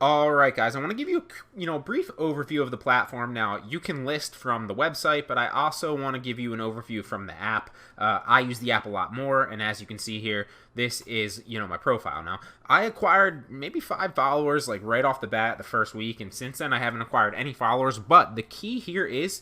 All right, guys, I want to give you a brief overview of the platform. Now, you can list from the website, but I also want to give you an overview from the app. I use the app a lot more, and as you can see here, this is, my profile. Now, I acquired maybe 5 followers, like right off the bat the first week, and since then I haven't acquired any followers, but the key here is,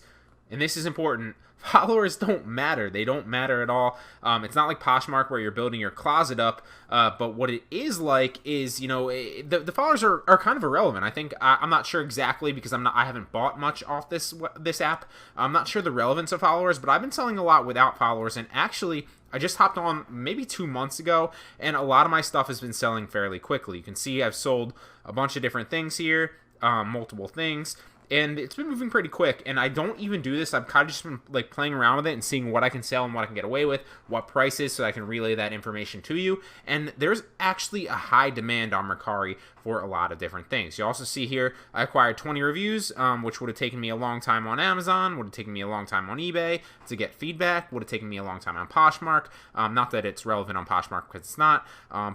and this is important, followers don't matter. They don't matter at all. It's not like Poshmark where you're building your closet up, but what it is like is, the followers are kind of irrelevant. I think I'm not sure exactly because I haven't bought much off this app. I'm not sure the relevance of followers, but I've been selling a lot without followers, and actually I just hopped on maybe 2 months ago, and a lot of my stuff has been selling fairly quickly. You can see I've sold a bunch of different things here, multiple things. And it's been moving pretty quick, and I don't even do this. I've kind of just been like playing around with it and seeing what I can sell and what I can get away with, what prices, so I can relay that information to you. And there's actually a high demand on Mercari for a lot of different things. You also see here I acquired 20 reviews, which would have taken me a long time on Amazon, would have taken me a long time on eBay to get feedback, would have taken me a long time on Poshmark. Not that it's relevant on Poshmark because it's not,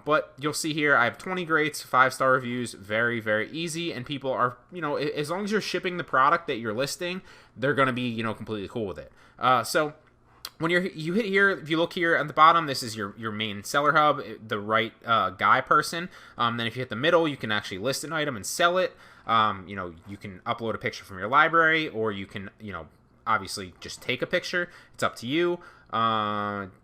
but you'll see here I have 20 greats, 5-star reviews, very, very easy, and people are, as long as you're shipping the product that you're listing, they're going to be, completely cool with it. So when you hit here, if you look here at the bottom, this is your main seller hub, the right guy person. Then if you hit the middle, you can actually list an item and sell it. You can upload a picture from your library, or you can, obviously just take a picture. It's up to you.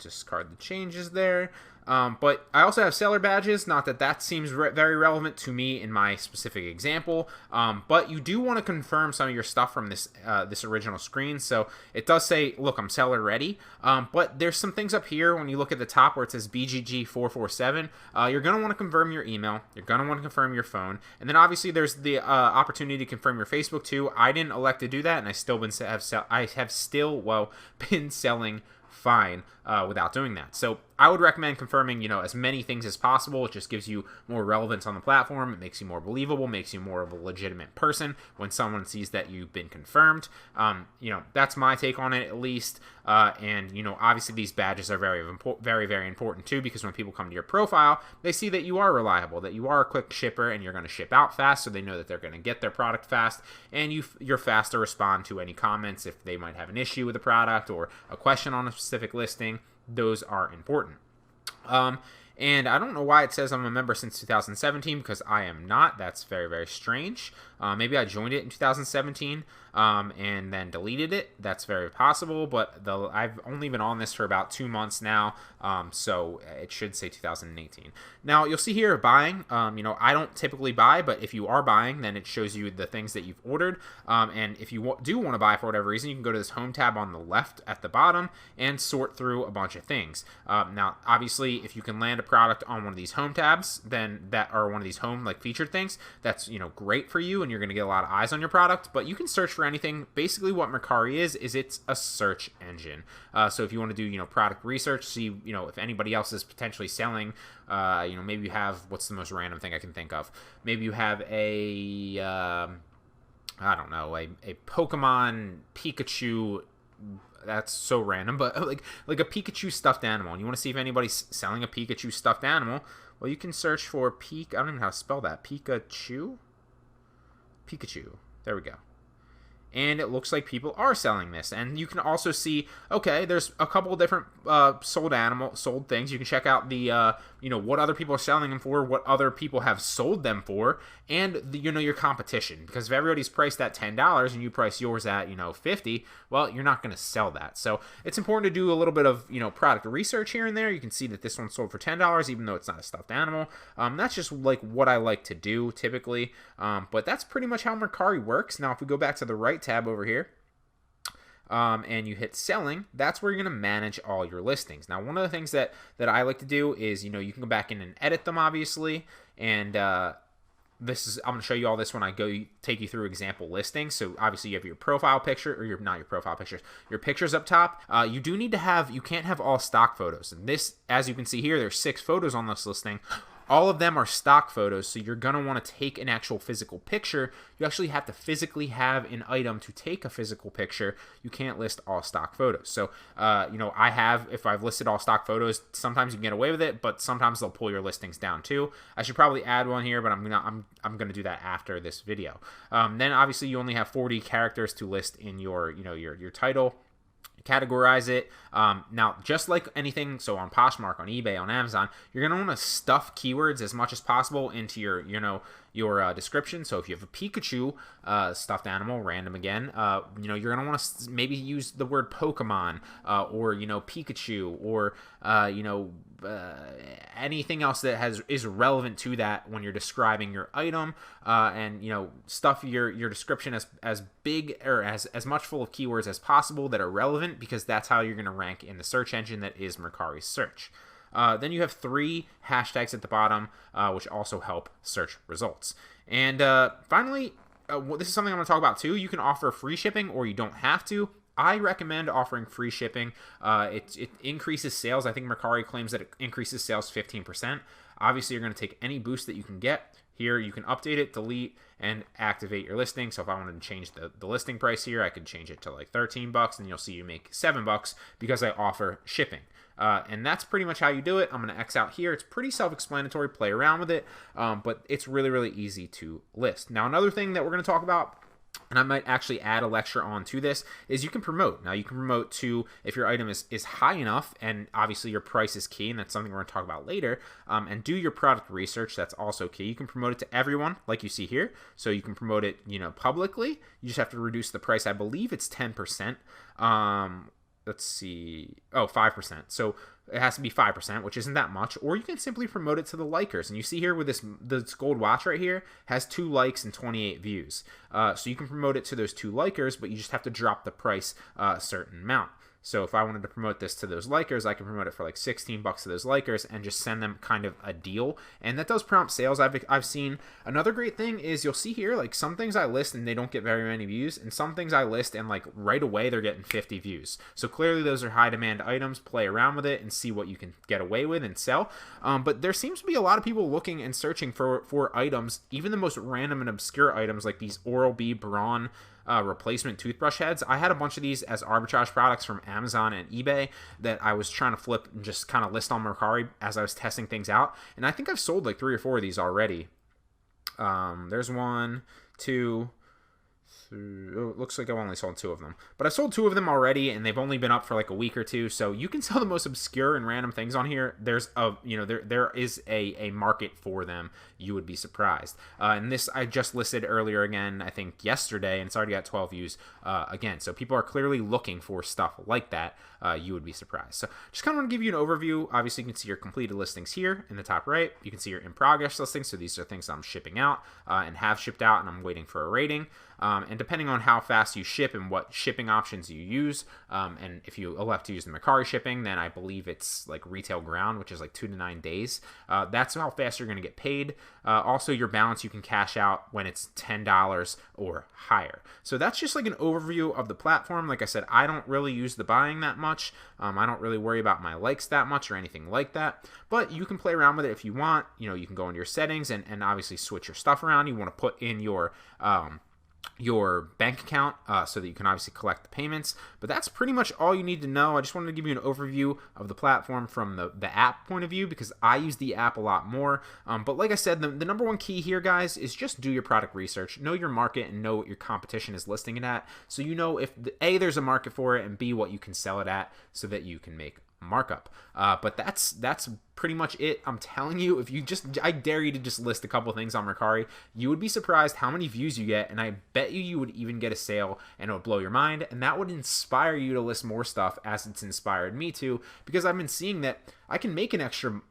Discard the changes there. But I also have seller badges, not that seems very relevant to me in my specific example, but you do want to confirm some of your stuff from this original screen. So it does say, look, I'm seller ready, but there's some things up here when you look at the top where it says BGG447. You're going to want to confirm your email, you're going to want to confirm your phone, and then obviously there's the opportunity to confirm your Facebook too. I didn't elect to do that, and I have still been selling fine without doing that. So I would recommend confirming, as many things as possible. It just gives you more relevance on the platform. It makes you more believable, makes you more of a legitimate person when someone sees that you've been confirmed. That's my take on it, at least. And obviously these badges are very, very important too, because when people come to your profile, they see that you are reliable, that you are a quick shipper, and you're going to ship out fast, so they know that they're going to get their product fast, and you're fast to respond to any comments if they might have an issue with the product or a question on a specific listing. Those are important. And I don't know why it says I'm a member since 2017, because I am not. That's very, very strange. Maybe I joined it in 2017 and then deleted it. That's very possible, but I've only been on this for about 2 months now, so it should say 2018. Now, you'll see here buying. I don't typically buy, but if you are buying, then it shows you the things that you've ordered. And if you do want to buy for whatever reason, you can go to this home tab on the left at the bottom and sort through a bunch of things. Now, obviously, if you can land a product on one of these home tabs, then that are one of these home featured things, that's great for you, and you're going to get a lot of eyes on your product. But you can search for anything. Basically what Mercari is it's a search engine. So if you want to do product research, see if anybody else is potentially selling, maybe you have, what's the most random thing I can think of, maybe you have a I don't know, a Pokemon Pikachu. That's so random, but like a Pikachu stuffed animal, and you want to see if anybody's selling a Pikachu stuffed animal. Well, you can search for I don't even know how to spell that. Pikachu. There we go. And it looks like people are selling this. And you can also see, okay, there's a couple of different sold things. You can check out the what other people are selling them for, what other people have sold them for, and your competition. Because if everybody's priced at $10 and you price yours at $50, well, you're not going to sell that. So it's important to do a little bit of product research here and there. You can see that this one sold for $10, even though it's not a stuffed animal. That's just what I like to do typically. But that's pretty much how Mercari works. Now, if we go back to the right tab over here, and you hit selling, that's where you're going to manage all your listings. Now, one of the things that I like to do is, you can go back in and edit them, obviously, and I'm going to show you all this when I take you through example listings. So obviously you have your profile picture, or not your profile pictures, your pictures up top. You do need to you can't have all stock photos. And this, as you can see here, there's 6 photos on this listing. all of them are stock photos, so you're going to want to take an actual physical picture. You actually have to physically have an item to take a physical picture. You can't list all stock photos. So, if I've listed all stock photos, sometimes you can get away with it, but sometimes they'll pull your listings down too. I should probably add one here, but I'm gonna do that after this video. Then obviously you only have 40 characters to list in your title. Categorize it. Now, just like anything, so on Poshmark, on eBay, on Amazon, you're going to want to stuff keywords as much as possible into your description. So if you have a Pikachu stuffed animal, random again, you're going to want to maybe use the word Pokemon or Pikachu or anything else that is relevant to that when you're describing your item, and stuff your description as big or as much full of keywords as possible that are relevant, because that's how you're going to rank in the search engine that is Mercari's search. Then you have 3 hashtags at the bottom, which also help search results. And finally, this is something I'm going to talk about too. You can offer free shipping, or you don't have to. I recommend offering free shipping. It increases sales. I think Mercari claims that it increases sales 15%. Obviously, you're going to take any boost that you can get. Here, you can update it, delete, and activate your listing. So if I wanted to change the listing price here, I could change it to like $13, and you'll see you make $7 because I offer shipping. And that's pretty much how you do it. I'm going to X out here. It's pretty self-explanatory. Play around with it, but it's really, really easy to list. Now, another thing that we're going to talk about, and I might actually add a lecture on to this, is you can promote. Now, you can promote to, if your item is high enough, and obviously your price is key, and that's something we're going to talk about later, and do your product research. That's also key. You can promote it to everyone, like you see here. So you can promote it, publicly. You just have to reduce the price. I believe it's 10%. Let's see. 5%. So it has to be 5%, which isn't that much. Or you can simply promote it to the likers. And you see here with this gold watch right here has 2 likes and 28 views. So you can promote it to those 2 likers, but you just have to drop the price a certain amount. So if I wanted to promote this to those likers, I can promote it for like $16 to those likers and just send them kind of a deal. And that does prompt sales. I've seen. Another great thing is you'll see here, like some things I list and they don't get very many views, and some things I list and like right away they're getting 50 views. So clearly those are high demand items. Play around with it and see what you can get away with and sell. But there seems to be a lot of people looking and searching for items, even the most random and obscure items like these Oral-B Braun replacement toothbrush heads. I had a bunch of these as arbitrage products from Amazon and eBay that I was trying to flip and just kind of list on Mercari as I was testing things out. And I think I've sold like 3 or 4 of these already. There's 1, 2, 3. Oh, it looks like I've only sold 2 of them. But I've sold 2 of them already, and they've only been up for like a week or 2. So you can sell the most obscure and random things on here. There's there is a market for them. You would be surprised. And this I just listed earlier again, I think yesterday, and it's already got 12 views again. So people are clearly looking for stuff like that. You would be surprised. So just kind of want to give you an overview. Obviously, you can see your completed listings here in the top right. You can see your in progress listings. So these are things I'm shipping out and have shipped out, and I'm waiting for a rating. And depending on how fast you ship and what shipping options you use, and if you elect to use the Mercari shipping, then I believe it's like retail ground, which is like 2 to 9 days. That's how fast you're going to get paid. Also, your balance you can cash out when it's $10 or higher. So that's just like an overview of the platform. Like I said, I don't really use the buying that much. I don't really worry about my likes that much or anything like that. But you can play around with it if you want. You can go into your settings and obviously switch your stuff around. You want to put in your bank account so that you can obviously collect the payments. But that's pretty much all you need to know. I just wanted to give you an overview of the platform from the app point of view, because I use the app a lot more. But like I said, the number one key here, guys, is just do your product research. Know your market and know what your competition is listing it at, so you know if A, there's a market for it, and B, what you can sell it at, so that you can make markup. But that's pretty much it. I'm telling you, I dare you to just list a couple things on Mercari. You would be surprised how many views you get, and I bet you would even get a sale, and it would blow your mind, and that would inspire you to list more stuff, as it's inspired me to, because I've been seeing that I can make an extra,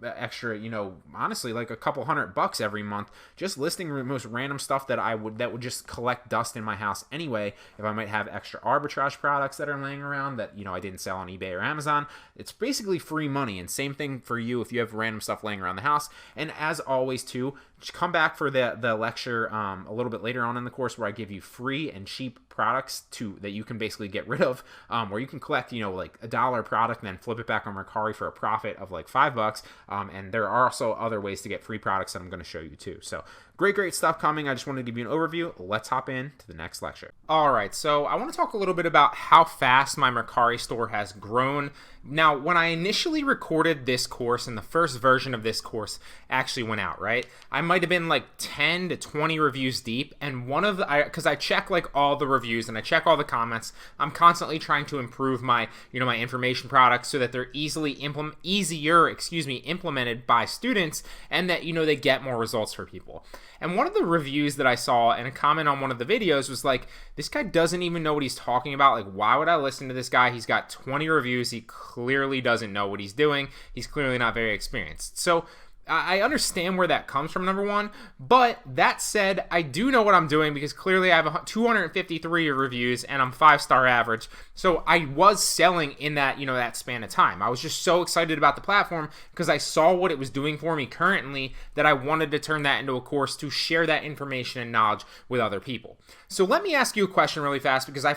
honestly, like a couple $100 every month just listing the most random stuff that would just collect dust in my house anyway. If I might have extra arbitrage products that are laying around that I didn't sell on eBay or Amazon, it's basically free money. And same thing for you if you have random stuff laying around the house. And as always too, come back for the lecture a little bit later on in the course where I give you free and cheap products that you can basically get rid of, where you can collect, like $1 product and then flip it back on Mercari for a profit of like $5. And there are also other ways to get free products that I'm going to show you too. So great stuff coming. I just wanted to give you an overview. Let's hop into the next lecture. All right, so I want to talk a little bit about how fast my Mercari store has grown. Now, when I initially recorded this course and the first version of this course actually went out, right? I might have been like 10 to 20 reviews deep, and because I check like all the reviews and I check all the comments, I'm constantly trying to improve my, my information products so that they're easier implemented by students, and that, they get more results for people. And one of the reviews that I saw and a comment on one of the videos was like, this guy doesn't even know what he's talking about. Like, why would I listen to this guy? He's got 20 reviews. He clearly doesn't know what he's doing. He's clearly not very experienced. So I understand where that comes from, number one. But that said, I do know what I'm doing because clearly I have 253 reviews and I'm 5-star average. So I was selling in that, that span of time. I was just so excited about the platform because I saw what it was doing for me currently that I wanted to turn that into a course to share that information and knowledge with other people. So let me ask you a question really fast because I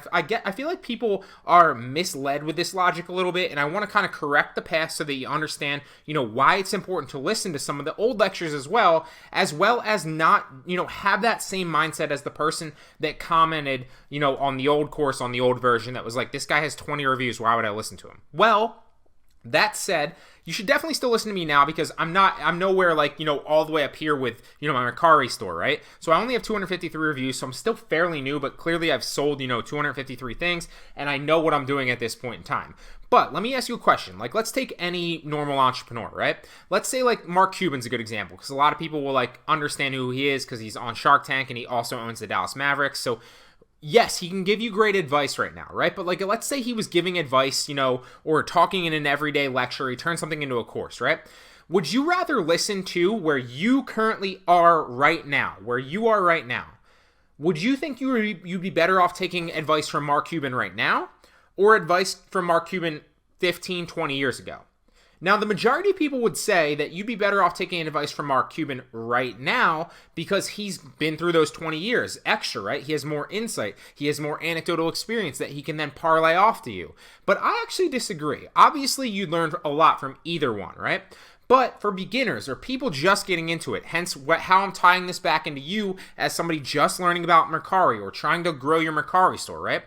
feel like people are misled with this logic a little bit, and I want to kind of correct the past so that you understand, why it's important to listen to some of the old lectures as well as not, have that same mindset as the person that commented, on the old course, on the old version that was like, this guy has 20 reviews, why would I listen to him? Well, that said, you should definitely still listen to me now because I'm nowhere like, all the way up here with, my Mercari store, right? So I only have 253 reviews, so I'm still fairly new, but clearly I've sold, 253 things, and I know what I'm doing at this point in time. But let me ask you a question. Like, let's take any normal entrepreneur, right? Let's say like Mark Cuban's a good example because a lot of people will like understand who he is because he's on Shark Tank and he also owns the Dallas Mavericks. So yes, he can give you great advice right now, right? But like, let's say he was giving advice, or talking in an everyday lecture, he turned something into a course, right? Would you rather listen to where you currently are right now, Would you think you'd be better off taking advice from Mark Cuban right now or advice from Mark Cuban 15, 20 years ago? Now, the majority of people would say that you'd be better off taking advice from Mark Cuban right now because he's been through those 20 years extra, right? He has more insight. He has more anecdotal experience that he can then parlay off to you. But I actually disagree. Obviously, you learned a lot from either one, right? But for beginners or people just getting into it, hence how I'm tying this back into you as somebody just learning about Mercari or trying to grow your Mercari store, right?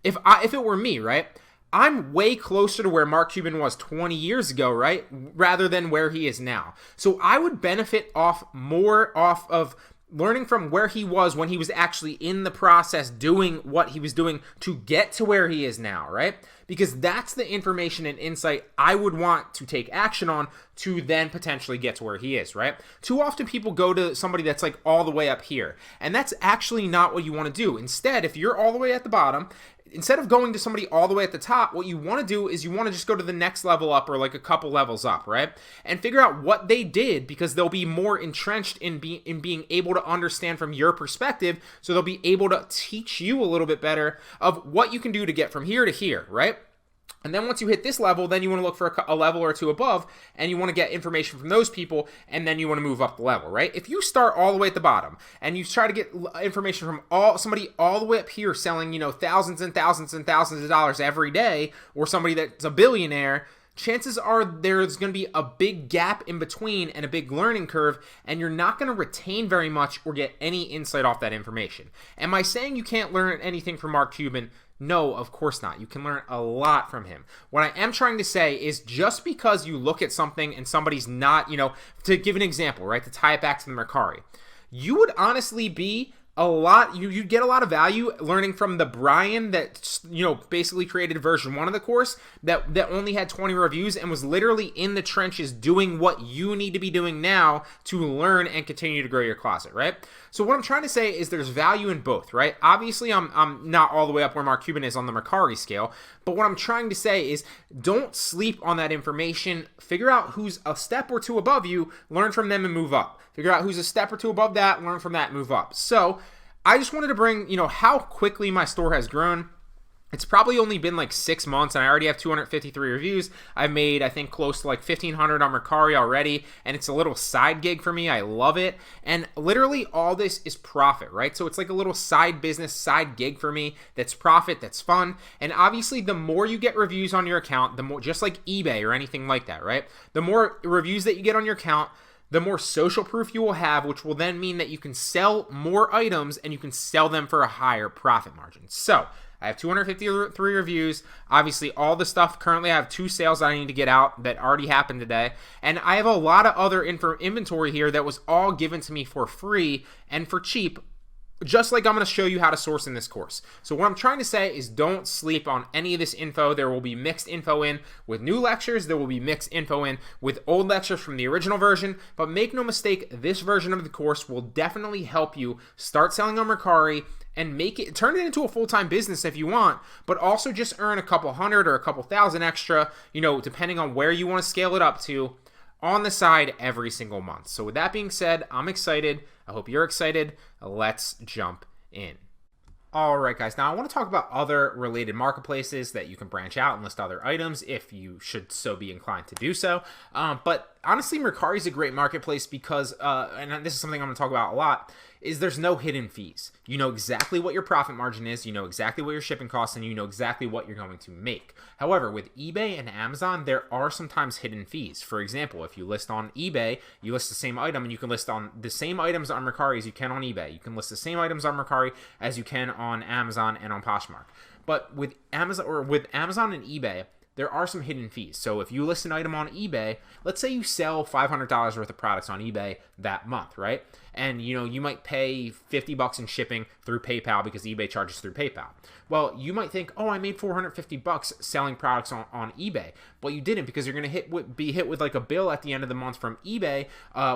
If it were me, right? I'm way closer to where Mark Cuban was 20 years ago, right? Rather than where he is now. So I would benefit more off of learning from where he was when he was actually in the process doing what he was doing to get to where he is now, right? Because that's the information and insight I would want to take action on to then potentially get to where he is, right? Too often people go to somebody that's like all the way up here, and that's actually not what you want to do. Instead, if you're all the way at the bottom, instead of going to somebody all the way at the top, what you want to do is you want to just go to the next level up or like a couple levels up, right? And figure out what they did because they'll be more entrenched in being able to understand from your perspective. So they'll be able to teach you a little bit better of what you can do to get from here to here, right? And then once you hit this level, then you want to look for a level or two above, and you want to get information from those people, and then you want to move up the level, right? If you start all the way at the bottom, and you try to get information from somebody all the way up here selling, thousands and thousands and thousands of dollars every day, or somebody that's a billionaire, chances are there's going to be a big gap in between and a big learning curve, and you're not going to retain very much or get any insight off that information. Am I saying you can't learn anything from Mark Cuban? No, of course not. You can learn a lot from him. What I am trying to say is just because you look at something and somebody's not, to give an example, right, to tie it back to the Mercari, you would honestly be you'd get a lot of value learning from the Bryan that, basically created version 1 of the course that only had 20 reviews and was literally in the trenches doing what you need to be doing now to learn and continue to grow your closet, right? So what I'm trying to say is there's value in both, right? Obviously, I'm not all the way up where Mark Cuban is on the Mercari scale, but what I'm trying to say is don't sleep on that information. Figure out who's a step or two above you, learn from them and move up. Figure out who's a step or two above that, learn from that, move up. So I just wanted to bring, how quickly my store has grown. It's probably only been like 6 months, and I already have 253 reviews. I've made, I think, close to like 1,500 on Mercari already, and it's a little side gig for me. I love it, and literally all this is profit, right? So it's like a little side business, side gig for me that's profit, that's fun, and obviously the more you get reviews on your account, the more, just like eBay or anything like that, right? The more reviews that you get on your account, the more social proof you will have, which will then mean that you can sell more items and you can sell them for a higher profit margin. So I have 253 reviews. Obviously, all the stuff currently, I have 2 sales that I need to get out that already happened today. And I have a lot of other inventory here that was all given to me for free and for cheap, just like I'm going to show you how to source in this course. So what I'm trying to say is don't sleep on any of this info. There will be mixed info in with new lectures. There will be mixed info in with old lectures from the original version. But make no mistake, this version of the course will definitely help you start selling on Mercari and turn it into a full-time business if you want, but also just earn a couple hundred or a couple thousand extra, depending on where you want to scale it up to, on the side every single month. So with that being said, I'm excited. I hope you're excited. Let's jump in. All right, guys. Now I want to talk about other related marketplaces that you can branch out and list other items if you should so be inclined to do so. But honestly, Mercari is a great marketplace because, and this is something I'm going to talk about a lot, is there's no hidden fees. You know exactly what your profit margin is, you know exactly what your shipping costs, and you know exactly what you're going to make. However, with eBay and Amazon, there are sometimes hidden fees. For example, if you list on eBay, you list the same item, and you can list on the same items on Mercari as you can on eBay. You can list the same items on Mercari as you can on Amazon and on Poshmark. But with Amazon and eBay, there are some hidden fees. So if you list an item on eBay, let's say you sell $500 worth of products on eBay that month, right? And you might pay $50 in shipping through PayPal because eBay charges through PayPal. Well, you might think, oh, I made $450 selling products on eBay. But you didn't, because you're going to be hit with like a bill at the end of the month from eBay,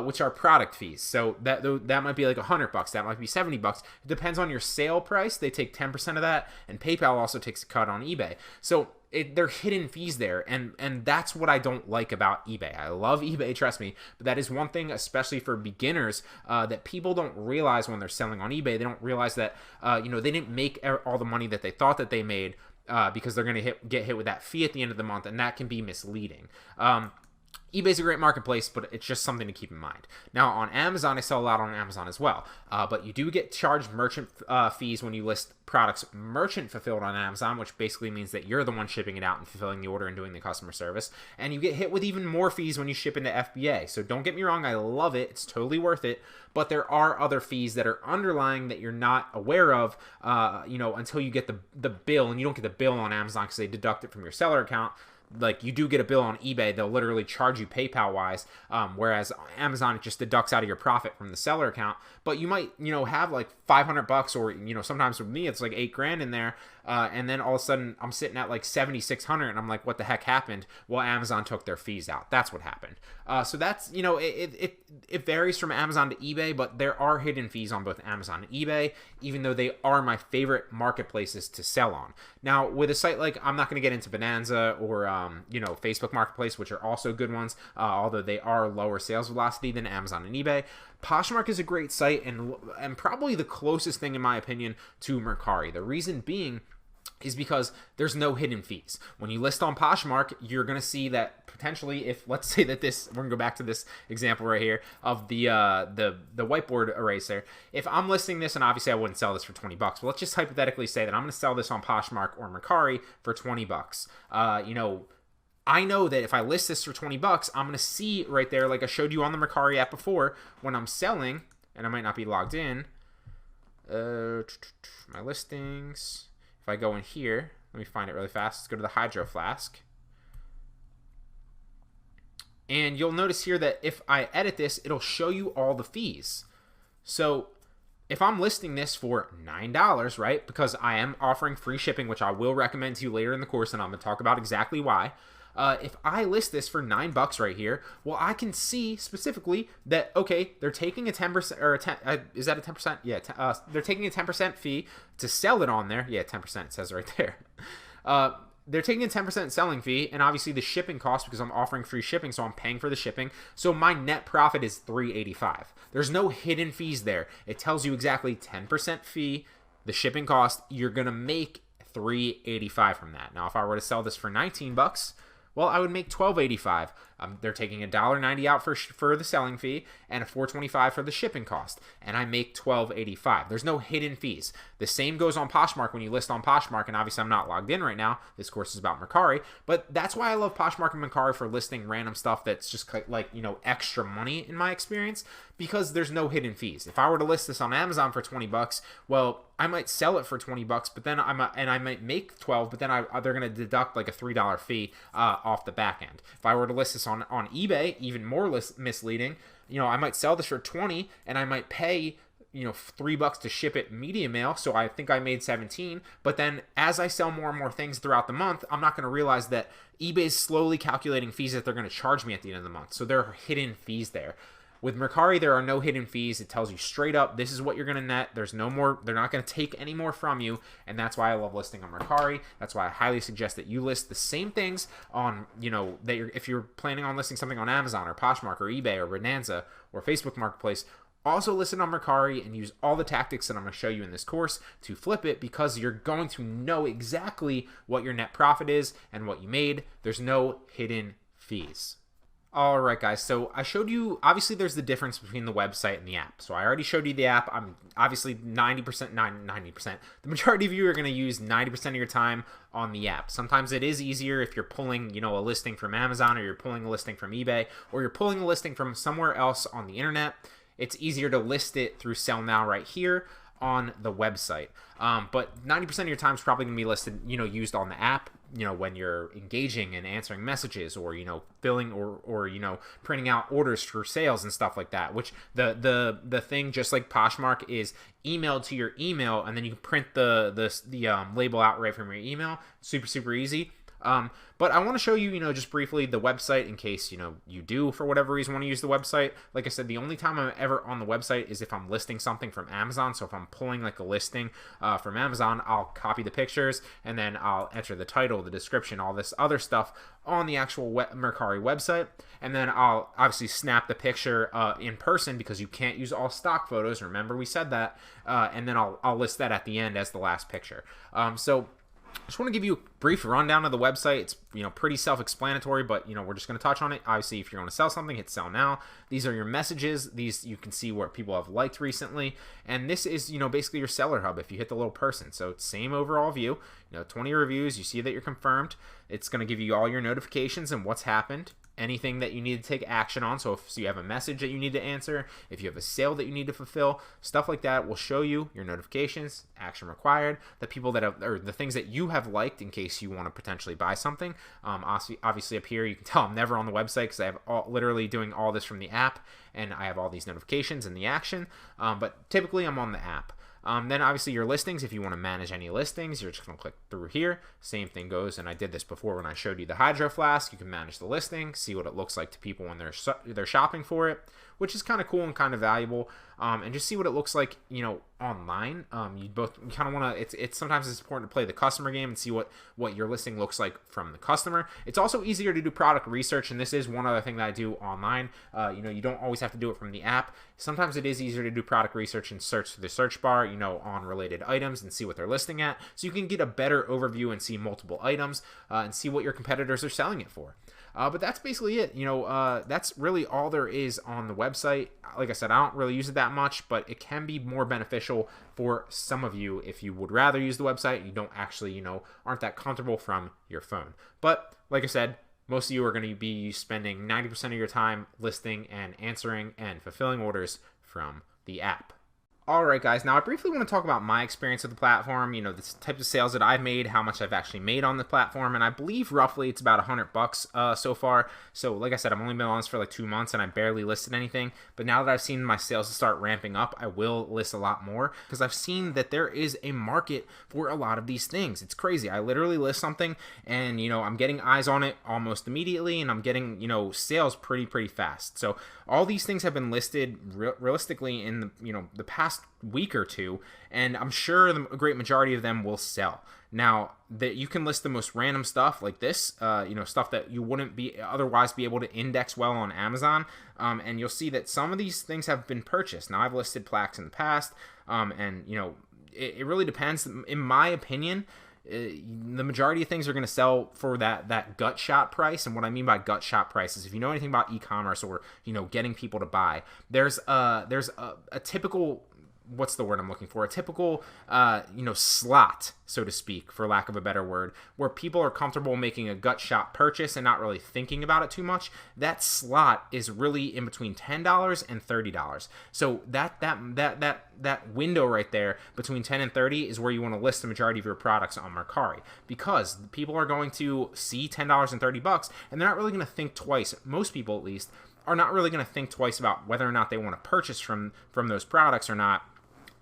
which are product fees. So that might be like $100. That might be $70. It depends on your sale price. They take 10% of that, and PayPal also takes a cut on eBay. So there are hidden fees there, and that's what I don't like about eBay. I love eBay, trust me, but that is one thing, especially for beginners, that people don't realize when they're selling on eBay. They don't realize that they didn't make all the money that they thought that they made, because they're going to get hit with that fee at the end of the month, and that can be misleading. eBay's a great marketplace, but it's just something to keep in mind. Now, on Amazon, I sell a lot on Amazon as well, but you do get charged merchant fees when you list products merchant fulfilled on Amazon, which basically means that you're the one shipping it out and fulfilling the order and doing the customer service, and you get hit with even more fees when you ship into FBA. So don't get me wrong, I love it. It's totally worth it, but there are other fees that are underlying that you're not aware of, until you get the bill, and you don't get the bill on Amazon because they deduct it from your seller account. Like, you do get a bill on eBay, they'll literally charge you PayPal wise, whereas Amazon, it just deducts out of your profit from the seller account. But you might have like $500, or sometimes with me it's like $8,000 in there, and then all of a sudden I'm sitting at like $7,600, and I'm like, what the heck happened? Well, Amazon took their fees out. That's what happened. So that's it varies from Amazon to eBay, but there are hidden fees on both Amazon and eBay, even though they are my favorite marketplaces to sell on. Now, with a site like, I'm not going to get into Bonanza or Facebook Marketplace, which are also good ones, although they are lower sales velocity than Amazon and eBay. Poshmark is a great site and probably the closest thing, in my opinion, to Mercari. The reason being is because there's no hidden fees. When you list on Poshmark, you're going to see that potentially, if let's say that we're going to go back to this example right here of the whiteboard eraser. If I'm listing this, and obviously I wouldn't sell this for $20, but let's just hypothetically say that I'm going to sell this on Poshmark or Mercari for $20. I know that if I list this for $20, I'm going to see right there, like I showed you on the Mercari app before, when I'm selling, and I might not be logged in, my listings. If I go in here, let me find it really fast. Let's go to the Hydro Flask. And you'll notice here that if I edit this, it'll show you all the fees. So if I'm listing this for $9, right, because I am offering free shipping, which I will recommend to you later in the course, and I'm going to talk about exactly why. If I list this for $9 right here, well, I can see specifically that, okay, they're taking a 10%, or is that a 10%? Yeah, they're taking a 10% fee to sell it on there. Yeah, 10%, it says right there. They're taking a 10% selling fee, and obviously the shipping cost, because I'm offering free shipping, so I'm paying for the shipping. So my net profit is $385. There's no hidden fees there. It tells you exactly 10% fee, the shipping cost, you're going to make $3.85 from that. Now, if I were to sell this for 19 bucks, well, I would make $12.85. They're taking $1.90 out for the selling fee and a $4.25 for the shipping cost, and I make $12.85. There's no hidden fees. The same goes on Poshmark when you list on Poshmark, and obviously I'm not logged in right now. This course is about Mercari, but that's why I love Poshmark and Mercari for listing random stuff that's just like, you know, extra money in my experience, because there's no hidden fees. If I were to list this on Amazon for 20 bucks, well, I might sell it for 20 bucks, but then I might make 12, but then they're going to deduct like a $3 fee off the back end. If I were to list this on eBay, even more misleading, you know, I might sell this for 20 and I might pay, you know, $3 to ship it media mail, so I think I made 17, but then as I sell more and more things throughout the month, I'm not going to realize that eBay's slowly calculating fees that they're going to charge me at the end of the month. So there are hidden fees there. With Mercari, there are no hidden fees. It tells you straight up, this is what you're going to net. There's no more, they're not going to take any more from you. And that's why I love listing on Mercari. That's why I highly suggest that you list the same things on, you know, if you're planning on listing something on Amazon or Poshmark or eBay or Bonanza or Facebook Marketplace, also list it on Mercari and use all the tactics that I'm going to show you in this course to flip it, because you're going to know exactly what your net profit is and what you made. There's no hidden fees. All right, guys, so I showed you, obviously there's the difference between the website and the app. So I already showed you the app. I'm obviously 90%, the majority of you are going to use 90% of your time on the app. Sometimes it is easier if you're pulling, you know, a listing from Amazon, or you're pulling a listing from eBay, or you're pulling a listing from somewhere else on the internet. It's easier to list it through Sell Now right here on the website. But 90% of your time is probably going to be listed, you know, used on the app, you know, when you're engaging and answering messages, or, you know, filling or you know, printing out orders for sales and stuff like that, which the thing, just like Poshmark, is emailed to your email, and then you can print the label out right from your email. Super easy. But I want to show you, you know, just briefly the website in case, you know, you do for whatever reason want to use the website. Like I said, the only time I'm ever on the website is if I'm listing something from Amazon. So if I'm pulling like a listing from Amazon, I'll copy the pictures and then I'll enter the title, the description, all this other stuff on the actual Mercari website. And then I'll obviously snap the picture in person, because you can't use all stock photos. Remember, we said that. And then I'll list that at the end as the last picture. So I just want to give you a brief rundown of the website. It's, you know, pretty self-explanatory, but, you know, we're just going to touch on it. Obviously, if you're going to sell something, hit Sell Now. These are your messages. These, you can see what people have liked recently. And this is, you know, basically your seller hub if you hit the little person. So it's same overall view, you know, 20 reviews. You see that you're confirmed. It's going to give you all your notifications and what's happened, anything that you need to take action on. So if you have a message that you need to answer, if you have a sale that you need to fulfill, stuff like that will show you your notifications, action required, the people that have, or the things that you have liked in case you want to potentially buy something. Obviously up here, you can tell I'm never on the website because I have literally doing all this from the app, and I have all these notifications and the action, but typically I'm on the app. Then obviously your listings, if you want to manage any listings, you're just going to click through here. Same thing goes, and I did this before when I showed you the Hydro Flask. You can manage the listing, see what it looks like to people when they're shopping for it, which is kind of cool and kind of valuable. And just see what it looks like, you know, online. You kind of want to, sometimes it's important to play the customer game and see what your listing looks like from the customer. It's also easier to do product research, and this is one other thing that I do online. You know, you don't always have to do it from the app. Sometimes it is easier to do product research and search through the search bar, you know, on related items and see what they're listing at, so you can get a better overview and see multiple items and see what your competitors are selling it for. But that's basically it. You know, that's really all there is on the website. Like I said, I don't really use it that much, but it can be more beneficial for some of you if you would rather use the website. You don't actually, you know, aren't that comfortable from your phone. But like I said, most of you are going to be spending 90% of your time listing and answering and fulfilling orders from the app. Alright guys, now I briefly want to talk about my experience with the platform, you know, the types of sales that I've made, how much I've actually made on the platform, and I believe roughly it's about $100 so far. So like I said, I've only been on this for like 2 months and I barely listed anything, but now that I've seen my sales start ramping up, I will list a lot more, because I've seen that there is a market for a lot of these things. It's crazy. I literally list something and, you know, I'm getting eyes on it almost immediately, and I'm getting, you know, sales pretty fast. So all these things have been listed realistically in the, you know, the past week or two, and I'm sure a great majority of them will sell. Now, that you can list the most random stuff like this, you know, stuff that you wouldn't be otherwise be able to index well on Amazon, and you'll see that some of these things have been purchased. Now, I've listed plaques in the past, and you know, it really depends. In my opinion, the majority of things are going to sell for that gut shot price. And what I mean by gut shot price is, if you know anything about e-commerce or, getting people to buy, there's a typical, what's the word I'm looking for? A typical, slot, so to speak, for lack of a better word, where people are comfortable making a gut shot purchase and not really thinking about it too much. That slot is really in between $10 and $30. So that window right there between 10 and 30 is where you want to list the majority of your products on Mercari, because people are going to see $10 and $30, and they're not really going to think twice. Most people, at least, are not really going to think twice about whether or not they want to purchase from those products or not.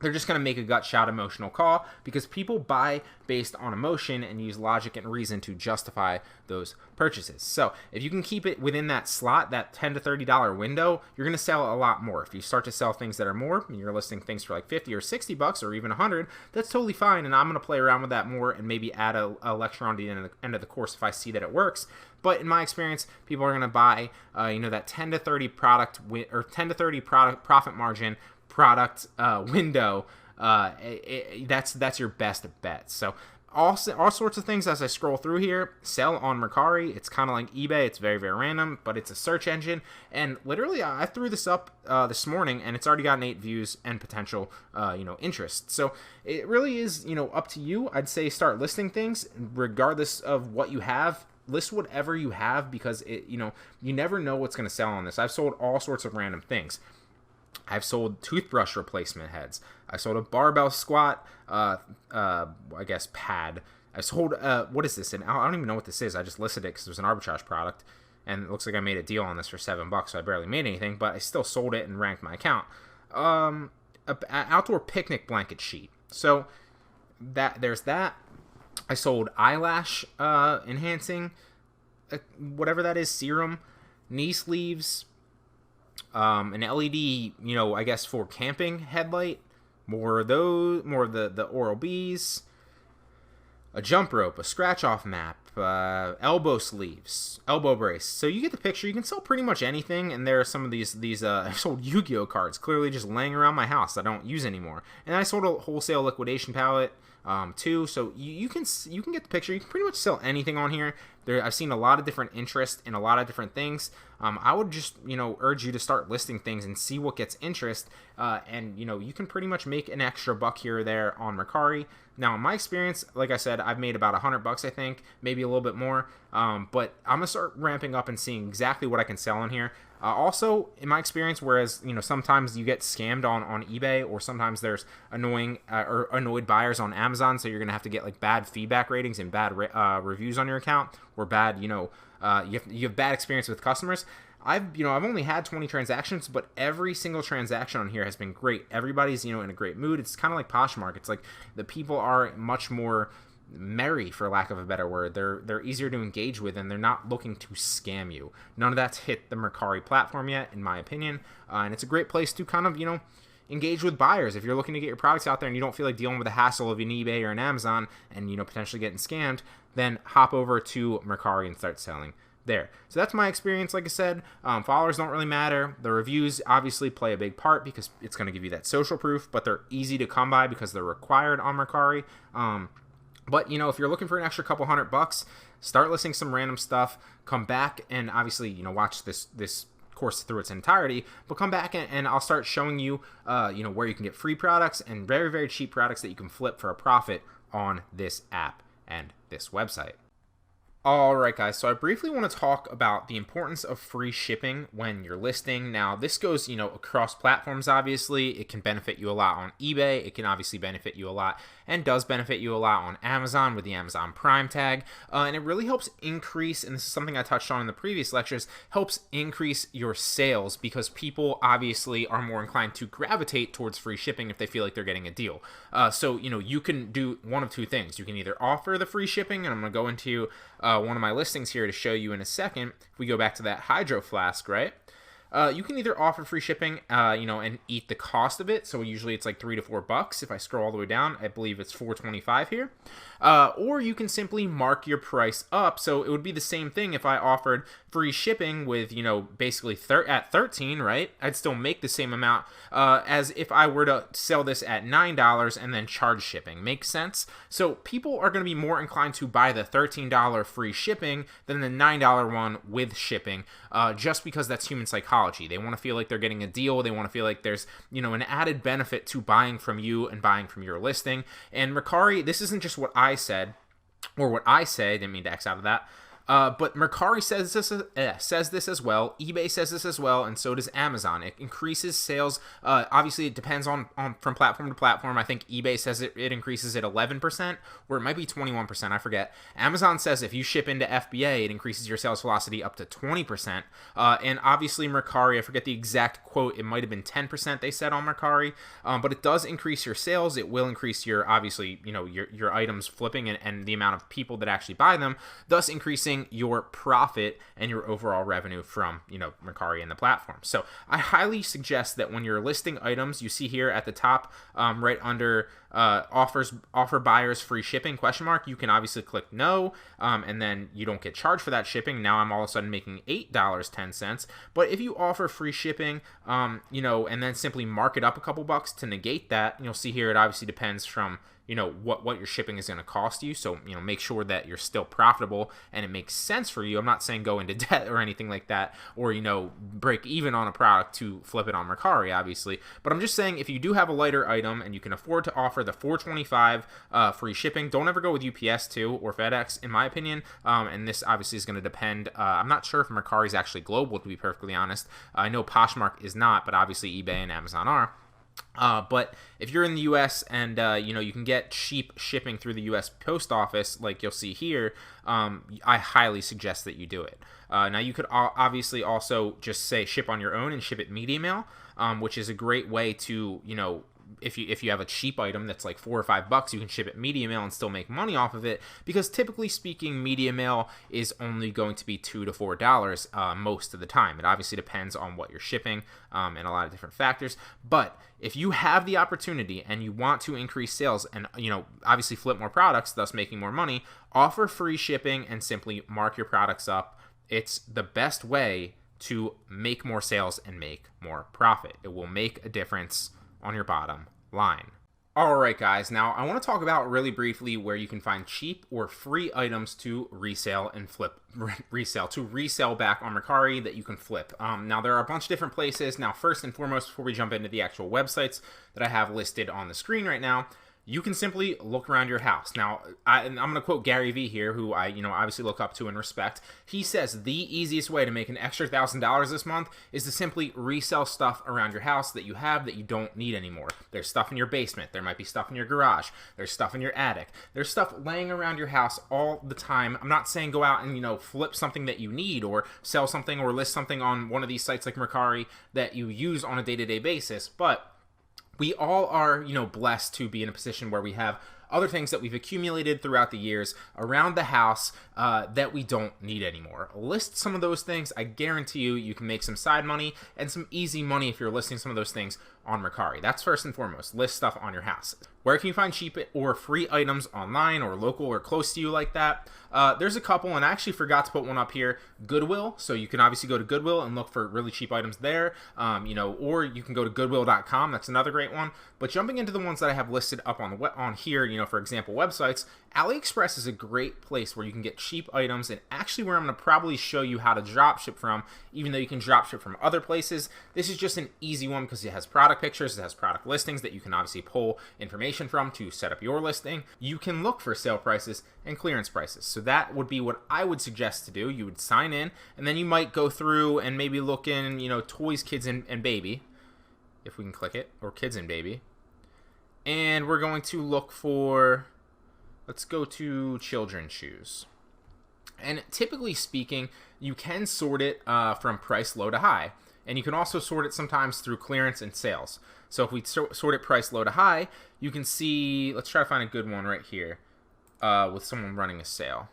They're just going to make a gut shot emotional call, because people buy based on emotion and use logic and reason to justify those purchases. So if you can keep it within that slot, that $10 to $30 window, you're going to sell a lot more. If you start to sell things that are more, and you're listing things for like 50 or 60 bucks or even 100, that's totally fine. And I'm going to play around with that more and maybe add a lecture on the end of the course if I see that it works. But in my experience, people are going to buy, that 10 to 30 product or 10 to 30 product profit margin product window. That's your best bet. So all sorts of things as I scroll through here sell on Mercari. It's kind of like eBay. It's very, very random, but it's a search engine. And literally, I threw this up this morning, and it's already gotten 8 views and potential, interest. So it really is, up to you. I'd say start listing things regardless of what you have. List whatever you have, because you never know what's going to sell on this. I've sold all sorts of random things. I've sold toothbrush replacement heads. I sold a barbell squat, I guess, pad. I sold, what is this? And I don't even know what this is. I just listed it because it was an arbitrage product, and it looks like I made a deal on this for $7, so I barely made anything, but I still sold it and ranked my account. An outdoor picnic blanket sheet. So there's that. I sold eyelash enhancing, whatever that is, serum, knee sleeves, an LED, I guess for camping headlight, more of the Oral-B's, a jump rope, a scratch-off map, elbow sleeves, elbow brace. So you get the picture. You can sell pretty much anything, and there are some of these I sold Yu-Gi-Oh cards, clearly just laying around my house I don't use anymore. And I sold a wholesale liquidation palette too. So you can get the picture. You can pretty much sell anything on here. I've seen a lot of different interest in a lot of different things. I would just urge you to start listing things and see what gets interest. And you can pretty much make an extra buck here or there on Mercari. Now, in my experience, like I said, I've made about $100, I think, maybe a little bit more. But I'm gonna start ramping up and seeing exactly what I can sell on here. Also, in my experience, whereas sometimes you get scammed on eBay, or sometimes there's annoyed buyers on Amazon, so you're gonna have to get like bad feedback ratings and bad reviews on your account, or bad you have bad experience with customers. I've only had 20 transactions, but every single transaction on here has been great. Everybody's in a great mood. It's kind of like Poshmark. It's like the people are much more merry, for lack of a better word. They're easier to engage with, and they're not looking to scam you. None of that's hit the Mercari platform yet, in my opinion, and it's a great place to kind of engage with buyers. If you're looking to get your products out there and you don't feel like dealing with the hassle of an eBay or an Amazon and potentially getting scammed, then hop over to Mercari and start selling there. So that's my experience. Like I said, followers don't really matter. The reviews obviously play a big part because it's going to give you that social proof, but they're easy to come by because they're required on Mercari. But if you're looking for an extra couple $100, start listing some random stuff. Come back and obviously watch this course through its entirety, but come back and I'll start showing you where you can get free products and very, very cheap products that you can flip for a profit on this app and this website. Alright guys, so I briefly want to talk about the importance of free shipping when you're listing. Now this goes, across platforms obviously. It can benefit you a lot on eBay. It can obviously benefit you a lot and does benefit you a lot on Amazon with the Amazon Prime tag. And it really helps increase, and this is something I touched on in the previous lectures, helps increase your sales because people obviously are more inclined to gravitate towards free shipping if they feel like they're getting a deal. So you can do one of two things. You can either offer the free shipping, and I'm going to go into one of my listings here to show you in a second. If we go back to that hydro flask, right? You can either offer free shipping, and eat the cost of it. So usually it's like $3 to $4. If I scroll all the way down, I believe it's $4.25 here. Or you can simply mark your price up. So it would be the same thing if I offered free shipping with, basically at 13, right? I'd still make the same amount as if I were to sell this at $9 and then charge shipping. Makes sense? So people are going to be more inclined to buy the $13 free shipping than the $9 one with shipping, just because that's human psychology. They want to feel like they're getting a deal. They want to feel like there's, an added benefit to buying from you and buying from your listing. And Mercari, this isn't just what I said, or what I say, didn't mean to X out of that. But Mercari says this as well. eBay says this as well, and so does Amazon. It increases sales. Obviously, it depends on from platform to platform. I think eBay says it increases it 11%, or it might be 21%. I forget. Amazon says if you ship into FBA, it increases your sales velocity up to 20%. And obviously, Mercari, I forget the exact quote. It might have been 10%. They said on Mercari, but it does increase your sales. It will increase your your items flipping and the amount of people that actually buy them, thus increasing your profit and your overall revenue from Mercari and the platform. So I highly suggest that when you're listing items, you see here at the top, right under offer buyers free shipping ? You can obviously click no, and then you don't get charged for that shipping. Now I'm all of a sudden making $8.10. But if you offer free shipping, and then simply mark it up a couple bucks to negate that, you'll see here it obviously depends from what your shipping is going to cost you. So, make sure that you're still profitable and it makes sense for you. I'm not saying go into debt or anything like that, or, break even on a product to flip it on Mercari, obviously. But I'm just saying if you do have a lighter item and you can afford to offer the $4.25 free shipping, don't ever go with UPS too or FedEx, in my opinion. And this obviously is going to depend. I'm not sure if Mercari is actually global, to be perfectly honest. I know Poshmark is not, but obviously eBay and Amazon are. But if you're in the U.S. and you can get cheap shipping through the U.S. Post Office, like you'll see here, I highly suggest that you do it. Now you could obviously also just say ship on your own and ship it media mail, which is a great way to if you have a cheap item that's like $4 or $5, you can ship it media mail and still make money off of it, because typically speaking, media mail is only going to be $2 to $4 most of the time. It obviously depends on what you're shipping and a lot of different factors. But if you have the opportunity and you want to increase sales and obviously flip more products, thus making more money, offer free shipping and simply mark your products up. It's the best way to make more sales and make more profit. It will make a difference on your bottom line. Alright guys, now I want to talk about really briefly where you can find cheap or free items to resell and resell back on Mercari that you can flip. Now there are a bunch of different places. Now first and foremost, before we jump into the actual websites that I have listed on the screen right now, you can simply look around your house. Now, I'm going to quote Gary Vee here, who I, obviously look up to and respect. He says the easiest way to make an extra $1,000 this month is to simply resell stuff around your house that you have that you don't need anymore. There's stuff in your basement. There might be stuff in your garage. There's stuff in your attic. There's stuff laying around your house all the time. I'm not saying go out and, flip something that you need or sell something or list something on one of these sites like Mercari that you use on a day-to-day basis, but we all are, blessed to be in a position where we have other things that we've accumulated throughout the years around the house that we don't need anymore. List some of those things. I guarantee you can make some side money and some easy money if you're listing some of those things on Mercari. That's first and foremost. List stuff on your house. Where can you find cheap or free items online or local or close to you like that? There's a couple, and I actually forgot to put one up here. Goodwill. So you can obviously go to Goodwill and look for really cheap items there, or you can go to goodwill.com. That's another great one. But jumping into the ones that I have listed up on here, for example, websites, AliExpress is a great place where you can get cheap items, and actually where I'm going to probably show you how to dropship from, even though you can dropship from other places. This is just an easy one because it has product pictures, it has product listings that you can obviously pull information from to set up your listing. You can look for sale prices and clearance prices. So that would be what I would suggest to do. You would sign in, and then you might go through and maybe look in, toys, kids, and baby, if we can click it, or kids and baby. And we're going to look for, let's go to children's shoes. And typically speaking, you can sort it from price low to high. And you can also sort it sometimes through clearance and sales. So if we sort it price low to high, you can see, let's try to find a good one right here with someone running a sale.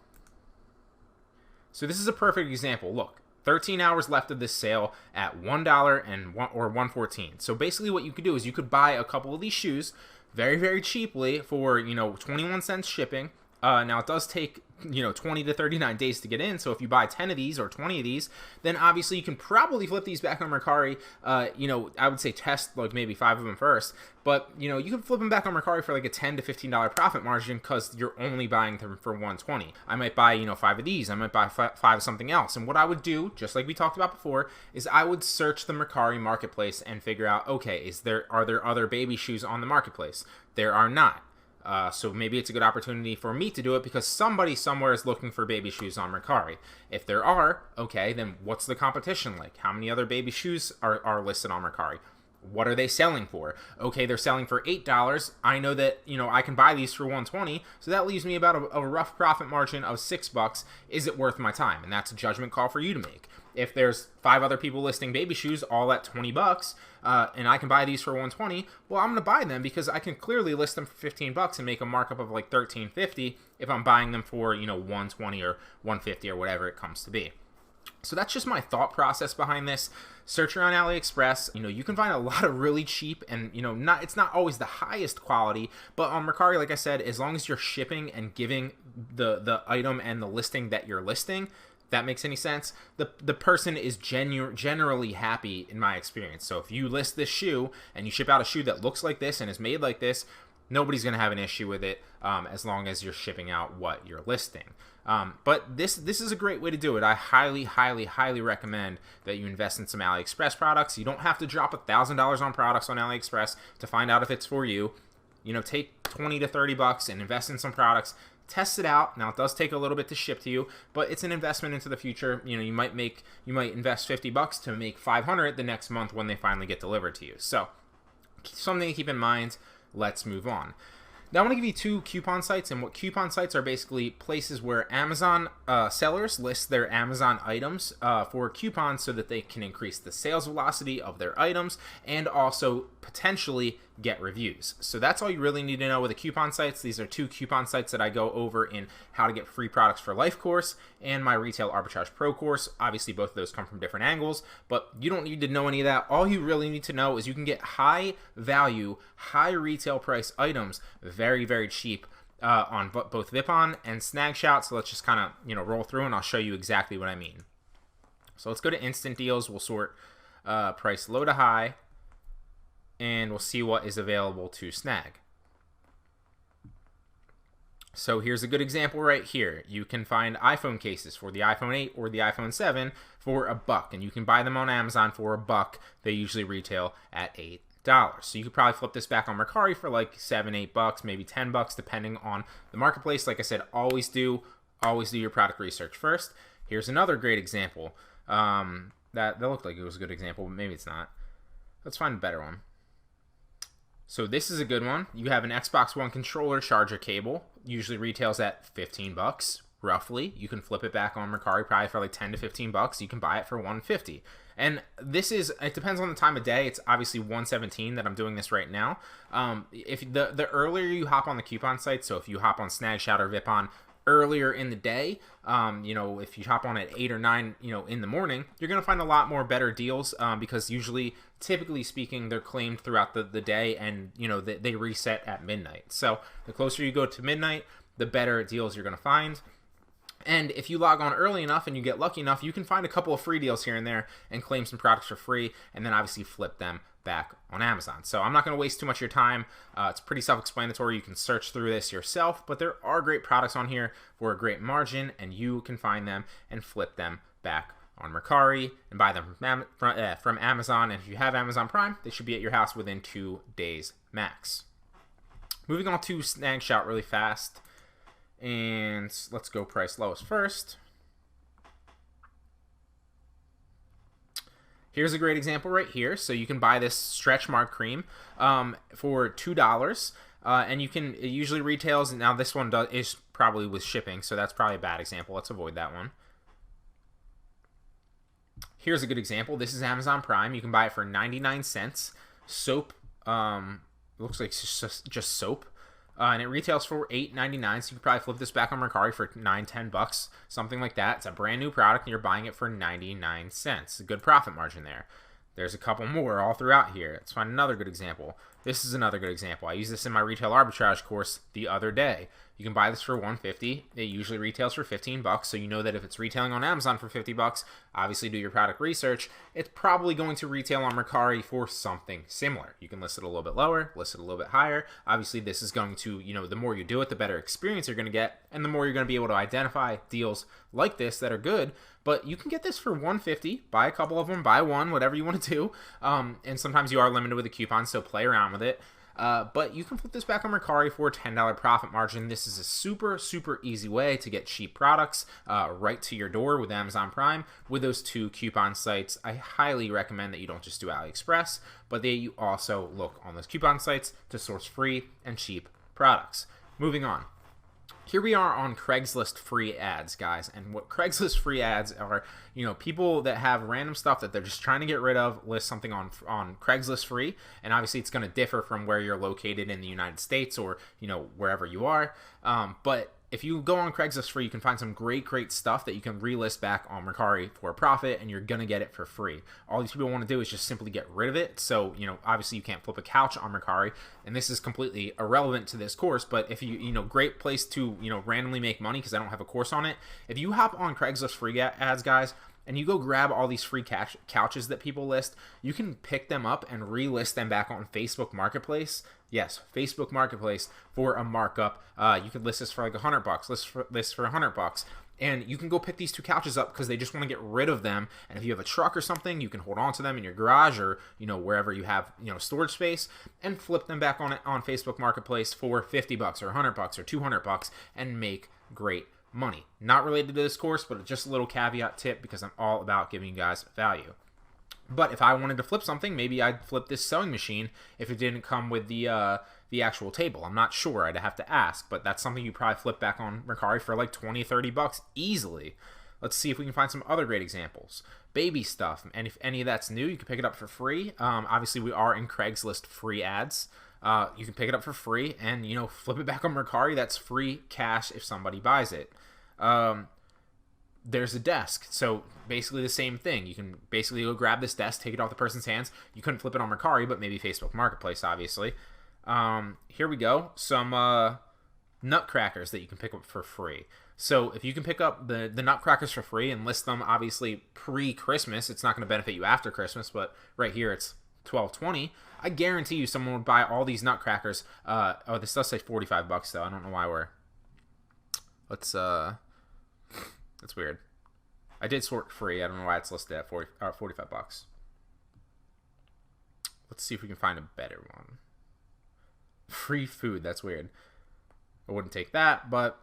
So this is a perfect example. Look, 13 hours left of this sale at $1 and or $1.14. So basically what you could do is you could buy a couple of these shoes very, very cheaply for, 21 cents shipping. Now it does take 20 to 39 days to get in, so if you buy 10 of these or 20 of these, then obviously you can probably flip these back on Mercari. I would say test like maybe 5 of them first, but you can flip them back on Mercari for like a $10 to $15 profit margin because you're only buying them for $120. I might buy 5 of these, I might buy 5 of something else, and what I would do, just like we talked about before, is I would search the Mercari marketplace and figure out, okay, are there other baby shoes on the marketplace? There are not. So maybe it's a good opportunity for me to do it because somebody somewhere is looking for baby shoes on Mercari. If there are, okay, then what's the competition like? How many other baby shoes are listed on Mercari? What are they selling for? Okay, they're selling for $8. I know that, I can buy these for $120, so that leaves me about a rough profit margin of $6. Is it worth my time? And that's a judgment call for you to make. If there's 5 other people listing baby shoes all at $20, and I can buy these for $120, well, I'm going to buy them because I can clearly list them for $15 and make a markup of like $13.50 if I'm buying them for, $120 or $150 or whatever it comes to be. So that's just my thought process behind this. Search around AliExpress. You can find a lot of really cheap and, it's not always the highest quality, but on Mercari, like I said, as long as you're shipping and giving the item and the listing that you're listing, if that makes any sense, the person is generally happy in my experience. So if you list this shoe and you ship out a shoe that looks like this and is made like this, nobody's going to have an issue with it as long as you're shipping out what you're listing. But this is a great way to do it. I highly, highly, highly recommend that you invest in some AliExpress products. You don't have to drop $1,000 on products on AliExpress to find out if it's for you. Take $20 to $30 and invest in some products. Test it out. Now it does take a little bit to ship to you, but it's an investment into the future. You might invest $50 to make $500 the next month when they finally get delivered to you. So something to keep in mind. Let's move on. Now I want to give you 2 coupon sites, and what coupon sites are basically places where Amazon sellers list their Amazon items for coupons so that they can increase the sales velocity of their items and also potentially get reviews. So that's all you really need to know with the coupon sites. These are 2 coupon sites that I go over in How to Get Free Products for Life course and my Retail Arbitrage Pro course. Obviously, both of those come from different angles, but you don't need to know any of that. All you really need to know is you can get high value, high retail price items very, very cheap on both Vipon and Snagshot. So let's just kind of roll through and I'll show you exactly what I mean. So let's go to instant deals. We'll sort price low to high, and we'll see what is available to snag. So here's a good example right here. You can find iPhone cases for the iPhone 8 or the iPhone 7 for $1, and you can buy them on Amazon for $1. They usually retail at $8. So you could probably flip this back on Mercari for like $7, $8, maybe $10, depending on the marketplace. Like I said, always do your product research first. Here's another great example. That looked like it was a good example, but maybe it's not. Let's find a better one. So this is a good one. You have an Xbox One controller charger cable. Usually retails at $15, roughly. You can flip it back on Mercari probably for like $10 to $15. You can buy it for $150. And it depends on the time of day. It's obviously $117 that I'm doing this right now. If the earlier you hop on the coupon site, so if you hop on Snagshot or Vipon earlier in the day, if you hop on at 8 or 9, in the morning, you're going to find a lot more better deals because usually, typically speaking, they're claimed throughout the day and, they reset at midnight. So the closer you go to midnight, the better deals you're going to find. And if you log on early enough and you get lucky enough, you can find a couple of free deals here and there and claim some products for free and then obviously flip them back on Amazon. So I'm not going to waste too much of your time. It's pretty self-explanatory. You can search through this yourself, but there are great products on here for a great margin, and you can find them and flip them back on Mercari and buy them from Amazon. And if you have Amazon Prime, they should be at your house within 2 days max. Moving on to Snagshot really fast. And let's go price lowest first. Here's a great example right here. So you can buy this stretch mark cream for $2, and it usually retails. Now this one is probably with shipping, so that's probably a bad example. Let's avoid that one. Here's a good example. This is Amazon Prime. You can buy it for 99 cents. Soap. Looks like it's just soap. and it retails for $8.99. So you could probably flip this back on Mercari for $9-10, something like that. It's a brand new product, and you're buying it for 99 cents. A good profit margin there. There's a couple more all throughout here. Let's find another good example. This is another good example. I used this in my retail arbitrage course the other day. You can buy this for $150. It usually retails for $15, so you know that if it's retailing on Amazon for $50, obviously do your product research, it's probably going to retail on Mercari for something similar. You can list it a little bit lower, list it a little bit higher. Obviously, this is going to, the more you do it, the better experience you're going to get, and the more you're going to be able to identify deals like this that are good. But you can get this for $150. Buy a couple of them, buy one, whatever you want to do. And sometimes you are limited with a coupon, so play around with it. But you can flip this back on Mercari for a $10 profit margin. This is a super, super easy way to get cheap products right to your door with Amazon Prime with those 2 coupon sites. I highly recommend that you don't just do AliExpress, but that you also look on those coupon sites to source free and cheap products. Moving on. Here we are on Craigslist free ads, guys. And what Craigslist free ads are, people that have random stuff that they're just trying to get rid of, list something on Craigslist free. And obviously it's going to differ from where you're located in the United States or, wherever you are. But if you go on Craigslist free, you can find some great stuff that you can relist back on Mercari for a profit, and you're going to get it for free. All these people want to do is just simply get rid of it. So, obviously you can't flip a couch on Mercari, and this is completely irrelevant to this course, but if you, great place to, randomly make money because I don't have a course on it. If you hop on Craigslist free ads, guys, and you go grab all these free couches that people list, you can pick them up and relist them back on Facebook Marketplace. Yes, Facebook Marketplace for a markup. You could list this for like $100, list for $100. And you can go pick these 2 couches up because they just want to get rid of them. And if you have a truck or something, you can hold on to them in your garage or, wherever you have, storage space, and flip them back on Facebook Marketplace for $50 or $100 or $200 and make great money. Not related to this course, but just a little caveat tip because I'm all about giving you guys value. But if I wanted to flip something, maybe I'd flip this sewing machine if it didn't come with the actual table. I'm not sure. I'd have to ask, but that's something you probably flip back on Mercari for like $20-30 easily. Let's see if we can find some other great examples. Baby stuff, and if any of that's new, you can pick it up for free. Obviously, we are in Craigslist free ads. You can pick it up for free and, flip it back on Mercari. That's free cash if somebody buys it. There's a desk. So basically the same thing. You can basically go grab this desk, take it off the person's hands. You couldn't flip it on Mercari, but maybe Facebook Marketplace, obviously. Here we go. Some nutcrackers that you can pick up for free. So if you can pick up the nutcrackers for free and list them, obviously pre-Christmas, it's not going to benefit you after Christmas, but right here it's $12.20. I guarantee you someone would buy all these nutcrackers. This does say $45 though. I don't know why we're... That's weird. I did sort free. I don't know why it's listed at $45. Let's see if we can find a better one. Free food. That's weird. I wouldn't take that, but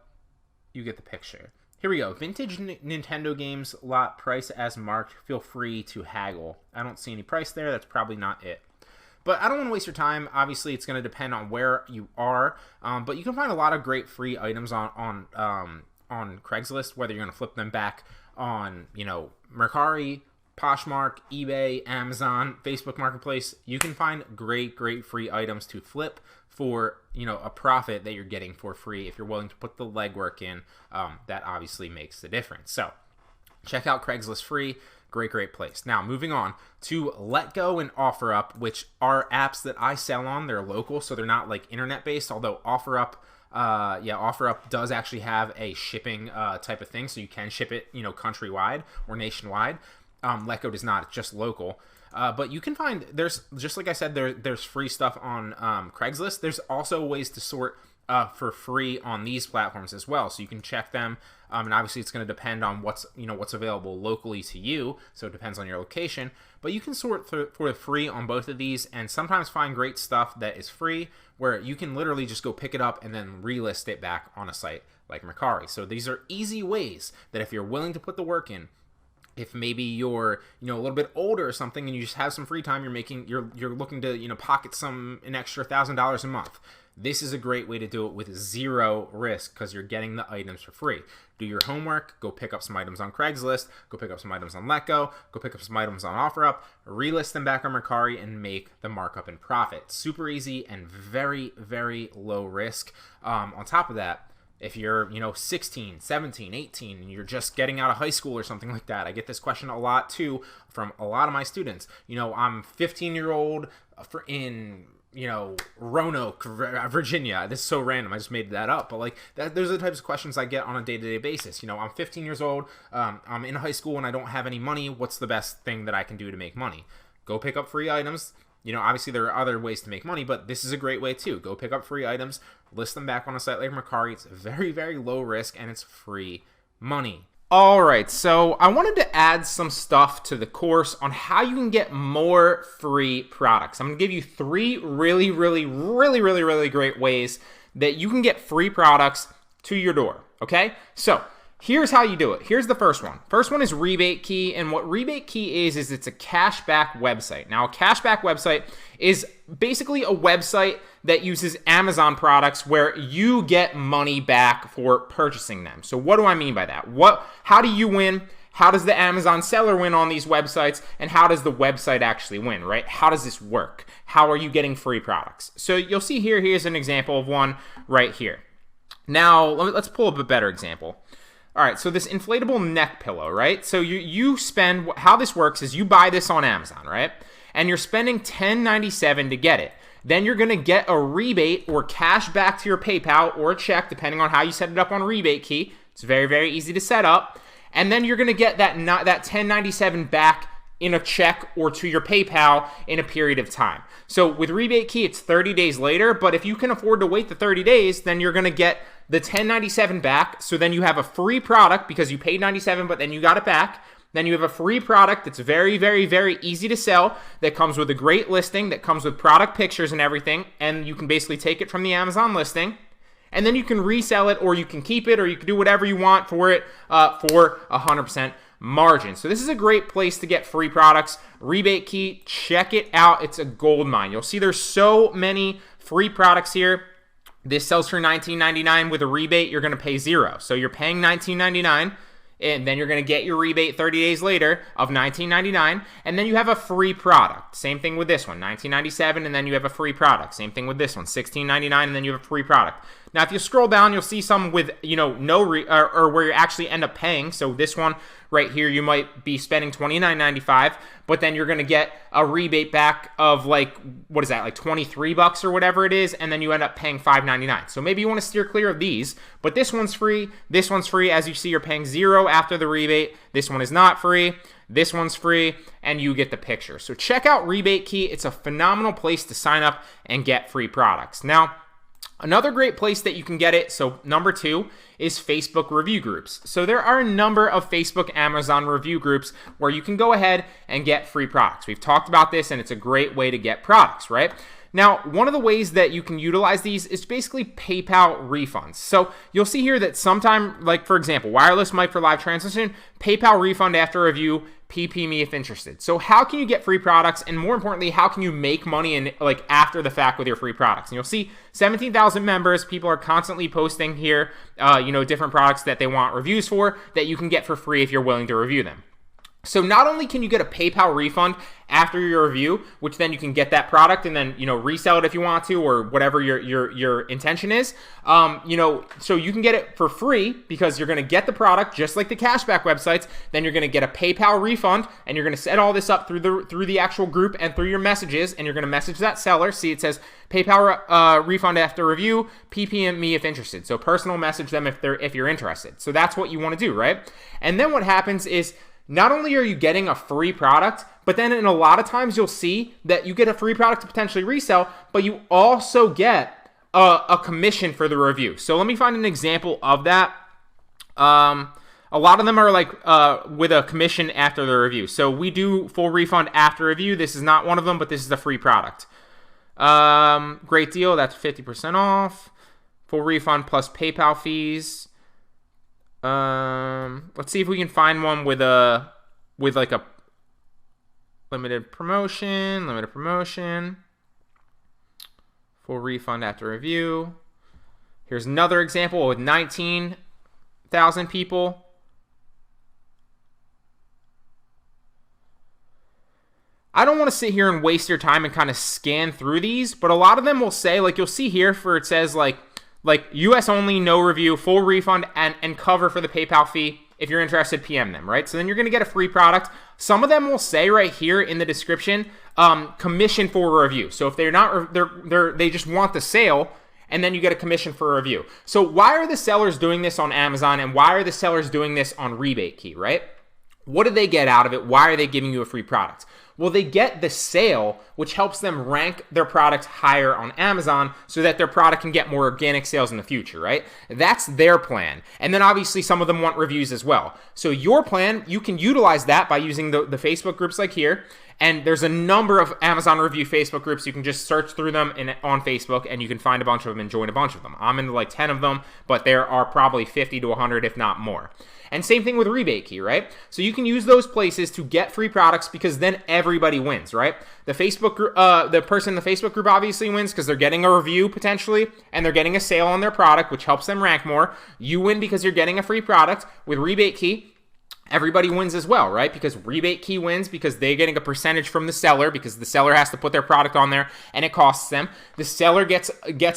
you get the picture. Here we go. Vintage Nintendo games, lot price as marked. Feel free to haggle. I don't see any price there. That's probably not it. But I don't want to waste your time. Obviously, it's going to depend on where you are. But you can find a lot of great free items on Craigslist, whether you're going to flip them back on, Mercari, Poshmark, eBay, Amazon, Facebook Marketplace. You can find great free items to flip for, a profit that you're getting for free. If you're willing to put the legwork in, that obviously makes the difference. So check out Craigslist free. Great place. Now, moving on to Letgo and OfferUp, which are apps that I sell on. They're local, so they're not like internet-based, although OfferUp does actually have a shipping type of thing, so you can ship it, countrywide or nationwide. Letgo does not. It's just local. But you can find, there's, just like I said, there's free stuff on Craigslist. There's also ways to sort for free on these platforms as well, so you can check them. And obviously it's going to depend on what's available locally to you, so it depends on your location. But you can sort for free on both of these, and sometimes find great stuff that is free, where you can literally just go pick it up and then relist it back on a site like Mercari. So these are easy ways that if you're willing to put the work in, If maybe you're, a little bit older or something and you just have some free time, you're looking to, pocket an extra $1,000 a month. This is a great way to do it with zero risk because you're getting the items for free. Do your homework, go pick up some items on Craigslist, go pick up some items on Letgo, go pick up some items on OfferUp, relist them back on Mercari, and make the markup and profit. Super easy and very, very low risk. On top of that, if you're, 16, 17, 18, and you're just getting out of high school or something like that, I get this question a lot too from a lot of my students. I'm 15-year-old in Roanoke, Virginia. This is so random. I just made that up. But those are the types of questions I get on a day-to-day basis. I'm 15 years old. I'm in high school and I don't have any money. What's the best thing that I can do to make money? Go pick up free items. Obviously there are other ways to make money, but this is a great way too. Go pick up free items, list them back on a site like Mercari. It's very, very low risk and it's free money. All right, so I wanted to add some stuff to the course on how you can get more free products. I'm going to give you 3 really, really, really, really, really great ways that you can get free products to your door, okay? So here's how you do it. Here's the first one. First one is Rebate Key, and what Rebate Key is it's a cashback website. Now, a cashback website is basically a website that uses Amazon products where you get money back for purchasing them. So what do I mean by that? How do you win? How does the Amazon seller win on these websites? And how does the website actually win, right? How does this work? How are you getting free products? So you'll see here's an example of one right here. Now, let's pull up a better example. All right, so this inflatable neck pillow, right? So you spend, how this works is you buy this on Amazon, right? And you're spending $10.97 to get it. Then you're going to get a rebate or cash back to your PayPal or a check, depending on how you set it up on Rebate Key. It's very, very easy to set up. And then you're going to get that $10.97 back in a check or to your PayPal in a period of time. So with Rebate Key, it's 30 days later, but if you can afford to wait the 30 days, then you're going to get the $10.97 back. So then you have a free product because you paid $97, but then you got it back. Then you have a free product that's very, very, very easy to sell, that comes with a great listing, that comes with product pictures and everything, and you can basically take it from the Amazon listing, and then you can resell it, or you can keep it, or you can do whatever you want for it for 100% margin. So this is a great place to get free products. Rebate Key, check it out. It's a gold mine. You'll see there's so many free products here. This sells for $19.99. With a rebate, you're going to pay $0. So you're paying $19.99. And then you're going to get your rebate 30 days later of $19.99, and then you have a free product. Same thing with this one, $19.97, and then you have a free product. Same thing with this one, $16.99, and then you have a free product. Now, if you scroll down, you'll see some with, or where you actually end up paying. So this one right here, you might be spending $29.95, but then you're going to get a rebate back of what is that, like $23 or whatever it is, and then you end up paying $5.99. So maybe you want to steer clear of these, but this one's free. This one's free. As you see, you're paying $0 after the rebate. This one is not free. This one's free, and you get the picture. So check out Rebate Key. It's a phenomenal place to sign up and get free products. Now, another great place that you can get it, so number 2, is Facebook review groups. So there are a number of Facebook Amazon review groups where you can go ahead and get free products. We've talked about this, and it's a great way to get products, right? Now, one of the ways that you can utilize these is basically PayPal refunds. So you'll see here that sometime, like for example, wireless mic for live translation, PayPal refund after review, PP me if interested. So how can you get free products, and more importantly, how can you make money after the fact with your free products? And you'll see 17,000 members. People are constantly posting here, different products that they want reviews for that you can get for free if you're willing to review them. So not only can you get a PayPal refund after your review, which then you can get that product and then, resell it if you want to, or whatever your intention is, so you can get it for free because you're going to get the product just like the cashback websites. Then you're going to get a PayPal refund, and you're going to set all this up through the actual group and through your messages, and you're going to message that seller. See, it says PayPal refund after review, PP me if interested. So personal message them if you're interested. So that's what you want to do, right? And then what happens is, not only are you getting a free product, but then in a lot of times you'll see that you get a free product to potentially resell, but you also get a commission for the review. So let me find an example of that. A lot of them are with a commission after the review. So we do full refund after review. This is not one of them, but this is the free product. Great deal. That's 50% off. Full refund plus PayPal fees. Let's see if we can find one with a with like a limited promotion, full refund after review. Here's another example with 19,000 people. I don't want to sit here and waste your time and kind of scan through these, but a lot of them will say, like you'll see here for it says like US only, no review, full refund, and cover for the PayPal fee. If you're interested, PM them, right? So then you're going to get a free product. Some of them will say right here in the description, commission for a review. So if they're not, they just want the sale, and then you get a commission for a review. So why are the sellers doing this on Amazon, and why are the sellers doing this on Rebate Key, right? What do they get out of it? Why are they giving you a free product? Well, they get the sale, which helps them rank their product higher on Amazon so that their product can get more organic sales in the future, right? That's their plan. And then obviously some of them want reviews as well. So your plan, you can utilize that by using the Facebook groups like here. And there's a number of Amazon review Facebook groups. You can just search through them on Facebook, and you can find a bunch of them and join a bunch of them. I'm into like 10 of them, but there are probably 50 to 100, if not more. And same thing with Rebate Key, right? So you can use those places to get free products because then everybody wins, right? The Facebook group, the person in the Facebook group obviously wins because they're getting a review potentially, and they're getting a sale on their product, which helps them rank more. You win because you're getting a free product. With Rebate Key, everybody wins as well, right? Because Rebate Key wins because they're getting a percentage from the seller because the seller has to put their product on there and it costs them. The seller gets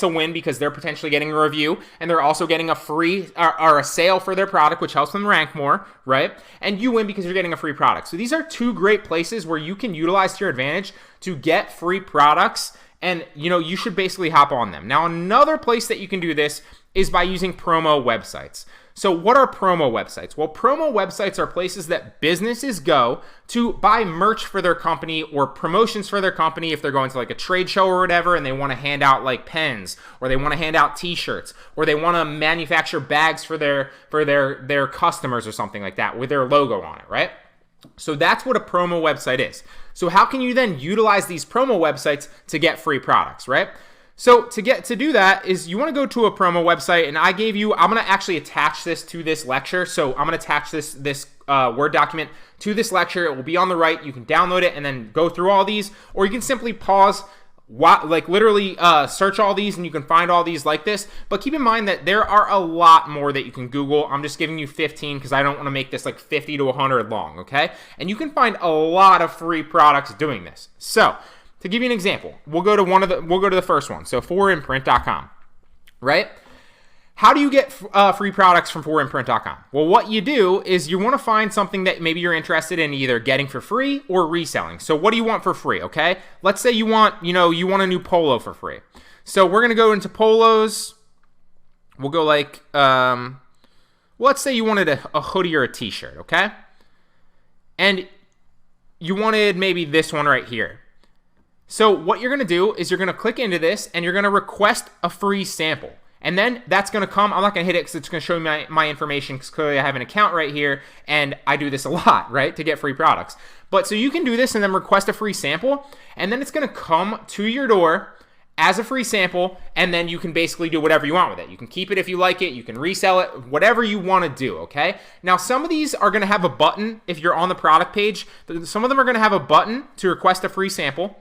a win because they're potentially getting a review, and they're also getting a free or a sale for their product, which helps them rank more, right? And you win because you're getting a free product. So these are two great places where you can utilize to your advantage to get free products, and you should basically hop on them. Now, another place that you can do this is by using promo websites. So what are promo websites? Well, promo websites are places that businesses go to buy merch for their company or promotions for their company if they're going to like a trade show or whatever, and they want to hand out like pens, or they want to hand out t-shirts, or they want to manufacture bags for their customers or something like that with their logo on it, right? So that's what a promo website is. So how can you then utilize these promo websites to get free products, right? So to do that is you want to go to a promo website, and I'm going to actually attach this to this lecture. So I'm going to attach this Word document to this lecture. It will be on the right. You can download it and then go through all these, or you can simply pause, literally search all these, and you can find all these like this. But keep in mind that there are a lot more that you can Google. I'm just giving you 15 because I don't want to make this like 50 to 100 long, okay? And you can find a lot of free products doing this. So to give you an example, we'll go to the first one. So forimprint.com, right? How do you get free products from forimprint.com? Well, what you do is you want to find something that maybe you're interested in either getting for free or reselling. So what do you want for free, okay? Let's say you want a new polo for free. So we're going to go into polos. We'll go like, let's say you wanted a hoodie or a t-shirt, okay? And you wanted maybe this one right here. So what you're going to do is you're going to click into this, and you're going to request a free sample. And then that's going to come. I'm not going to hit it because it's going to show me my information because clearly I have an account right here, and I do this a lot, right, to get free products. But so you can do this and then request a free sample, and then it's going to come to your door as a free sample, and then you can basically do whatever you want with it. You can keep it if you like it. You can resell it, whatever you want to do, okay? Now, some of these are going to have a button if you're on the product page. Some of them are going to have a button to request a free sample.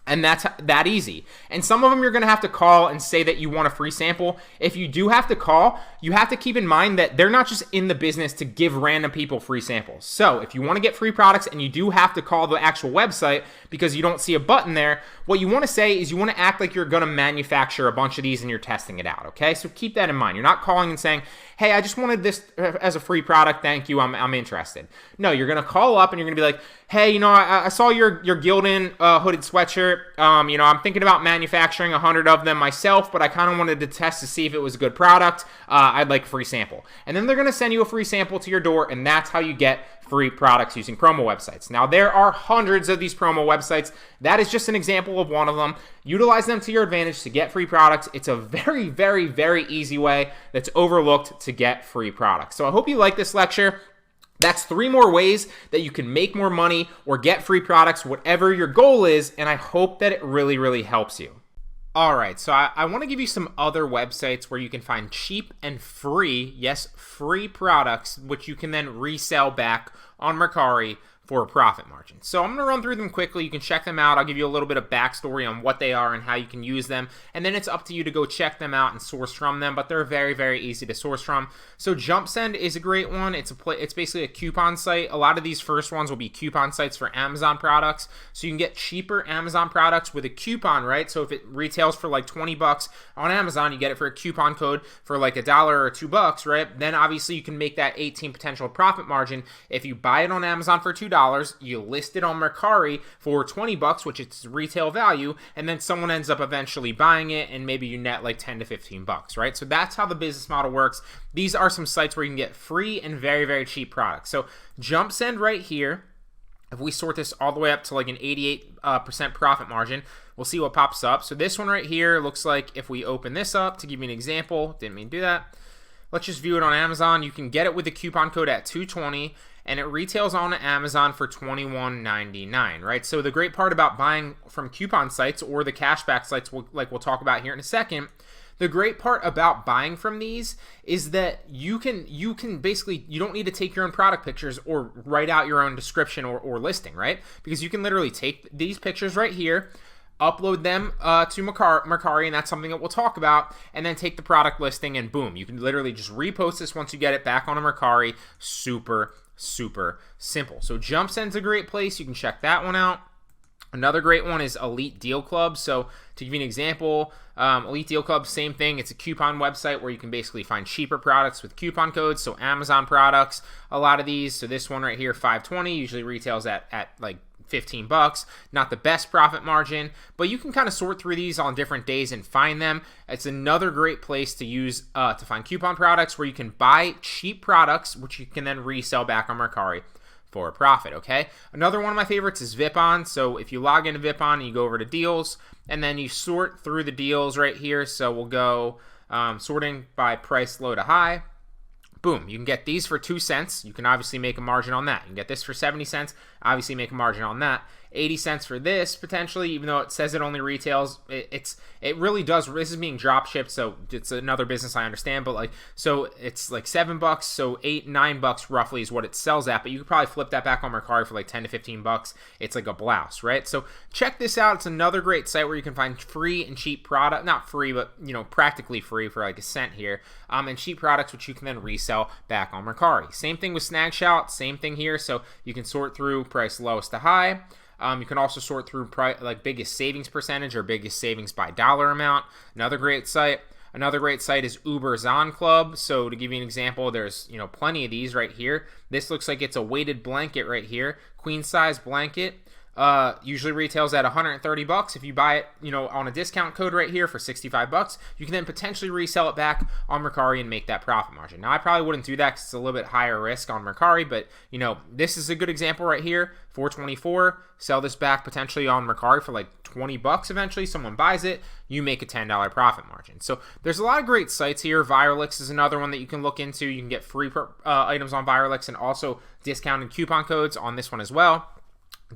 And that's that easy. And some of them you're going to have to call and say that you want a free sample. If you do have to call, you have to keep in mind that they're not just in the business to give random people free samples. So if you want to get free products and you do have to call the actual website because you don't see a button there, what you want to say is you want to act like you're going to manufacture a bunch of these and you're testing it out, okay? So keep that in mind. You're not calling and saying, hey, I just wanted this as a free product. Thank you. I'm interested. No, you're going to call up and you're going to be like, hey, I saw your Gildan hooded sweatshirt. I'm thinking about manufacturing 100 of them myself, but I kind of wanted to test to see if it was a good product. I'd like a free sample. And then they're going to send you a free sample to your door, and that's how you get free products using promo websites. Now, there are hundreds of these promo websites. That is just an example of one of them. Utilize them to your advantage to get free products. It's a very, very, very easy way that's overlooked to get free products. So I hope you like this lecture. That's 3 more ways that you can make more money or get free products, whatever your goal is, and I hope that it really, really helps you. All right, so I want to give you some other websites where you can find cheap and free, yes, free products, which you can then resell back on Mercari for a profit margin. So I'm going to run through them quickly. You can check them out. I'll give you a little bit of backstory on what they are and how you can use them. And then it's up to you to go check them out and source from them, but they're very, very easy to source from. So JumpSend is a great one. It's basically a coupon site. A lot of these first ones will be coupon sites for Amazon products. So you can get cheaper Amazon products with a coupon, right? So if it retails for like 20 bucks on Amazon, you get it for a coupon code for like $1 or $2, right? Then obviously you can make that 18 potential profit margin. If you buy it on Amazon for $2, you list it on Mercari for 20 bucks, which is retail value, and then someone ends up eventually buying it, and maybe you net like 10 to 15 bucks, right? So that's how the business model works. These are some sites where you can get free and very, very cheap products. So JumpSend right here, if we sort this all the way up to like an 88% profit margin, we'll see what pops up. So this one right here looks like, if we open this up, to give you an example, didn't mean to do that. Let's just view it on Amazon. You can get it with the coupon code at $220, and it retails on Amazon for $21.99, right? So the great part about buying from coupon sites or the cashback sites, like we'll talk about here in a second, the great part about buying from these is that you can basically, you don't need to take your own product pictures or write out your own description or listing, right? Because you can literally take these pictures right here, upload them to Mercari, and that's something that we'll talk about, and then take the product listing, and boom, you can literally just repost this once you get it back on a Mercari. Super simple. So JumpSend's a great place. You can check that one out. Another great one is Elite Deal Club. So to give you an example, Elite Deal Club, same thing. It's a coupon website where you can basically find cheaper products with coupon codes. So Amazon products, a lot of these. So this one right here, $5.20, usually retails at like 15 bucks. Not the best profit margin, but you can kind of sort through these on different days and find them. It's another great place to use to find coupon products where you can buy cheap products, which you can then resell back on Mercari for a profit, okay? Another one of my favorites is Vipon. So if you log into Vipon and you go over to deals, and then you sort through the deals right here. So we'll go sorting by price low to high. Boom, you can get these for 2 cents. You can obviously make a margin on that. You can get this for 70 cents, obviously make a margin on that. 80 cents for this, potentially, even though it says it only retails. It really does. This is being drop shipped, so it's another business, I understand, but like, so it's like $7, so $8-9 roughly is what it sells at, but you could probably flip that back on Mercari for like 10 to 15 bucks. It's like a blouse, right? So check this out. It's another great site where you can find free and cheap product, not free, but practically free for like a cent here, and cheap products which you can then resell back on Mercari. Same thing with Snagshout, same thing here. So you can sort through price lowest to high. You can also sort through like biggest savings percentage or biggest savings by dollar amount. Another great site is Uber Zon Club. So to give you an example, there's plenty of these right here. This looks like it's a weighted blanket right here, queen size blanket. Usually retails at $130. If you buy it, on a discount code right here for $65, you can then potentially resell it back on Mercari and make that profit margin. Now, I probably wouldn't do that because it's a little bit higher risk on Mercari, but this is a good example right here. $424. Sell this back potentially on Mercari for like $20 eventually. Someone buys it, you make a $10 profit margin. So there's a lot of great sites here. Viralix is another one that you can look into. You can get free items on Viralix and also discounted coupon codes on this one as well.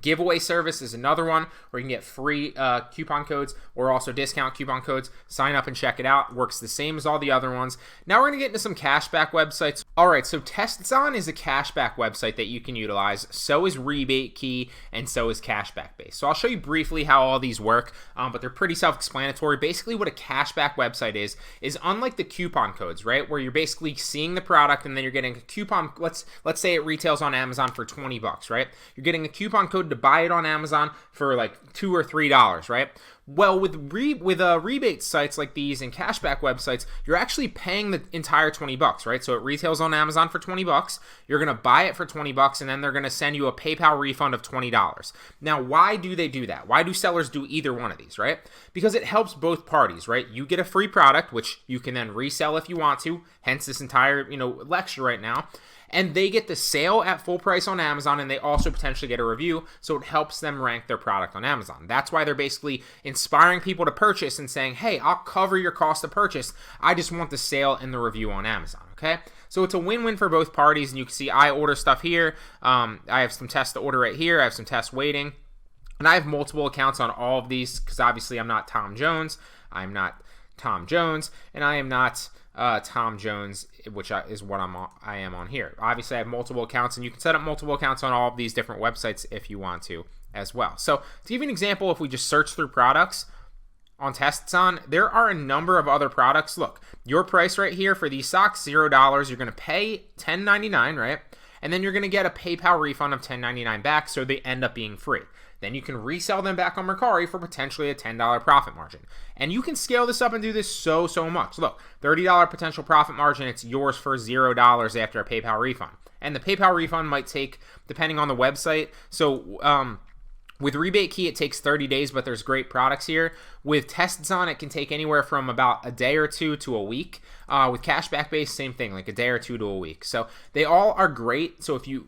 Giveaway service is another one where you can get free coupon codes or also discount coupon codes. Sign up and check it out. Works the same as all the other ones. Now we're going to get into some cashback websites. All right, so TestZon is a cashback website that you can utilize. So is Rebate Key, and so is Cashback Base. So I'll show you briefly how all these work, but they're pretty self-explanatory. Basically, what a cashback website is unlike the coupon codes, right, where you're basically seeing the product and then you're getting a coupon. Let's say it retails on Amazon for $20, right? You're getting a coupon code to buy it on Amazon for like $2 or $3, right? Well, with rebate sites like these and cashback websites, you're actually paying the entire $20, right? So it retails on Amazon for $20. You're going to buy it for $20, and then they're going to send you a PayPal refund of $20. Now, why do they do that? Why do sellers do either one of these, right? Because it helps both parties, right? You get a free product, which you can then resell if you want to, hence this entire, lecture right now. And they get the sale at full price on Amazon, and they also potentially get a review, so it helps them rank their product on Amazon. That's why they're basically inspiring people to purchase and saying, hey, I'll cover your cost of purchase. I just want the sale and the review on Amazon, okay? So it's a win-win for both parties, and you can see I order stuff here. I have some tests to order right here. I have some tests waiting. And I have multiple accounts on all of these because obviously I'm not Tom Jones. I'm not Tom Jones, and I am not Tom Jones, which is what I am on here. Obviously, I have multiple accounts, and you can set up multiple accounts on all of these different websites if you want to as well. So to give you an example, if we just search through products on TestSon, there are a number of other products. Look, your price right here for these socks, $0. You're going to pay $10.99, right? And then you're going to get a PayPal refund of $10.99 back, so they end up being free. Then you can resell them back on Mercari for potentially a $10 profit margin. And you can scale this up and do this so much. Look, $30 potential profit margin, it's yours for $0 after a PayPal refund. And the PayPal refund might take, depending on the website, so with Rebate Key, it takes 30 days, but there's great products here. With TestSon, it can take anywhere from about a day or two to a week. With Cashback Base, same thing, like a day or two to a week. So they all are great. So if you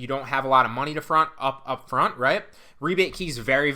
don't have a lot of money to front up front, right? Rebate Key is very,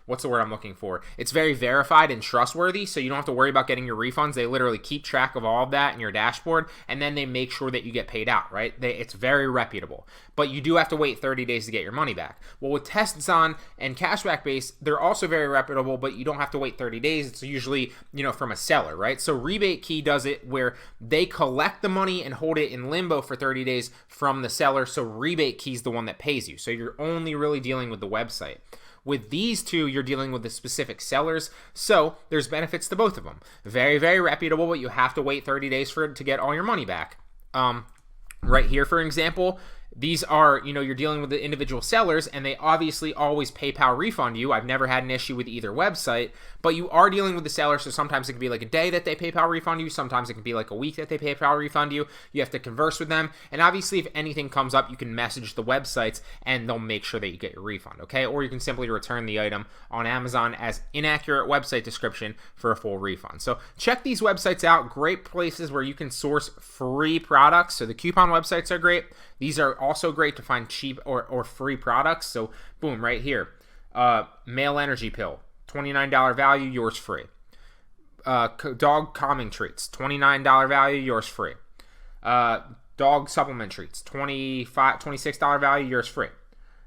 what's the word I'm looking for? It's very verified and trustworthy, so you don't have to worry about getting your refunds. They literally keep track of all of that in your dashboard, and then they make sure that you get paid out, right? It's very reputable. But you do have to wait 30 days to get your money back. Well, with TestSon and Cashback Base, they're also very reputable, but you don't have to wait 30 days. It's usually, from a seller, right? So Rebate Key does it where they collect the money and hold it in limbo for 30 days from the seller, so Rebate Key is the one that pays you. So you're only really dealing with the website. With these two, you're dealing with the specific sellers, so there's benefits to both of them. Very, very reputable, but you have to wait 30 days to get all your money back. Right here, for example, these are, you're dealing with the individual sellers, and they obviously always PayPal refund you. I've never had an issue with either website, but you are dealing with the seller, so sometimes it can be like a day that they PayPal refund you. Sometimes it can be like a week that they PayPal refund you. You have to converse with them, and obviously if anything comes up, you can message the websites, and they'll make sure that you get your refund, okay? Or you can simply return the item on Amazon as inaccurate website description for a full refund. So check these websites out. Great places where you can source free products. So the coupon websites are great. These are also great to find cheap or free products. So boom, right here. Male energy pill, $29 value, yours free. Dog calming treats, $29 value, yours free. Dog supplement treats, $26 value, yours free.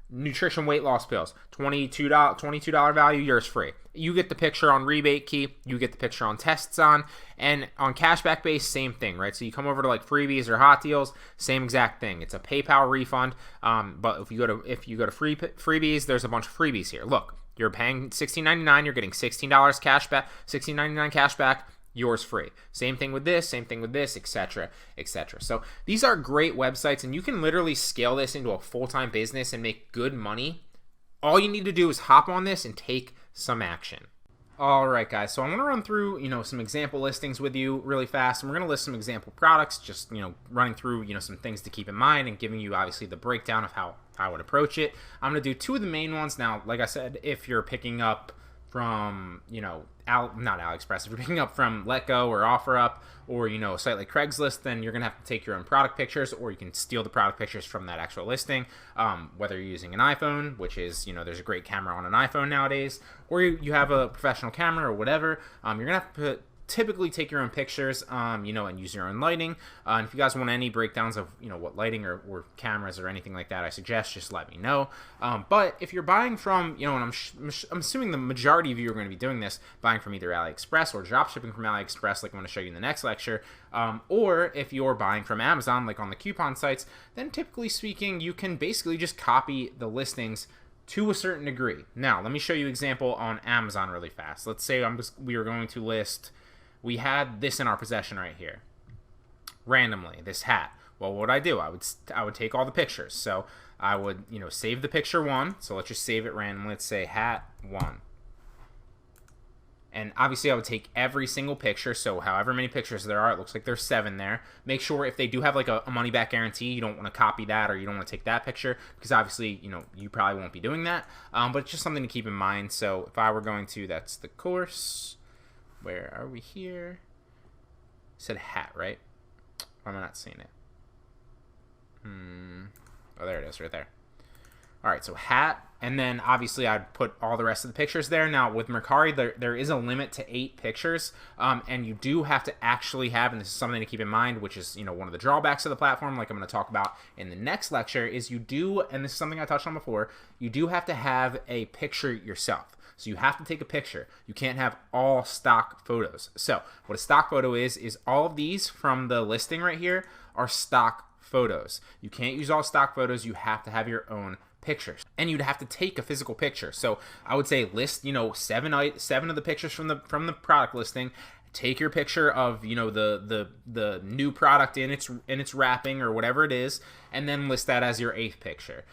Nutrition weight loss pills, $22 value, yours free. You get the picture on Rebate Key, you get the picture on TestSon, and on Cashback Base, same thing, right? So you come over to like freebies or hot deals, same exact thing. It's a PayPal refund, but if you go to freebies, there's a bunch of freebies here. Look, you're paying $16.99, you're getting $16 cash back, $16.99 cash back. Yours free. Same thing with this, etc., etc. So these are great websites, and you can literally scale this into a full-time business and make good money. All you need to do is hop on this and take some action. All right, guys, so I want to run through, some example listings with you really fast, and we're going to list some example products, just, running through, some things to keep in mind and giving you, obviously, the breakdown of how I would approach it. I'm going to do two of the main ones. Now, like I said, if you're picking up from, not AliExpress, if you're picking up from Letgo or OfferUp or, a site like Craigslist, then you're going to have to take your own product pictures, or you can steal the product pictures from that actual listing, whether you're using an iPhone, which is, there's a great camera on an iPhone nowadays, or you have a professional camera or whatever. You're going to have to typically take your own pictures, and use your own lighting. And if you guys want any breakdowns of, what lighting or cameras or anything like that I suggest, just let me know. But if you're buying from, and I'm assuming the majority of you are going to be doing this, buying from either AliExpress or drop shipping from AliExpress, like I'm going to show you in the next lecture, or if you're buying from Amazon, like on the coupon sites, then typically speaking, you can basically just copy the listings to a certain degree. Now, let me show you an example on Amazon really fast. Let's say we are going to list. We had this in our possession right here, randomly, this hat. Well, what would I do? I would take all the pictures. So I would, save the picture 1. So let's just save it randomly. Let's say hat 1. And obviously I would take every single picture. So however many pictures there are, it looks like there's 7 there. Make sure if they do have like a money back guarantee, you don't want to copy that, or you don't want to take that picture, because obviously, you probably won't be doing that. But it's just something to keep in mind. So if I were going to, that's the course. Where are we here? It said hat, right? Why am I not seeing it? Oh, there it is, right there. All right, so hat, and then obviously I'd put all the rest of the pictures there. Now with Mercari, there is a limit to 8 pictures, and you do have to actually have, and this is something to keep in mind, which is one of the drawbacks of the platform, like I'm going to talk about in the next lecture, is you do, and this is something I touched on before, you do have to have a picture yourself. So you have to take a picture. You can't have all stock photos. So what a stock photo is all of these from the listing right here are stock photos. You can't use all stock photos. You have to have your own pictures, and you'd have to take a physical picture. So I would say list, seven of the pictures from the product listing. Take your picture of the new product in its wrapping or whatever it is, and then list that as your 8th picture.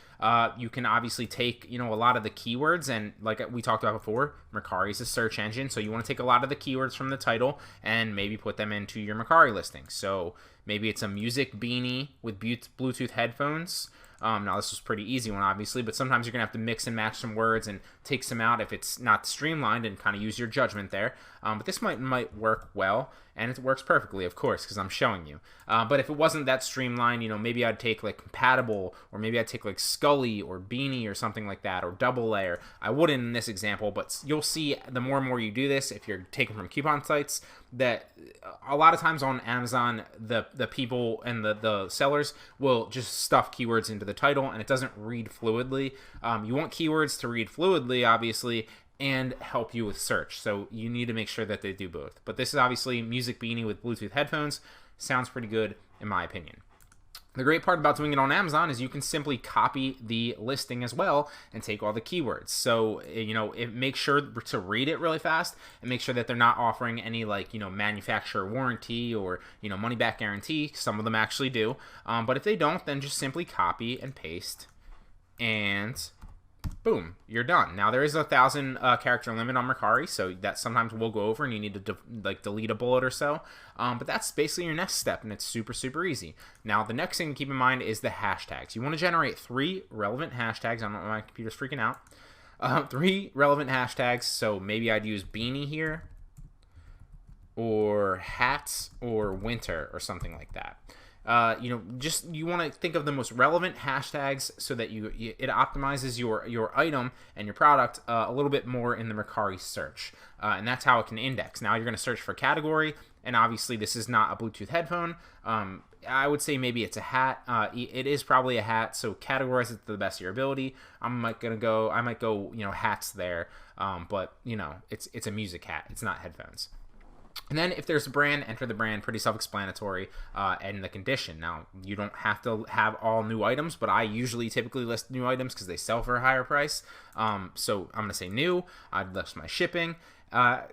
You can obviously take a lot of the keywords, and like we talked about before, Mercari is a search engine, so you want to take a lot of the keywords from the title and maybe put them into your Mercari listing. So maybe it's a music beanie with Bluetooth headphones. Now this was pretty easy one, obviously, but sometimes you're gonna have to mix and match some words and take some out if it's not streamlined, and kind of use your judgment there. But this might work well, and it works perfectly, of course, because I'm showing you. But if it wasn't that streamlined, maybe I'd take like compatible, or maybe I'd take like Scully or Beanie or something like that, or double layer. I wouldn't in this example, but you'll see the more and more you do this, if you're taking from coupon sites, that a lot of times on Amazon, the people and the sellers will just stuff keywords into the title, and it doesn't read fluidly. You want keywords to read fluidly, obviously, and help you with search. So you need to make sure that they do both. But this is obviously music beanie with Bluetooth headphones. Sounds pretty good in my opinion. The great part about doing it on Amazon is you can simply copy the listing as well and take all the keywords. So, make sure to read it really fast and make sure that they're not offering any manufacturer warranty or, money back guarantee. Some of them actually do. But if they don't, then just simply copy and paste, and boom, you're done. Now there is 1,000 character limit on Mercari, so that sometimes will go over and you need to delete a bullet or so. But that's basically your next step, and it's super easy. Now the next thing to keep in mind is the hashtags. You want to generate 3 relevant hashtags. I don't know why my computer's freaking out. 3 relevant hashtags. So maybe I'd use beanie here, or hats, or winter, or something like that. You want to think of the most relevant hashtags so that it optimizes your item and your product a little bit more in the Mercari search, and that's how it can index. Now you're going to search for category, and obviously this is not a Bluetooth headphone. I would say maybe it's a hat. It is probably a hat, so categorize it to the best of your ability. I might go hats there, but it's a music hat. It's not headphones. And then if there's a brand, enter the brand, pretty self-explanatory, and the condition. Now, you don't have to have all new items, but I typically list new items because they sell for a higher price. So I'm going to say new. I'd list my shipping,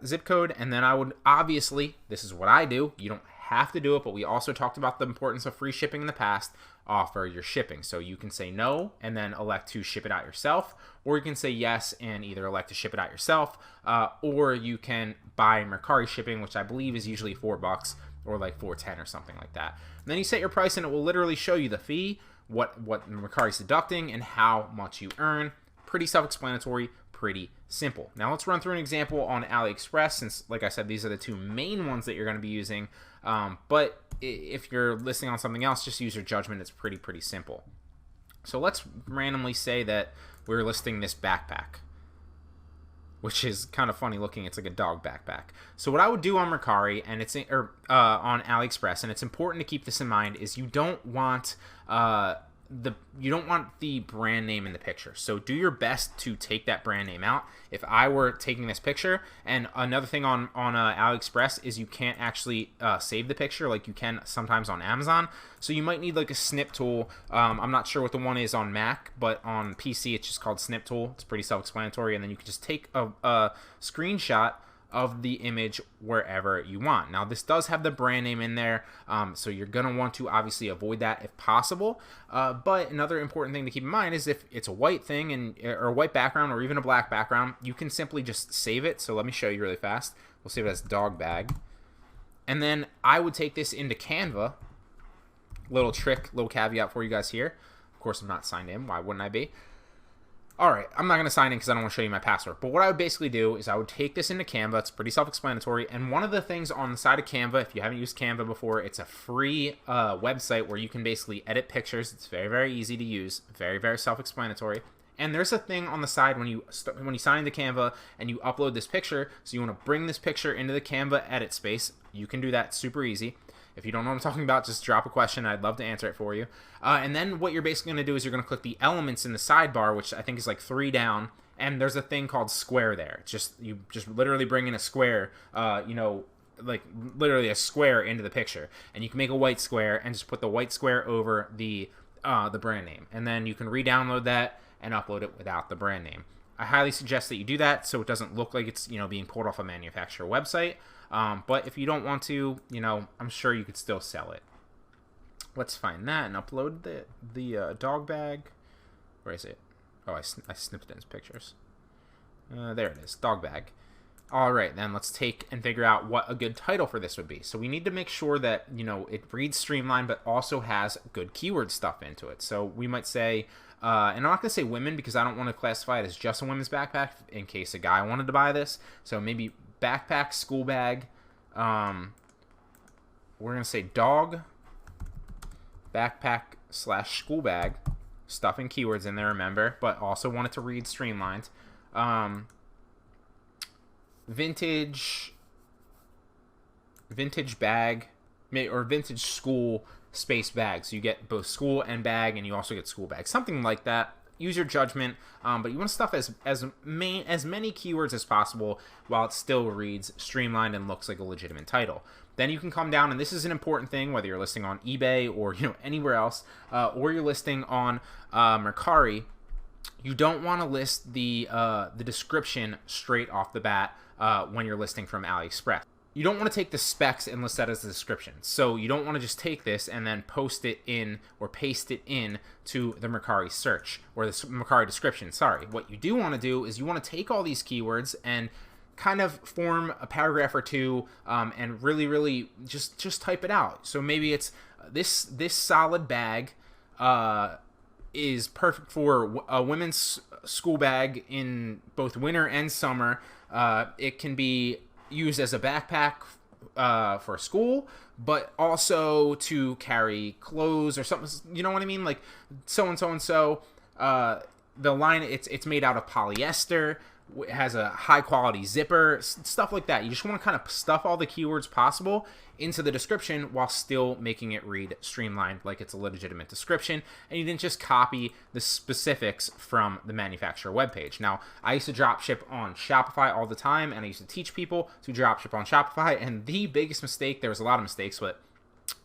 zip code, and then I would, obviously, this is what I do. You don't have to do it, but we also talked about the importance of free shipping in the past. Offer your shipping. So you can say no and then elect to ship it out yourself, or you can say yes and either elect to ship it out yourself, or you can buy Mercari shipping, which I believe is usually $4 or like $4.10 or something like that. And then you set your price, and it will literally show you the fee, what Mercari's deducting, and how much you earn. Pretty self-explanatory, pretty simple. Now let's run through an example on AliExpress, since, like I said, these are the 2 main ones that you're going to be using. But if you're listing on something else, just use your judgment. It's pretty simple. So let's randomly say that we're listing this backpack, which is kind of funny looking. It's like a dog backpack. So what I would do on Mercari and on AliExpress, and it's important to keep this in mind, is you don't want the brand name in the picture. So do your best to take that brand name out. If I were taking this picture, and another thing on AliExpress is you can't actually save the picture like you can sometimes on Amazon. So you might need like a snip tool. I'm not sure what the one is on Mac, but on PC it's just called snip tool. It's pretty self-explanatory, and then you can just take a screenshot of the image wherever you want. Now this does have the brand name in there, so you're gonna want to obviously avoid that if possible. But another important thing to keep in mind is if it's a white thing or a white background or even a black background, you can simply just save it. So let me show you really fast. We'll save it as dog bag, and then I would take this into Canva. Little caveat for you guys here. Of course, I'm not signed in. Why wouldn't I be? Alright, I'm not going to sign in because I don't want to show you my password. But what I would basically do is I would take this into Canva. It's pretty self-explanatory. And one of the things on the side of Canva, if you haven't used Canva before, it's a free website where you can basically edit pictures. It's very easy to use. Very self-explanatory. And there's a thing on the side when you sign into Canva and you upload this picture. So you want to bring this picture into the Canva edit space. You can do that super easy. If you don't know what I'm talking about, just drop a question. I'd love to answer it for you. And then what you're basically going to do is you're going to click the elements in the sidebar, which I think is like 3 down, and there's a thing called square there. It's just, you just literally bring in a square, like literally a square into the picture, and you can make a white square and just put the white square over the brand name, and then you can re-download that and upload it without the brand name. I highly suggest that you do that so it doesn't look like it's, being pulled off a manufacturer website. But if you don't want to, I'm sure you could still sell it. Let's find that and upload the dog bag. Where is it? Oh, I snipped it in pictures. There it is, dog bag. All right, then let's take and figure out what a good title for this would be. So we need to make sure that, it reads streamlined, but also has good keyword stuff into it. So we might say, and I'm not going to say women because I don't want to classify it as just a women's backpack in case a guy wanted to buy this. So maybe backpack, school bag. We're going to say dog, backpack / school bag. Stuffing keywords in there, remember, but also want it to read streamlined. Vintage bag, or vintage school space bag. So you get both school and bag, and you also get school bag. Something like that. Use your judgment, but you want to stuff as many keywords as possible while it still reads streamlined and looks like a legitimate title. Then you can come down, and this is an important thing, whether you're listing on eBay or anywhere else, or you're listing on Mercari. You don't want to list the description straight off the bat when you're listing from AliExpress. You don't want to take the specs and list that as the description. So you don't want to just take this and then post it in or paste it in to the Mercari search or the Mercari description. Sorry. What you do want to do is you want to take all these keywords and kind of form a paragraph or two and really just type it out. So maybe it's this solid bag is perfect for a women's school bag in both winter and summer. It can be used as a backpack for school, but also to carry clothes or something. You know what I mean? Like so and so and so. The line, it's made out of polyester. It has a high quality zipper, stuff like that. You just want to kind of stuff all the keywords possible into the description while still making it read streamlined like it's a legitimate description, and you didn't just copy the specifics from the manufacturer webpage. Now, I used to drop ship on Shopify all the time, and I used to teach people to drop ship on Shopify, and the biggest mistake, there was a lot of mistakes, but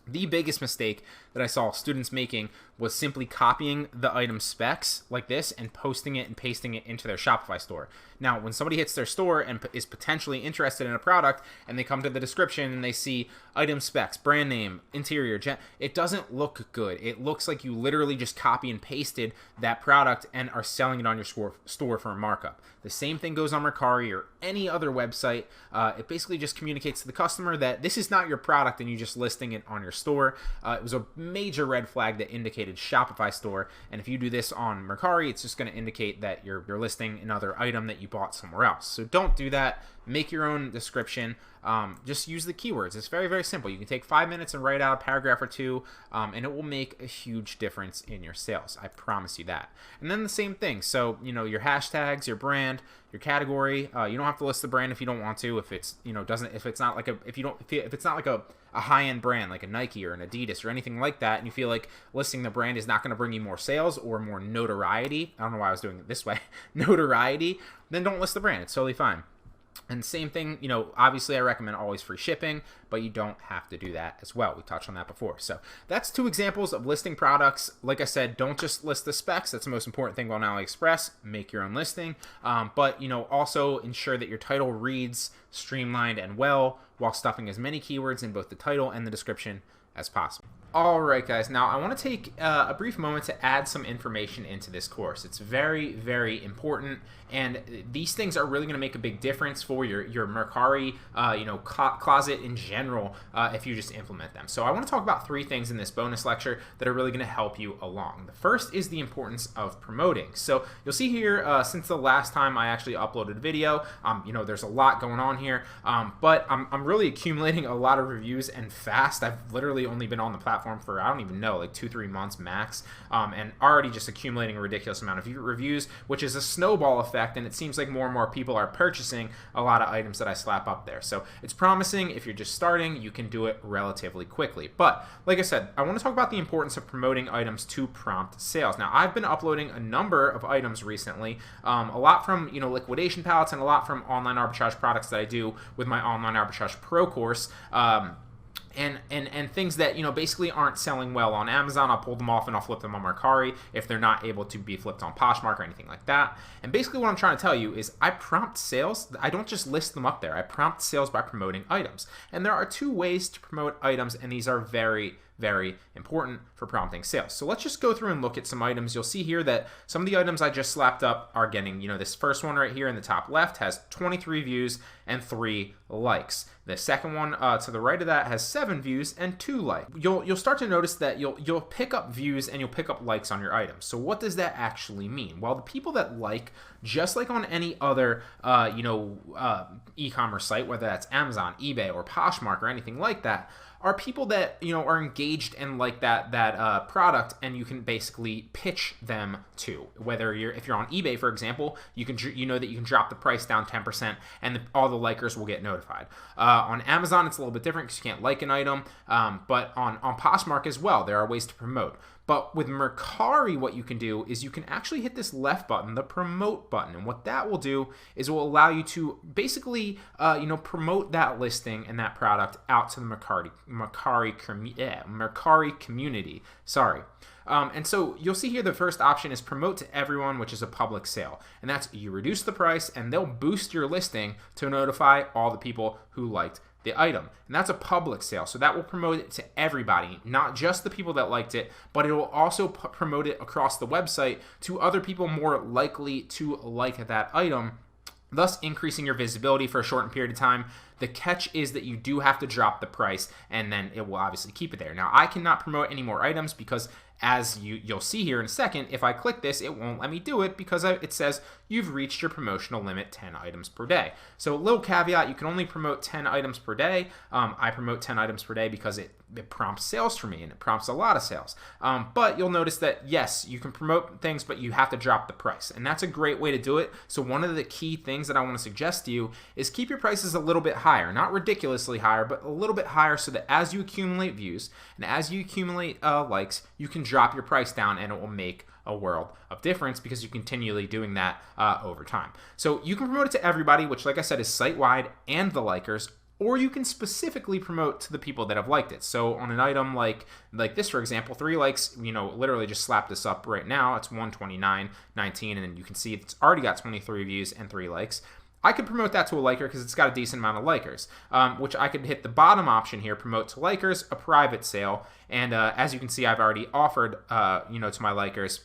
the biggest mistake that I saw students making was simply copying the item specs like this and posting it and pasting it into their Shopify store. Now, when somebody hits their store and is potentially interested in a product and they come to the description and they see item specs, brand name, interior, it doesn't look good. It looks like you literally just copy and pasted that product and are selling it on your store for a markup. The same thing goes on Mercari or any other website. It basically just communicates to the customer that this is not your product and you're just listing it on your store. It was a major red flag that indicated Shopify store, and if you do this on Mercari, it's just going to indicate that you're listing another item that you bought somewhere else. So don't do that. Make your own description. Just use the keywords. It's very, very simple. You can take 5 minutes and write out a paragraph or two, and it will make a huge difference in your sales. I promise you that. And then the same thing. So, your hashtags, your brand, your category. You don't have to list the brand if you don't want to. If it's, if it's not like a high-end brand like a Nike or an Adidas or anything like that, and you feel like listing the brand is not going to bring you more sales or more notoriety. I don't know why I was doing it this way. Notoriety. Then don't list the brand. It's totally fine. And same thing, obviously I recommend always free shipping, but you don't have to do that as well. We touched on that before. So that's 2 examples of listing products. Like I said, don't just list the specs. That's the most important thing on AliExpress. Make your own listing. But, also ensure that your title reads streamlined and well while stuffing as many keywords in both the title and the description as possible. Alright guys, now I want to take a brief moment to add some information into this course. It's very, very important, and these things are really going to make a big difference for your Mercari closet in general if you just implement them. So I want to talk about 3 things in this bonus lecture that are really going to help you along. The first is the importance of promoting. So you'll see here since the last time I actually uploaded a video, there's a lot going on here. here, but I'm really accumulating a lot of reviews and fast. I've literally only been on the platform for, I don't even know, like 2-3 months max, and already just accumulating a ridiculous amount of reviews, which is a snowball effect, and it seems like more and more people are purchasing a lot of items that I slap up there. So it's promising. If you're just starting, you can do it relatively quickly. But like I said, I want to talk about the importance of promoting items to prompt sales. Now, I've been uploading a number of items recently, a lot from liquidation pallets and a lot from online arbitrage products that I do with my online arbitrage pro course. And things that basically aren't selling well on Amazon, I'll pull them off and I'll flip them on Mercari if they're not able to be flipped on Poshmark or anything like that. And basically what I'm trying to tell you is I prompt sales. I don't just list them up there. I prompt sales by promoting items. And there are 2 ways to promote items, and these are very, very important for prompting sales. So let's just go through and look at some items. You'll see here that some of the items I just slapped up are getting, this first one right here in the top left has 23 views and 3 likes. The second one to the right of that has 7 views and 2 likes. You'll start to notice that you'll pick up views and you'll pick up likes on your items. So what does that actually mean? Well, the people that like, just like on any other e-commerce site, whether that's Amazon, eBay, or Poshmark or anything like that, are people that are engaged and like that product, and you can basically pitch them to. Whether if you're on eBay, for example, you can that you can drop the price down 10%, and all the likers will get notified. On Amazon, it's a little bit different because you can't like an item, but on Poshmark as well, there are ways to promote. But with Mercari, what you can do is you can actually hit this left button, the promote button. And what that will do is it will allow you to basically, promote that listing and that product out to the Mercari community. Sorry. And so you'll see here the first option is promote to everyone, which is a public sale. And that's you reduce the price and they'll boost your listing to notify all the people who liked the item. And that's a public sale. So that will promote it to everybody, not just the people that liked it, but it will also promote it across the website to other people more likely to like that item, thus increasing your visibility for a shortened period of time. The catch is that you do have to drop the price, and then it will obviously keep it there. Now, I cannot promote any more items because, as you'll see here in a second, if I click this, it won't let me do it because it says you've reached your promotional limit, 10 items per day. So a little caveat, you can only promote 10 items per day. I promote 10 items per day because it prompts sales for me, and it prompts a lot of sales. But you'll notice that, yes, you can promote things, but you have to drop the price. And that's a great way to do it. So one of the key things that I want to suggest to you is keep your prices a little bit higher, not ridiculously higher, but a little bit higher so that as you accumulate views and as you accumulate likes, you can drop your price down and it will make a world of difference because you're continually doing that over time. So you can promote it to everybody, which, like I said, is site-wide and the likers, or you can specifically promote to the people that have liked it. So on an item like this, for example, 3 likes, literally just slap this up right now. It's 129.19, and you can see it's already got 23 views and 3 likes. I could promote that to a liker because it's got a decent amount of likers, which I could hit the bottom option here, promote to likers, a private sale. And as you can see, I've already offered, to my likers,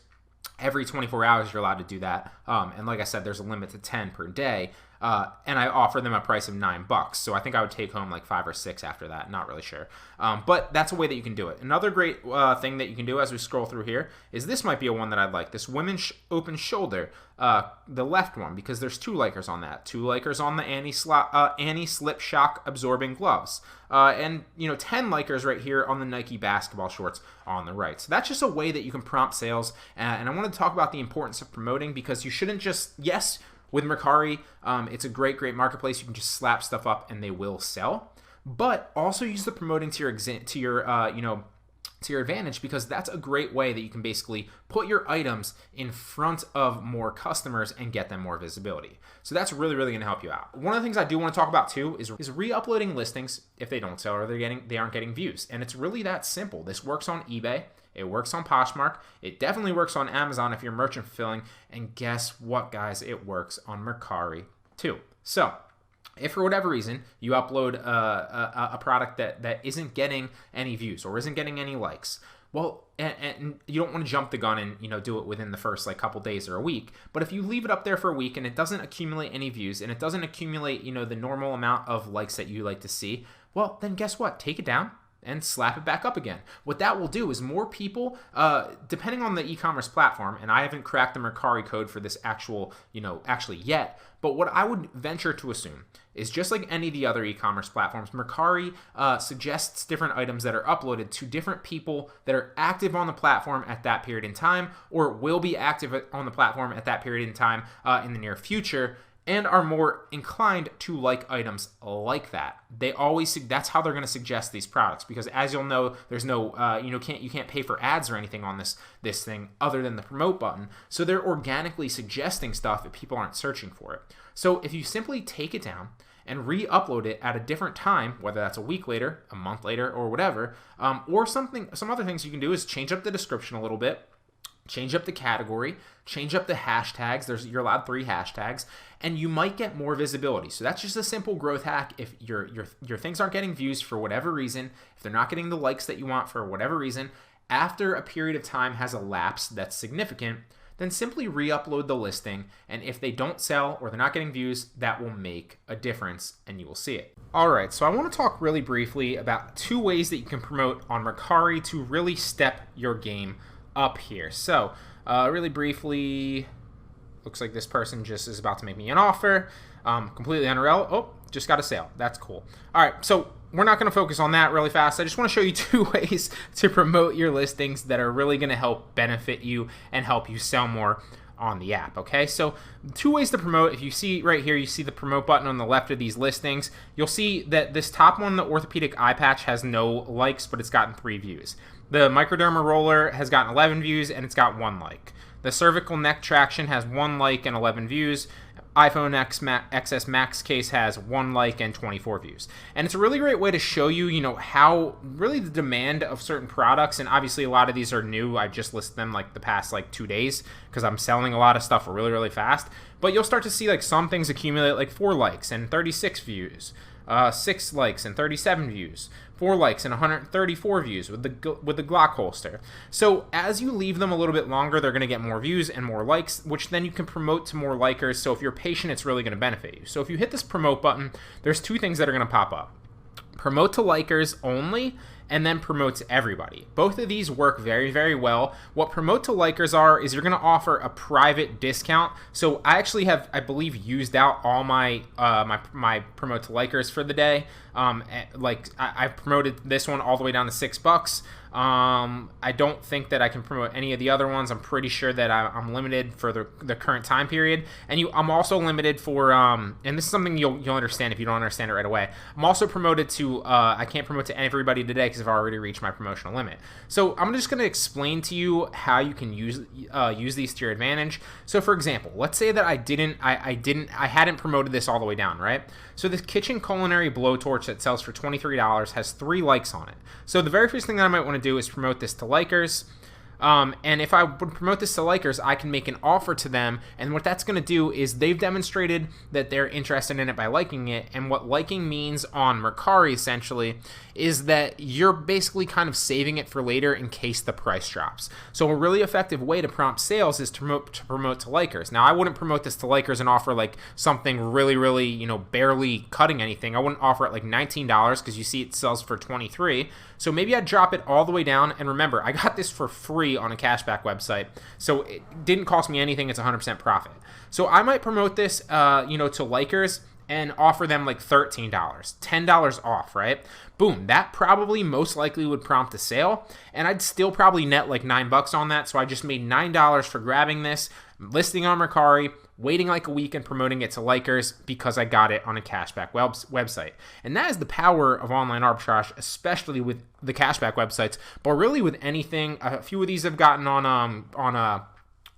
every 24 hours you're allowed to do that. And like I said, there's a limit to 10 per day. And I offer them a price of $9. So I think I would take home like 5 or 6 after that. Not really sure. But that's a way that you can do it. Another great thing that you can do as we scroll through here is this might be a one that I'd like. This women's open shoulder, the left one, because there's 2 likers on that. 2 likers on the anti-slip shock absorbing gloves. And 10 likers right here on the Nike basketball shorts on the right. So that's just a way that you can prompt sales. And I want to talk about the importance of promoting, because you shouldn't just, yes, with Mercari, it's a great marketplace. You can just slap stuff up and they will sell. But also use the promoting to your advantage, because that's a great way that you can basically put your items in front of more customers and get them more visibility. So that's really going to help you out. One of the things I do want to talk about too is re-uploading listings if they don't sell or they aren't getting views. And it's really that simple. This works on eBay. It works on Poshmark. It definitely works on Amazon if you're merchant fulfilling. And guess what, guys? It works on Mercari too. So if for whatever reason you upload a product that isn't getting any views or isn't getting any likes, well, and you don't want to jump the gun and do it within the first couple days or a week. But if you leave it up there for a week and it doesn't accumulate any views and it doesn't accumulate the normal amount of likes that you like to see, well, then guess what? Take it down. and slap it back up again. What that will do is more people, depending on the e-commerce platform, and I haven't cracked the Mercari code for this actually yet, but what I would venture to assume is just like any of the other e-commerce platforms, Mercari suggests different items that are uploaded to different people that are active on the platform at that period in time, or will be active on the platform at that period in time in the near future, and are more inclined to like items like that. That's how they're going to suggest these products, because as you'll know, there's no you can't pay for ads or anything on this thing other than the promote button. So they're organically suggesting stuff if people aren't searching for it. So if you simply take it down and re-upload it at a different time, whether that's a week later, a month later, or whatever, or some other things you can do is change up the description a little bit, change up the category, change up the hashtags. You're allowed 3 hashtags, and you might get more visibility. So that's just a simple growth hack. If your things aren't getting views for whatever reason, if they're not getting the likes that you want for whatever reason, after a period of time has elapsed that's significant, then simply re-upload the listing, and if they don't sell or they're not getting views, that will make a difference and you will see it. Alright, so I want to talk really briefly about 2 ways that you can promote on Mercari to really step your game up here. So really briefly, looks like this person just is about to make me an offer, completely unrelated. Oh, just got a sale. That's cool. Alright, so we're not going to focus on that really fast. I just want to show you 2 ways to promote your listings that are really going to help benefit you and help you sell more on the app. Okay, so 2 ways to promote. If you see right here, you see the promote button on the left of these listings. You'll see that this top one, the orthopedic eye patch, has no likes, but it's gotten 3 views. The microderma roller has gotten 11 views and it's got 1 like. The cervical neck traction has 1 like and 11 views. iPhone XS Max case has 1 like and 24 views. And it's a really great way to show you, how really the demand of certain products, and obviously a lot of these are new. I just listed them like the past 2 days because I'm selling a lot of stuff really, really fast. But you'll start to see some things accumulate like 4 likes and 36 views, 6 likes and 37 views, 4 likes and 134 views with the Glock holster. So as you leave them a little bit longer, they're going to get more views and more likes, which then you can promote to more likers. So if you're patient, it's really going to benefit you. So if you hit this promote button, there's 2 things that are going to pop up. Promote to likers only, and then promote to everybody. Both of these work very, very well. What promote to likers are is you're going to offer a private discount. So I actually have, I believe, used out all my my promote to likers for the day. I promoted this one all the way down to $6. I don't think that I can promote any of the other ones. I'm pretty sure that I'm limited for the current time period, and I'm also limited for and this is something you'll understand if you don't understand it right away. I'm also promoted to I can't promote to everybody today because I've already reached my promotional limit. So I'm just going to explain to you how you can use these to your advantage. So for example, let's say that I hadn't promoted this all the way down, right? So this kitchen culinary blowtorch that sells for $23 has 3 likes on it. So the very first thing that I might want to do is promote this to likers. And if I would promote this to likers, I can make an offer to them, and what that's going to do is they've demonstrated that they're interested in it by liking it, and what liking means on Mercari essentially is that you're basically kind of saving it for later in case the price drops. So a really effective way to prompt sales is to promote to likers. Now I wouldn't promote this to likers and offer something really, really, barely cutting anything. I wouldn't offer it $19 because you see it sells for $23. So maybe I'd drop it all the way down, and remember, I got this for free on a cashback website, so it didn't cost me anything. It's 100% profit. So I might promote this, to likers and offer them $13, $10 off, right? Boom, that probably most likely would prompt a sale, and I'd still probably net $9 on that. So I just made $9 for grabbing this, listing on Mercari, waiting a week and promoting it to likers because I got it on a cashback website. And that is the power of online arbitrage, especially with the cashback websites, but really with anything. A few of these have gotten on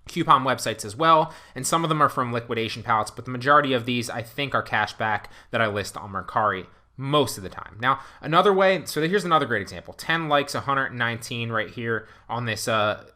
coupon websites as well, and some of them are from liquidation palettes, but the majority of these I think are cashback that I list on Mercari most of the time. Now, another way, so here's another great example. 10 likes, 119 right here on this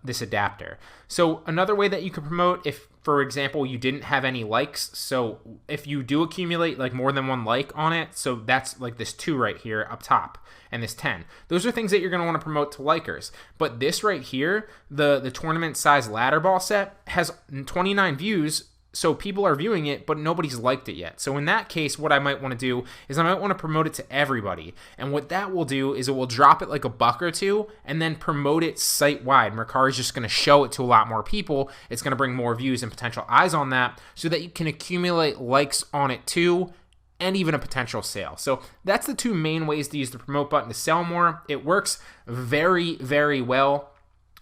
this adapter. So another way that you can promote, if for example you didn't have any likes, so if you do accumulate more than 1 like on it, so that's this 2 right here up top and this 10. Those are things that you're going to want to promote to likers. But this right here, the tournament size ladder ball set, has 29 views. so people are viewing it, but nobody's liked it yet. So in that case, what I might want to do is I might want to promote it to everybody. And what that will do is it will drop it like a buck or two and then promote it site-wide. Mercari is just going to show it to a lot more people. It's going to bring more views and potential eyes on that so that you can accumulate likes on it too, and even a potential sale. So that's the two main ways to use the promote button to sell more. It works very, very well.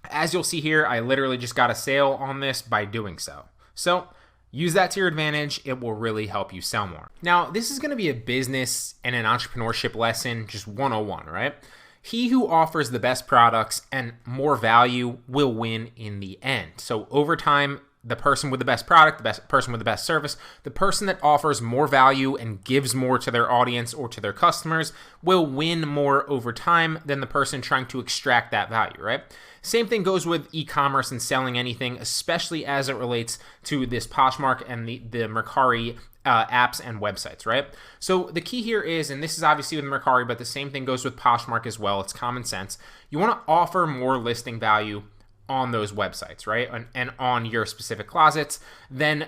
As you'll see here, I literally just got a sale on this by doing so. So use that to your advantage. It will really help you sell more. Now, this is going to be a business and an entrepreneurship lesson, just 101, right? He who offers the best products and more value will win in the end. So over time, the person with the best product, the best person with the best service, the person that offers more value and gives more to their audience or to their customers will win more over time than the person trying to extract that value, right? Same thing goes with e-commerce and selling anything, especially as it relates to this Poshmark and the Mercari apps and websites, right? So the key here is, and this is obviously with Mercari, but the same thing goes with Poshmark as well. It's common sense. You want to offer more listing value on those websites, right? And on your specific closets than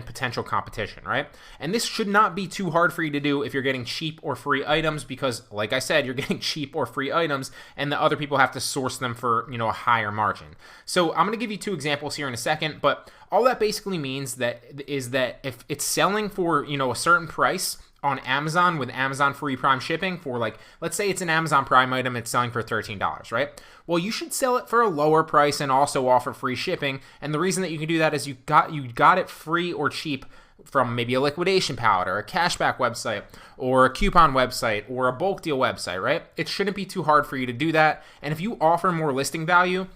potential competition, right? And this should not be too hard for you to do if you're getting cheap or free items, because like I said, you're getting cheap or free items and the other people have to source them for, a higher margin. So I'm going to give you two examples here in a second, but all that basically means is that if it's selling for, a certain price on Amazon with Amazon free Prime shipping for, like, let's say it's an Amazon Prime item, it's selling for $13, right? Well, you should sell it for a lower price and also offer free shipping. And the reason that you can do that is you got it free or cheap from maybe a liquidation palette or a cashback website or a coupon website or a bulk deal website, right? It shouldn't be too hard for you to do that. And if you offer more listing value,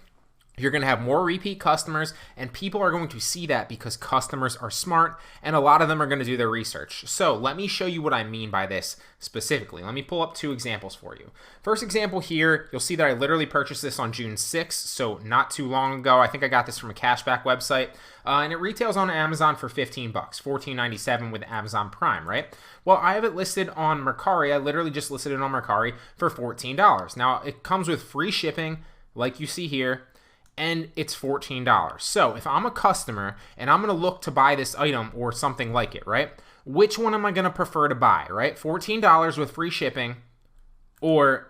you're going to have more repeat customers, and people are going to see that because customers are smart, and a lot of them are going to do their research. So let me show you what I mean by this specifically. Let me pull up two examples for you. First example here, you'll see that I literally purchased this on June 6th, so not too long ago. I think I got this from a cashback website, and it retails on Amazon for $15, $14.97 with Amazon Prime, right? Well, I have it listed on Mercari. I literally just listed it on Mercari for $14. Now, it comes with free shipping, like you see here, and it's $14. So if I'm a customer and I'm going to look to buy this item or something like it, right? Which one am I going to prefer to buy, right? $14 with free shipping or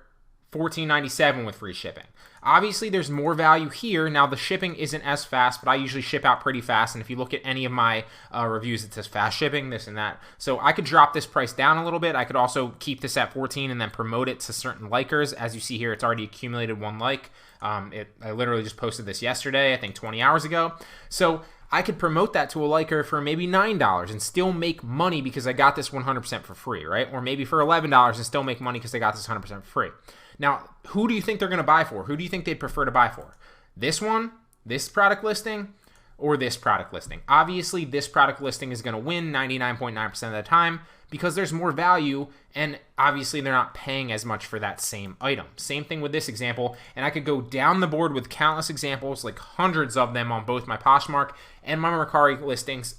$14.97 with free shipping. Obviously, there's more value here. Now, the shipping isn't as fast, but I usually ship out pretty fast. And if you look at any of my reviews, it says fast shipping, this and that. So I could drop this price down a little bit. I could also keep this at 14 and then promote it to certain likers. As you see here, it's already accumulated one like. I literally just posted this yesterday, I think 20 hours ago. So I could promote that to a liker for maybe $9 and still make money because I got this 100% for free, right? Or maybe for $11 and still make money because I got this 100% for free. Now, who do you think they're going to buy for? Who do you think they'd prefer to buy for? This one, this product listing, or this product listing? Obviously, this product listing is going to win 99.9% of the time because there's more value, and obviously they're not paying as much for that same item. Same thing with this example, and I could go down the board with countless examples, like hundreds of them on both my Poshmark and my Mercari listings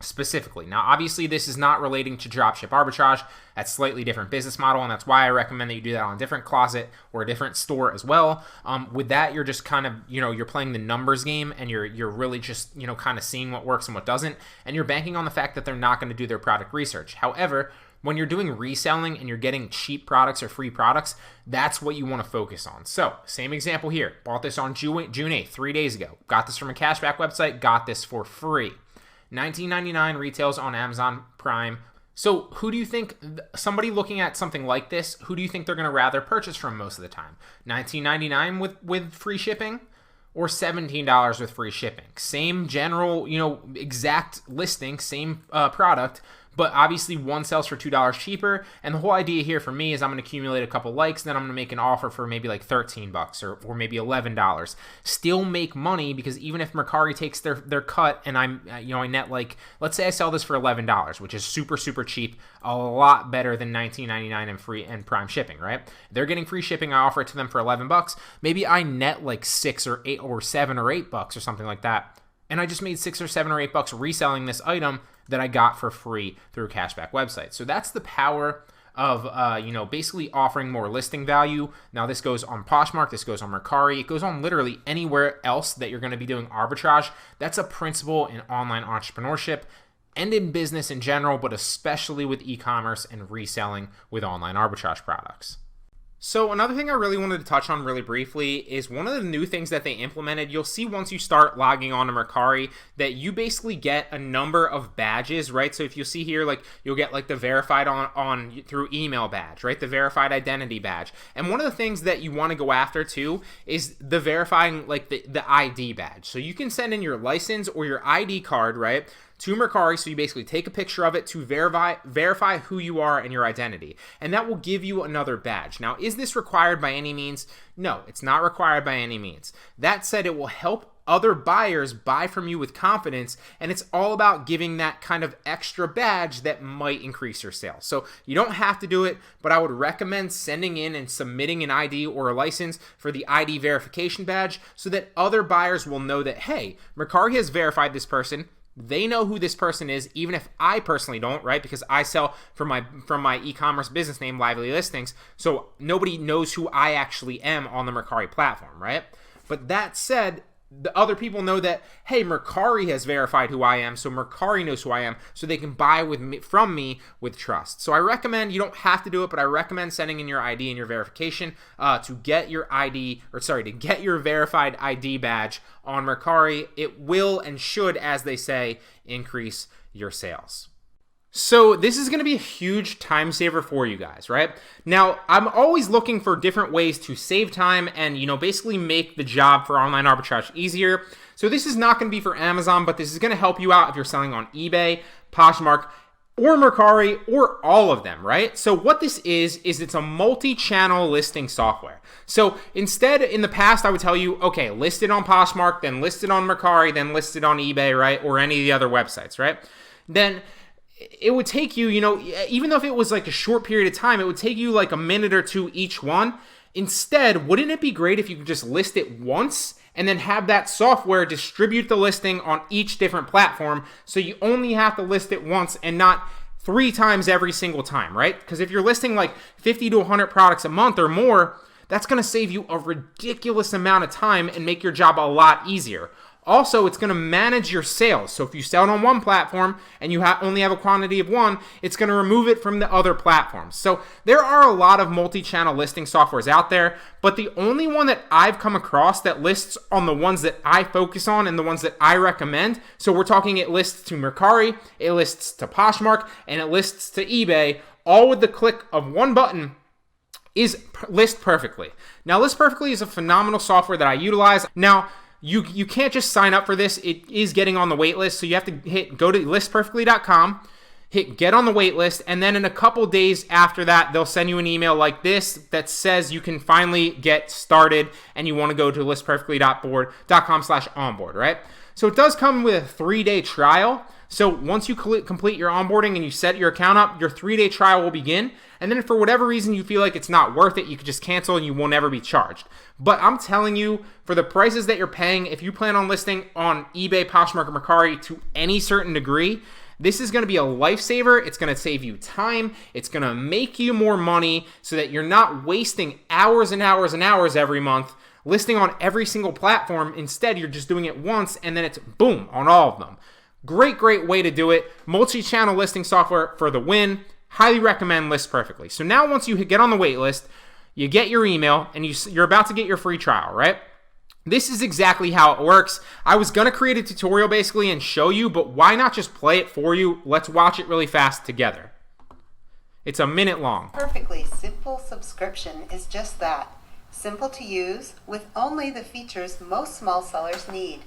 specifically. Now, obviously, this is not relating to dropship arbitrage. That's a slightly different business model, and that's why I recommend that you do that on a different closet or a different store as well. With that, you're just kind of, you're playing the numbers game, and you're really just, kind of seeing what works and what doesn't, and you're banking on the fact that they're not going to do their product research. However, when you're doing reselling and you're getting cheap products or free products, that's what you want to focus on. So, same example here. Bought this on June 8th, 3 days ago. Got this from a cashback website. Got this for free. $19.99 retails on Amazon Prime. So who do you think, somebody looking at something like this, who do you think they're going to rather purchase from most of the time? $19.99 with free shipping or $17 with free shipping? Same general, exact listing, same product, but obviously one sells for $2 cheaper. And the whole idea here for me is I'm going to accumulate a couple likes, then I'm going to make an offer for maybe like $13 or maybe $11. Still make money, because even if Mercari takes their cut and I net, like, let's say I sell this for $11, which is super, super cheap, a lot better than $19.99 and free and Prime shipping, right? They're getting free shipping. I offer it to them for $11. Maybe I net like $6 or $8 or $7 or $8 or something like that. And I just made $6 or $7 or $8 reselling this item that I got for free through a cashback website. So that's the power of, basically offering more listing value. Now, this goes on Poshmark, this goes on Mercari, it goes on literally anywhere else that you're going to be doing arbitrage. That's a principle in online entrepreneurship and in business in general, but especially with e-commerce and reselling with online arbitrage products. So another thing I really wanted to touch on really briefly is one of the new things that they implemented. You'll see once you start logging on to Mercari that you basically get a number of badges, right? So if you see here, like you'll get like the verified on through email badge, right? The verified identity badge. And one of the things that you want to go after too is the verifying like the ID badge. So you can send in your license or your ID card, right, to Mercari, so you basically take a picture of it to verify who you are and your identity. And that will give you another badge. Now, is this required by any means? No, it's not required by any means. That said, it will help other buyers buy from you with confidence, and it's all about giving that kind of extra badge that might increase your sales. So you don't have to do it, but I would recommend sending in and submitting an ID or a license for the ID verification badge so that other buyers will know that, hey, Mercari has verified this person. They know who this person is, even if I personally don't, right? Because I sell from my e-commerce business name, Lively Listings, so nobody knows who I actually am on the Mercari platform, right? But that said, the other people know that, hey, Mercari has verified who I am, so Mercari knows who I am, so they can buy from me with trust. So I recommend, you don't have to do it, but I recommend sending in your ID and your verification to get your verified ID badge on Mercari. It will and should, as they say, increase your sales. So this is going to be a huge time saver for you guys, right? Now, I'm always looking for different ways to save time and, basically make the job for online arbitrage easier. So this is not going to be for Amazon, but this is going to help you out if you're selling on eBay, Poshmark, or Mercari, or all of them, right? So what this is it's a multi-channel listing software. So instead, in the past, I would tell you, okay, list it on Poshmark, then list it on Mercari, then list it on eBay, right? Or any of the other websites, right? Then it would take you, even though if it was like a short period of time, it would take you like a minute or two each one. Instead, wouldn't it be great if you could just list it once and then have that software distribute the listing on each different platform, so you only have to list it once and not 3 times every single time, right? Because if you're listing like 50 to 100 products a month or more, that's going to save you a ridiculous amount of time and make your job a lot easier. Also, it's going to manage your sales. So if you sell it on one platform and you only have a quantity of one, it's going to remove it from the other platforms. So there are a lot of multi-channel listing softwares out there, but the only one that I've come across that lists on the ones that I focus on and the ones that I recommend, so we're talking it lists to Mercari, it lists to Poshmark, and it lists to eBay, all with the click of one button, is List Perfectly. Now, List Perfectly is a phenomenal software that I utilize. Now, you can't just sign up for this. It is getting on the wait list, so you have to go to listperfectly.com, hit get on the wait list, and then in a couple days after that, they'll send you an email like this that says you can finally get started and you want to go to listperfectly.com/onboard, right? So it does come with a 3-day trial. So once you complete your onboarding and you set your account up, your 3-day trial will begin. And then if for whatever reason you feel like it's not worth it, you can just cancel and you will never be charged. But I'm telling you, for the prices that you're paying, if you plan on listing on eBay, Poshmark, or Mercari to any certain degree, this is going to be a lifesaver. It's going to save you time. It's going to make you more money so that you're not wasting hours and hours and hours every month listing on every single platform. Instead, you're just doing it once and then it's boom on all of them. Great way to do it. Multi-channel listing software for the win. Highly recommend List Perfectly. So now once you get on the wait list, you get your email and you're about to get your free trial, right? This is exactly how it works. I was going to create a tutorial basically and show you, but why not just play it for you? Let's watch it really fast together. It's a minute long. Perfectly simple subscription is just that. Simple to use with only the features most small sellers need.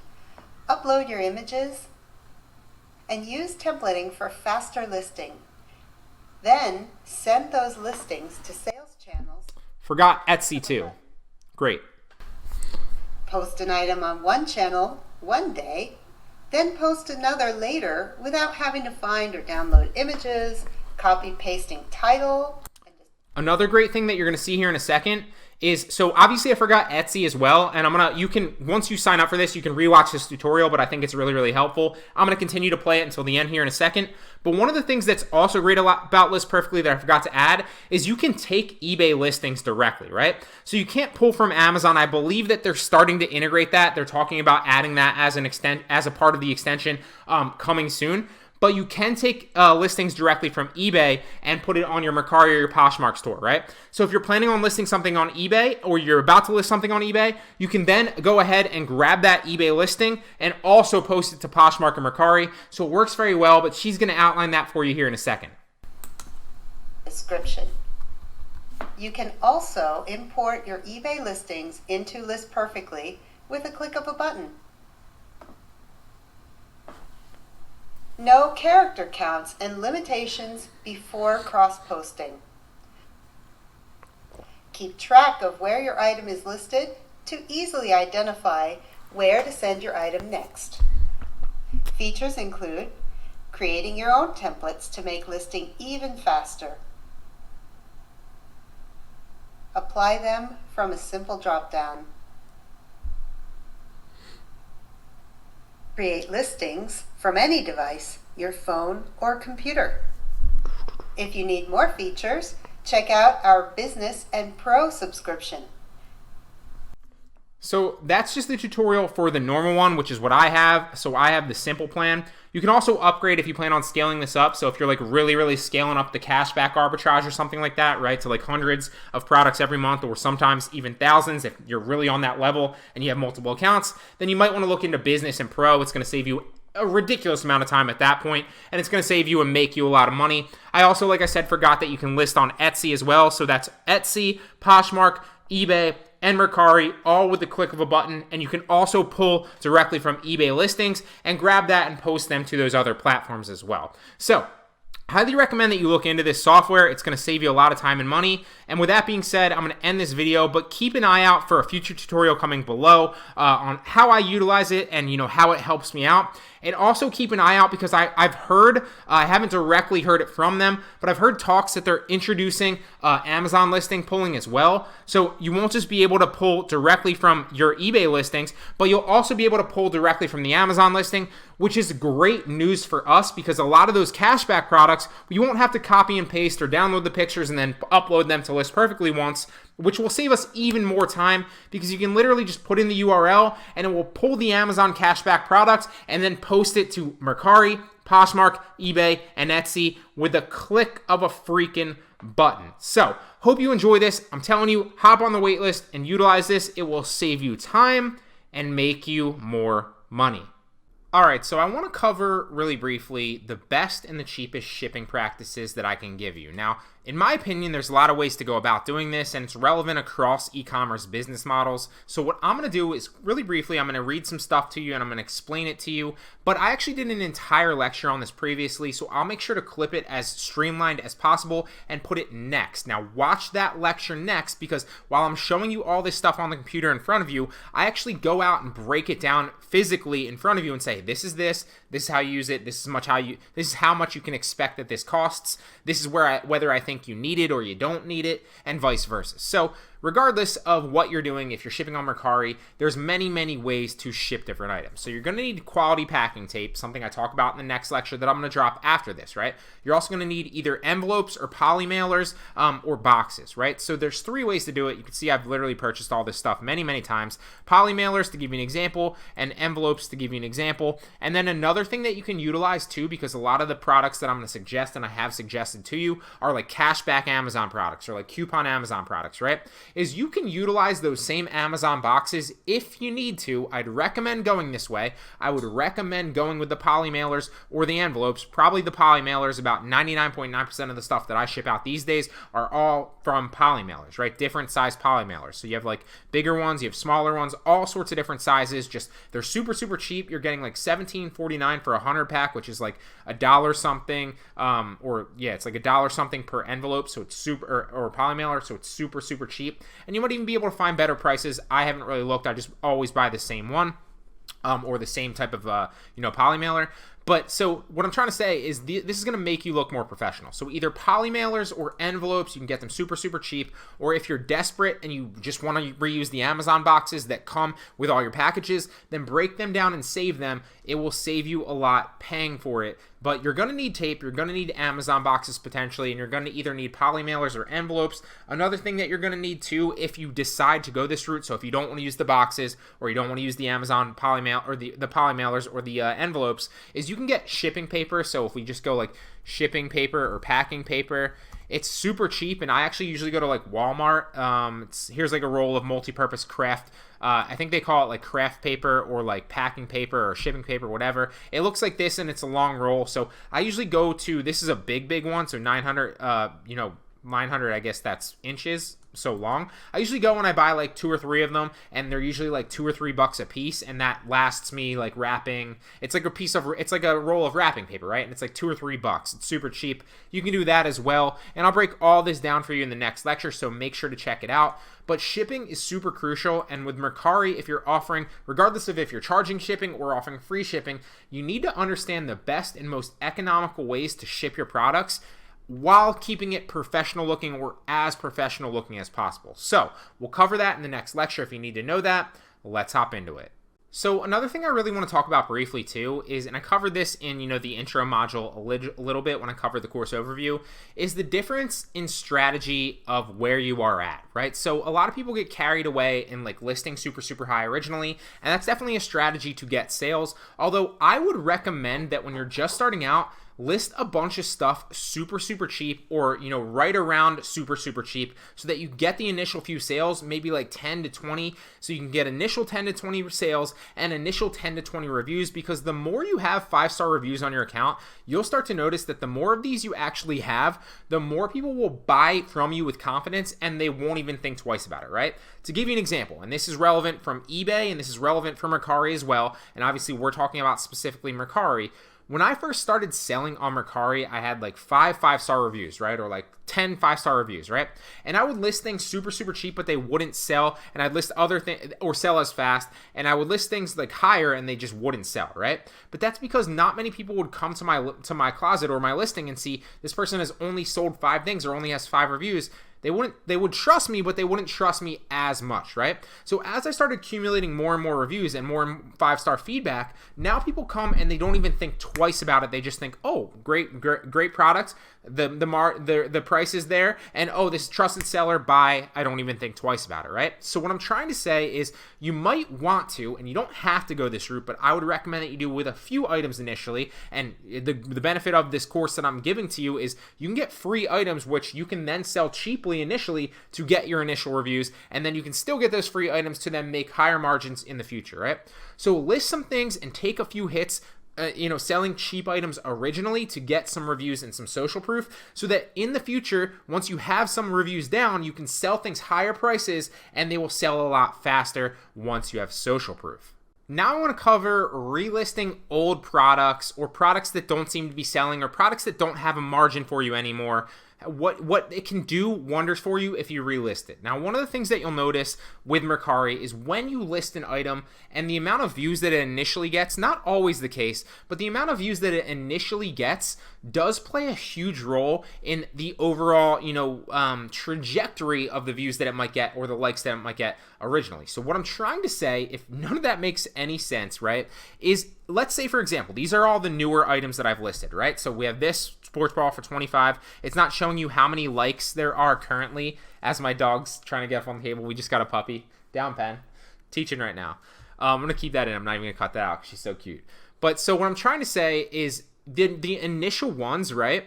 Upload your images and use templating for faster listing. Then send those listings to sales channels. Forgot Etsy too. Great. Post an item on one channel one day, then post another later without having to find or download images, copy pasting title. Another great thing that you're going to see here in a second is, so obviously I forgot Etsy as well, and once you sign up for this, you can rewatch this tutorial, but I think it's really, really helpful. I'm going to continue to play it until the end here in a second. But one of the things that's also great about List Perfectly that I forgot to add is you can take eBay listings directly, right? So you can't pull from Amazon. I believe that they're starting to integrate that. They're talking about adding that as a part of the extension coming soon. But you can take listings directly from eBay and put it on your Mercari or your Poshmark store, right? So if you're planning on listing something on eBay or you're about to list something on eBay, you can then go ahead and grab that eBay listing and also post it to Poshmark or Mercari. So it works very well, but she's going to outline that for you here in a second. Description. You can also import your eBay listings into List Perfectly with a click of a button. No character counts and limitations before cross-posting. Keep track of where your item is listed to easily identify where to send your item next. Features include creating your own templates to make listing even faster. Apply them from a simple drop-down. Create listings from any device, your phone or computer. If you need more features, check out our Business and Pro subscription. So that's just the tutorial for the normal one, which is what I have. So I have the simple plan. You can also upgrade if you plan on scaling this up. So if you're like really, really scaling up the cashback arbitrage or something like that, right? To like hundreds of products every month or sometimes even thousands. If you're really on that level and you have multiple accounts, then you might want to look into Business and Pro. It's going to save you a ridiculous amount of time at that point, and it's going to save you and make you a lot of money. I also, like I said, forgot that you can list on Etsy as well. So that's Etsy, Poshmark, eBay, and Mercari, all with the click of a button. And you can also pull directly from eBay listings and grab that and post them to those other platforms as well. So highly recommend that you look into this software. It's going to save you a lot of time and money. And with that being said, I'm going to end this video, but keep an eye out for a future tutorial coming below on how I utilize it and how it helps me out. And also keep an eye out because I've heard, I haven't directly heard it from them, but I've heard talks that they're introducing Amazon listing pulling as well. So you won't just be able to pull directly from your eBay listings, but you'll also be able to pull directly from the Amazon listing, which is great news for us because a lot of those cashback products, you won't have to copy and paste or download the pictures and then upload them to List Perfectly once, which will save us even more time because you can literally just put in the URL and it will pull the Amazon cashback products and then post it to Mercari, Poshmark, eBay, and Etsy with a click of a freaking button. So, hope you enjoy this. I'm telling you, hop on the waitlist and utilize this. It will save you time and make you more money. All right, so I want to cover really briefly the best and the cheapest shipping practices that I can give you. Now, in my opinion, there's a lot of ways to go about doing this, and it's relevant across e-commerce business models. So what I'm going to do is really briefly, I'm going to read some stuff to you and I'm going to explain it to you. But I actually did an entire lecture on this previously, so I'll make sure to clip it as streamlined as possible and put it next. Now, watch that lecture next because while I'm showing you all this stuff on the computer in front of you, I actually go out and break it down physically in front of you and say, this is how you use it, this is how much you can expect that this costs, this is whether I think you need it or you don't need it, and vice versa. So regardless of what you're doing, if you're shipping on Mercari, there's many ways to ship different items. So you're going to need quality packing tape, something I talk about in the next lecture that I'm going to drop after this, right? You're also going to need either envelopes or poly mailers or boxes, right? So there's 3 ways to do it. You can see I've literally purchased all this stuff many times. Poly mailers, to give you an example, and envelopes, to give you an example. And then another thing that you can utilize too, because a lot of the products that I'm going to suggest and I have suggested to you are like cashback Amazon products or like coupon Amazon products, right? Is you can utilize those same Amazon boxes if you need to. I'd recommend going this way. I would recommend going with the poly mailers or the envelopes. Probably the poly mailers. About 99.9% of the stuff that I ship out these days are all from poly mailers, right? Different size poly mailers. So you have like bigger ones, you have smaller ones, all sorts of different sizes. Just they're super cheap. You're getting like $17.49 for a 100 pack, which is like $1 something, it's like $1 something per envelope. So it's super or poly mailer. So it's super cheap. And you might even be able to find better prices. I haven't really looked. I just always buy the same one or the same type of poly mailer. But so what I'm trying to say is this is going to make you look more professional. So either poly mailers or envelopes, you can get them super, super cheap. Or if you're desperate and you just want to reuse the Amazon boxes that come with all your packages, then break them down and save them. It will save you a lot paying for it. But you're going to need tape, you're going to need Amazon boxes potentially, and you're going to either need poly mailers or envelopes. Another thing that you're going to need too, if you decide to go this route, so if you don't want to use the boxes or you don't want to use the Amazon poly mail or the poly mailers or the envelopes, is you can get shipping paper. So if we just go like shipping paper or packing paper, it's super cheap, and I actually usually go to like Walmart. Here's like a roll of multi-purpose craft. I think they call it like craft paper or like packing paper or shipping paper, whatever. It looks like this, and it's a long roll. So I usually go to, this is a big one, so 900, 900, I guess that's inches, so long. I usually go when I buy like 2 or 3 of them, and they're usually like $2 or $3 a piece, and that lasts me like wrapping. It's like it's like a roll of wrapping paper, right? And it's like $2 or $3. It's super cheap. You can do that as well, and I'll break all this down for you in the next lecture, so make sure to check it out. But shipping is super crucial, and with Mercari, if you're offering, regardless of if you're charging shipping or offering free shipping, you need to understand the best and most economical ways to ship your products while keeping it professional looking, or as professional looking as possible. So we'll cover that in the next lecture if you need to know that. Let's hop into it. So another thing I really want to talk about briefly too is, and I covered this in the intro module a little bit when I covered the course overview, is the difference in strategy of where you are at, right? So a lot of people get carried away in like listing super high originally, and that's definitely a strategy to get sales. Although I would recommend that when you're just starting out, list a bunch of stuff super cheap, or right around super cheap, so that you get the initial few sales, maybe like 10 to 20, so you can get initial 10 to 20 sales and initial 10 to 20 reviews. Because the more you have 5-star reviews on your account, you'll start to notice that the more of these you actually have, the more people will buy from you with confidence, and they won't even think twice about it, right? To give you an example, and this is relevant from eBay, and this is relevant for Mercari as well, and obviously we're talking about specifically Mercari. When I first started selling on Mercari, I had like 5-star reviews, right? Or like 10 5-star reviews, right? And I would list things super cheap, but they wouldn't sell. And I'd list other things, or sell as fast. And I would list things like higher, and they just wouldn't sell, right? But that's because not many people would come to my closet or my listing and see this person has only sold 5 things or only has 5 reviews. They would trust me, but they wouldn't trust me as much, right? So as I started accumulating more and more reviews and more 5-star feedback, now people come and they don't even think twice about it. They just think, oh, great products. The price is there, and oh, this trusted seller, buy. I don't even think twice about it, right? So what I'm trying to say is, you might want to, and you don't have to go this route, but I would recommend that you do with a few items initially. And the benefit of this course that I'm giving to you is you can get free items, which you can then sell cheaply initially to get your initial reviews, and then you can still get those free items to then make higher margins in the future, right? So list some things and take a few hits, selling cheap items originally to get some reviews and some social proof, so that in the future, once you have some reviews down, you can sell things higher prices, and they will sell a lot faster once you have social proof. Now I want to cover relisting old products, or products that don't seem to be selling, or products that don't have a margin for you anymore. What it can do wonders for you if you relist it. Now, one of the things that you'll notice with Mercari is when you list an item and the amount of views that it initially gets, not always the case, but the amount of views that it initially gets does play a huge role in the overall, trajectory of the views that it might get, or the likes that it might get originally. So what I'm trying to say, if none of that makes any sense, right, is let's say, for example, these are all the newer items that I've listed, right? So we have this sports ball for 25. It's not showing you how many likes there are currently, as my dog's trying to get up on the table. We just got a puppy. Down, Pen. Teaching right now. I'm going to keep that in. I'm not even going to cut that out because she's so cute. But so what I'm trying to say is the initial ones, right,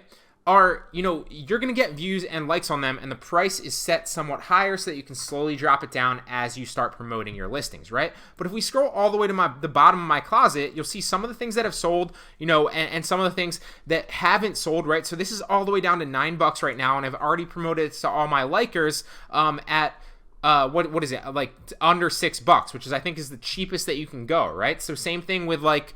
are, you're going to get views and likes on them, and the price is set somewhat higher so that you can slowly drop it down as you start promoting your listings, right? But if we scroll all the way to the bottom of my closet, you'll see some of the things that have sold, and some of the things that haven't sold, right? So this is all the way down to $9 right now, and I've already promoted it to all my likers at what is it, like under $6, which is, I think, is the cheapest that you can go, right? So same thing with like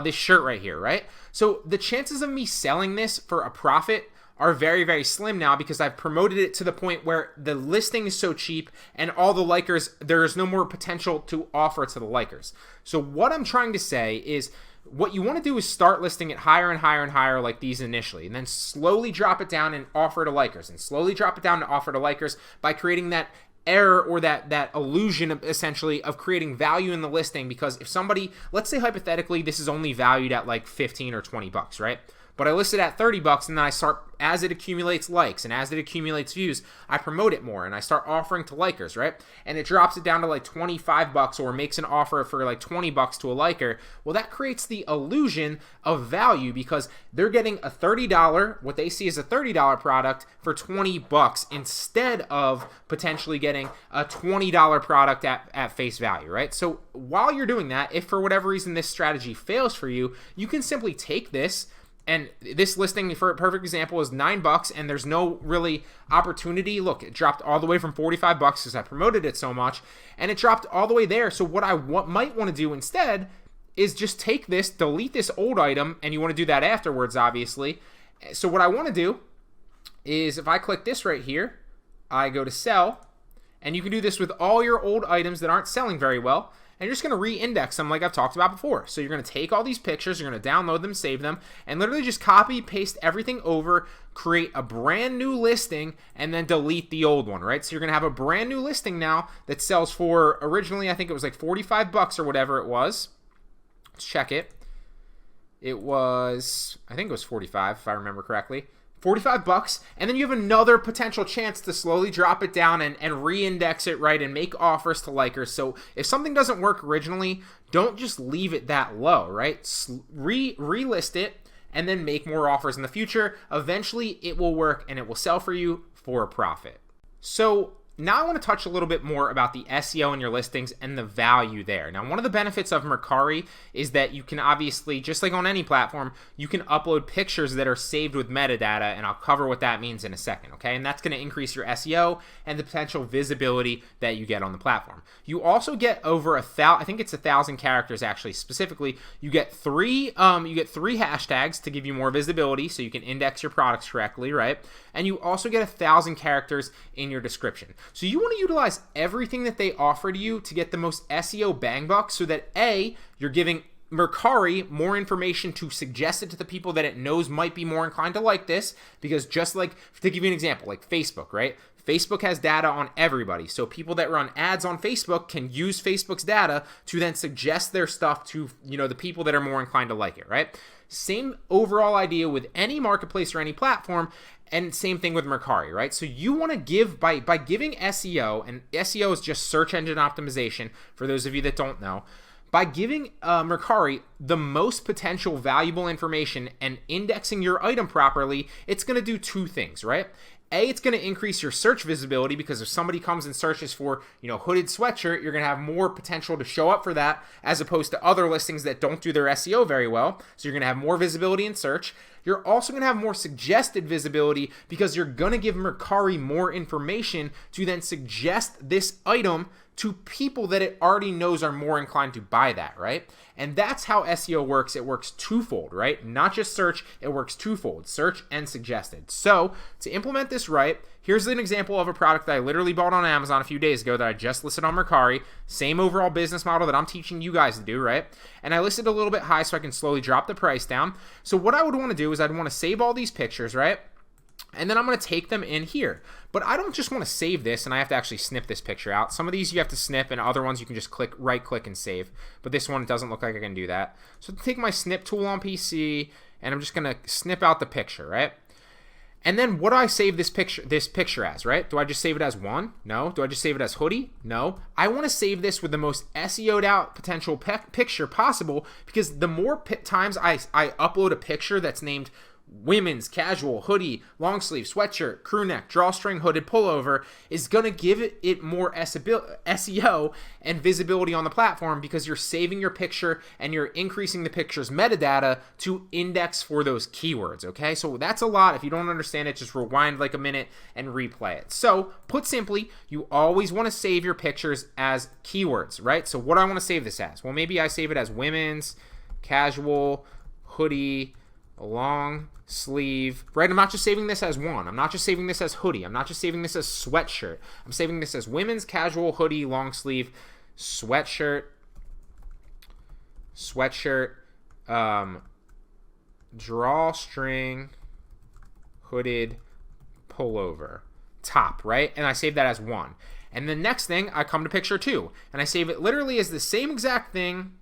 this shirt right here, right? So the chances of me selling this for a profit are very, very slim now because I've promoted it to the point where the listing is so cheap and all the likers, there is no more potential to offer to the likers. So what I'm trying to say is what you want to do is start listing it higher and higher and higher like these initially, and then slowly drop it down and offer to likers, and slowly drop it down to offer to likers by creating that error or that illusion of, essentially, of creating value in the listing. Because if somebody, let's say hypothetically this is only valued at like 15 or 20 bucks, right? But I list it at 30 bucks, and then I start, as it accumulates likes and as it accumulates views, I promote it more and I start offering to likers, right? And it drops it down to like 25 bucks or makes an offer for like 20 bucks to a liker. Well, that creates the illusion of value because they're getting a $30, what they see as a $30 product for 20 bucks instead of potentially getting a $20 product at face value, right? So while you're doing that, if for whatever reason this strategy fails for you, you can simply take this. And this listing, for a perfect example, is $9 and there's no really opportunity. Look, it dropped all the way from 45 bucks because I promoted it so much, and it dropped all the way there. So what I might want to do instead is just take this, delete this old item, and you want to do that afterwards, obviously. So what I want to do is if I click this right here, I go to sell, and you can do this with all your old items that aren't selling very well. And you're just going to re-index them like I've talked about before. So you're going to take all these pictures, you're going to download them, save them, and literally just copy, paste everything over, create a brand new listing, and then delete the old one, right? So you're going to have a brand new listing now that sells for, originally I think it was like 45 bucks or whatever it was. Let's check it. It was, I think it was 45 if I remember correctly. 45 bucks, and then you have another potential chance to slowly drop it down and re-index it, right, and make offers to likers. So if something doesn't work originally, don't just leave it that low, right? Relist it and then make more offers in the future. Eventually it will work and it will sell for you for a profit. So now I want to touch a little bit more about the SEO in your listings and the value there. Now, one of the benefits of Mercari is that you can obviously, just like on any platform, you can upload pictures that are saved with metadata, and I'll cover what that means in a second, okay? And that's going to increase your SEO and the potential visibility that you get on the platform. You also get over 1,000, I think it's 1,000 characters actually, specifically. You get three hashtags to give you more visibility so you can index your products correctly, right? And you also get 1,000 characters in your description. So you want to utilize everything that they offer to you to get the most SEO bang bucks so that A, you're giving Mercari more information to suggest it to the people that it knows might be more inclined to like this, because just like, to give you an example, like Facebook, right? Facebook has data on everybody. So people that run ads on Facebook can use Facebook's data to then suggest their stuff to, the people that are more inclined to like it, right? Same overall idea with any marketplace or any platform, and same thing with Mercari, right? So you want to give, by giving SEO, and SEO is just search engine optimization for those of you that don't know, by giving Mercari the most potential valuable information and indexing your item properly, it's going to do two things, right? A, it's going to increase your search visibility, because if somebody comes and searches for, hooded sweatshirt, you're going to have more potential to show up for that as opposed to other listings that don't do their SEO very well. So you're going to have more visibility in search. You're also going to have more suggested visibility because you're going to give Mercari more information to then suggest this item to people that it already knows are more inclined to buy that, right? And that's how SEO works. It works twofold, right? Not just search, it works twofold, search and suggested. So to implement this right, here's an example of a product that I literally bought on Amazon a few days ago that I just listed on Mercari. Same overall business model that I'm teaching you guys to do, right? And I listed a little bit high so I can slowly drop the price down. So what I would want to do is I'd want to save all these pictures, right? And then I'm going to take them in here. But I don't just want to save this and I have to actually snip this picture out. Some of these you have to snip, and other ones you can just right click and save. But this one, it doesn't look like I can do that. So I'll take my snip tool on PC and I'm just going to snip out the picture, right? And then what do I save this picture as, right? Do I just save it as one? No. Do I just save it as hoodie? No. I want to save this with the most SEO'd out potential picture possible, because the more times I upload a picture that's named women's casual hoodie, long sleeve sweatshirt, crew neck, drawstring, hooded pullover, is going to give it more SEO and visibility on the platform, because you're saving your picture and you're increasing the picture's metadata to index for those keywords, okay? So that's a lot. If you don't understand it, just rewind like a minute and replay it. So put simply, you always want to save your pictures as keywords, right? So what do I want to save this as? Well, maybe I save it as women's casual hoodie long sleeve, right? I'm not just saving this as one. I'm not just saving this as hoodie. I'm not just saving this as sweatshirt. I'm saving this as women's casual hoodie, long sleeve, sweatshirt, drawstring, hooded pullover, top, right? And I save that as one. And the next thing, I come to picture 2, and I save it literally as the same exact thing.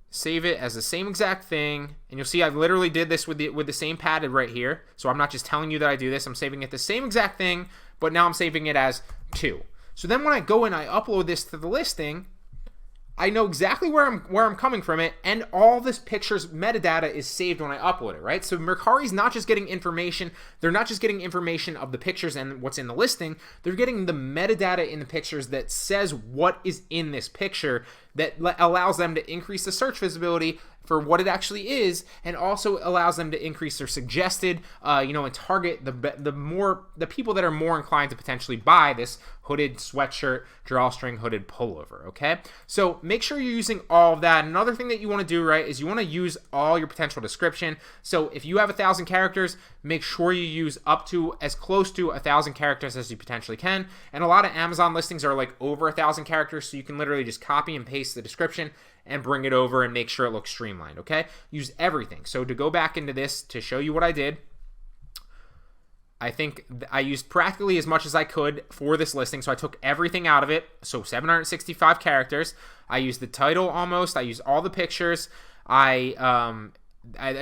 Save it as the same exact thing, and you'll see I literally did this with the same padded right here. So I'm not just telling you that I do this. I'm saving it the same exact thing, but now I'm saving it as 2. So then when I go and I upload this to the listing, I know exactly where I'm coming from it, and all this picture's metadata is saved when I upload it, right? So Mercari's not just getting information, they're not just getting information of the pictures and what's in the listing, they're getting the metadata in the pictures that says what is in this picture, that allows them to increase the search visibility for what it actually is, and also allows them to increase their suggested, and target the people that are more inclined to potentially buy this hooded sweatshirt, drawstring hooded pullover. Okay, so make sure you're using all of that. Another thing that you want to do, right, is you want to use all your potential description. So if you have 1,000 characters, make sure you use up to as close to 1,000 characters as you potentially can. And a lot of Amazon listings are like over 1,000 characters, so you can literally just copy and paste the description and bring it over and make sure it looks streamlined, okay? Use everything. So to go back into this to show you what I did, I think I used practically as much as I could for this listing. So I took everything out of it. So 765 characters. I used the title almost. I used all the pictures. I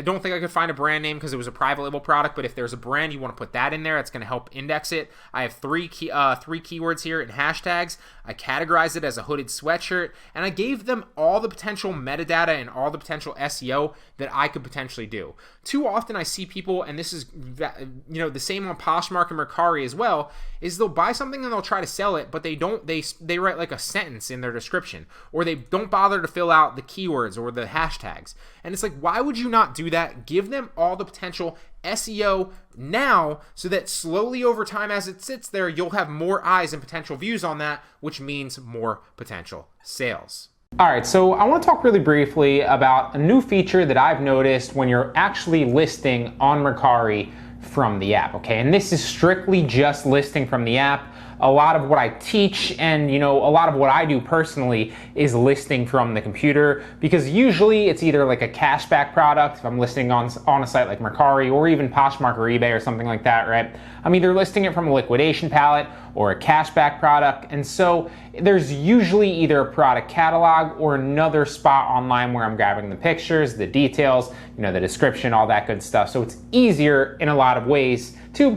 don't think I could find a brand name because it was a private label product, but if there's a brand, you want to put that in there. It's going to help index it. I have three keywords here and hashtags. I categorized it as a hooded sweatshirt, and I gave them all the potential metadata and all the potential SEO that I could potentially do. Too often I see people, and this is the same on Poshmark and Mercari as well, is they'll buy something and they'll try to sell it, but they don't. They write like a sentence in their description, or they don't bother to fill out the keywords or the hashtags. And it's like, why would you not do that? Give them all the potential SEO now, so that slowly over time as it sits there, you'll have more eyes and potential views on that, which means more potential sales. All right, so I want to talk really briefly about a new feature that I've noticed when you're actually listing on Mercari from the app, okay? And this is strictly just listing from the app. A lot of what I teach and a lot of what I do personally is listing from the computer, because usually it's either like a cashback product if I'm listing on a site like Mercari or even Poshmark or eBay or something like that, right? I'm either listing it from a liquidation palette or a cashback product, and so there's usually either a product catalog or another spot online where I'm grabbing the pictures, the details, the description, all that good stuff. So it's easier in a lot of ways to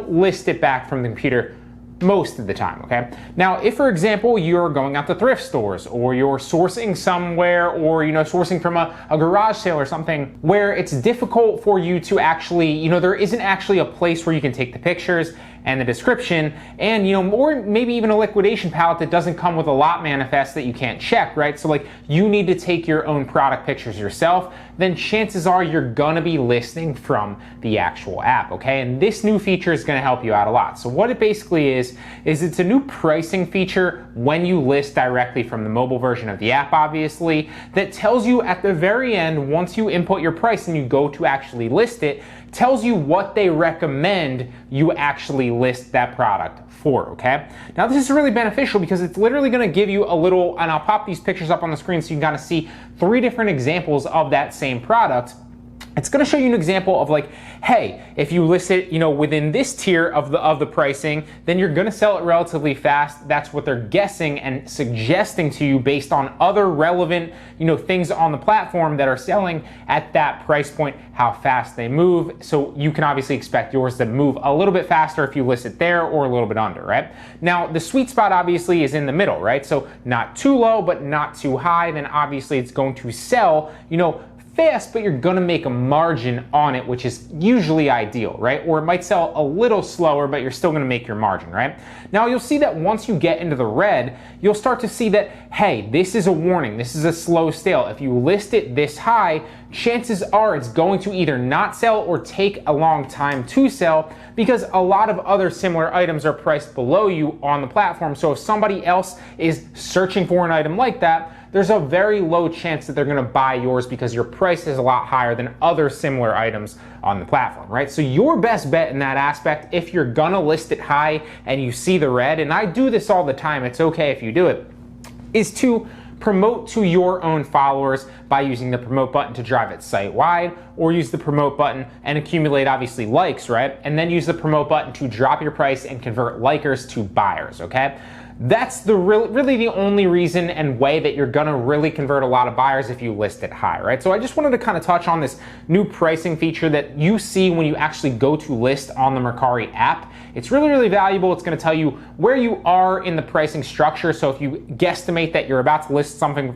list it back from the computer most of the time, okay? Now, if, for example, you're going out to thrift stores, or you're sourcing somewhere, or, sourcing from a garage sale or something where it's difficult for you to actually, there isn't actually a place where you can take the pictures and the description, and, or maybe even a liquidation palette that doesn't come with a lot manifest that you can't check, right? So, like, you need to take your own product pictures yourself, then chances are you're gonna be listing from the actual app, okay? And this new feature is gonna help you out a lot. So what it basically is it's a new pricing feature when you list directly from the mobile version of the app, obviously, that tells you at the very end, once you input your price and you go to actually list it, tells you what they recommend you actually list that product for, okay? Now this is really beneficial because it's literally gonna give you a little, and I'll pop these pictures up on the screen so you can kind of see 3 different examples of that same product. It's going to show you an example of like, hey, if you list it, within this tier of the pricing, then you're going to sell it relatively fast. That's what they're guessing and suggesting to you based on other relevant, things on the platform that are selling at that price point, how fast they move. So you can obviously expect yours to move a little bit faster if you list it there or a little bit under, right? Now, the sweet spot obviously is in the middle, right? So not too low, but not too high. Then obviously it's going to sell, fast, but you're gonna make a margin on it, which is usually ideal, right? Or it might sell a little slower, but you're still gonna make your margin, right? Now you'll see that once you get into the red, you'll start to see that, hey, this is a warning, this is a slow sale. If you list it this high, chances are it's going to either not sell or take a long time to sell, because a lot of other similar items are priced below you on the platform. So if somebody else is searching for an item like that, there's a very low chance that they're gonna buy yours because your price is a lot higher than other similar items on the platform, right? So your best bet in that aspect, if you're gonna list it high and you see the red, and I do this all the time, it's okay if you do it, is to promote to your own followers by using the promote button to drive it site-wide, or use the promote button and accumulate obviously likes, right? And then use the promote button to drop your price and convert likers to buyers, okay? That's really the only reason and way that you're gonna really convert a lot of buyers if you list it high, right? So I just wanted to kind of touch on this new pricing feature that you see when you actually go to list on the Mercari app. It's really, really valuable. It's gonna tell you where you are in the pricing structure. So if you guesstimate that you're about to list something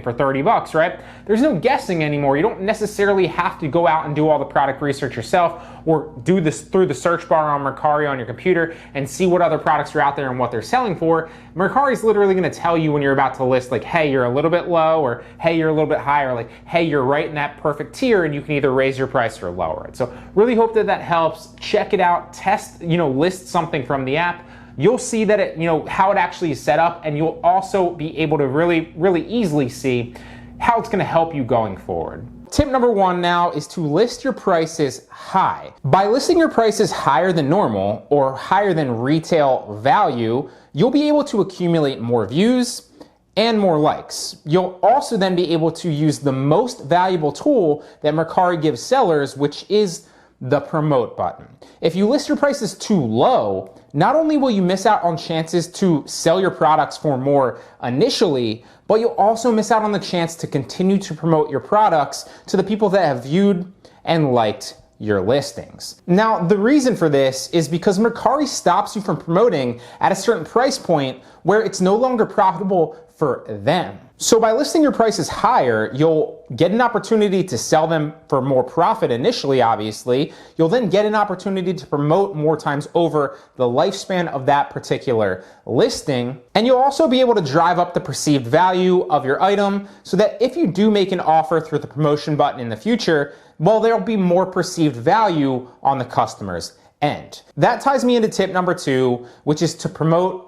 for 30 bucks, right? There's no guessing anymore. You don't necessarily have to go out and do all the product research yourself or do this through the search bar on Mercari on your computer and see what other products are out there and what they're selling for. Mercari is literally gonna tell you when you're about to list, like, hey, you're a little bit low, or hey, you're a little bit higher, like, hey, you're right in that perfect tier, and you can either raise your price or lower it. So really hope that that helps. Check it out, test, list something from the app. You'll see that it, how it actually is set up, and you'll also be able to really, really easily see how it's gonna help you going forward. Tip number 1 now is to list your prices high. By listing your prices higher than normal or higher than retail value, you'll be able to accumulate more views and more likes. You'll also then be able to use the most valuable tool that Mercari gives sellers, which is the promote button. If you list your prices too low, not only will you miss out on chances to sell your products for more initially, but you'll also miss out on the chance to continue to promote your products to the people that have viewed and liked your listings. Now, the reason for this is because Mercari stops you from promoting at a certain price point where it's no longer profitable for them. So by listing your prices higher, you'll get an opportunity to sell them for more profit initially, obviously. You'll then get an opportunity to promote more times over the lifespan of that particular listing. And you'll also be able to drive up the perceived value of your item so that if you do make an offer through the promotion button in the future, well, there'll be more perceived value on the customer's end. That ties me into tip number 2, which is to promote.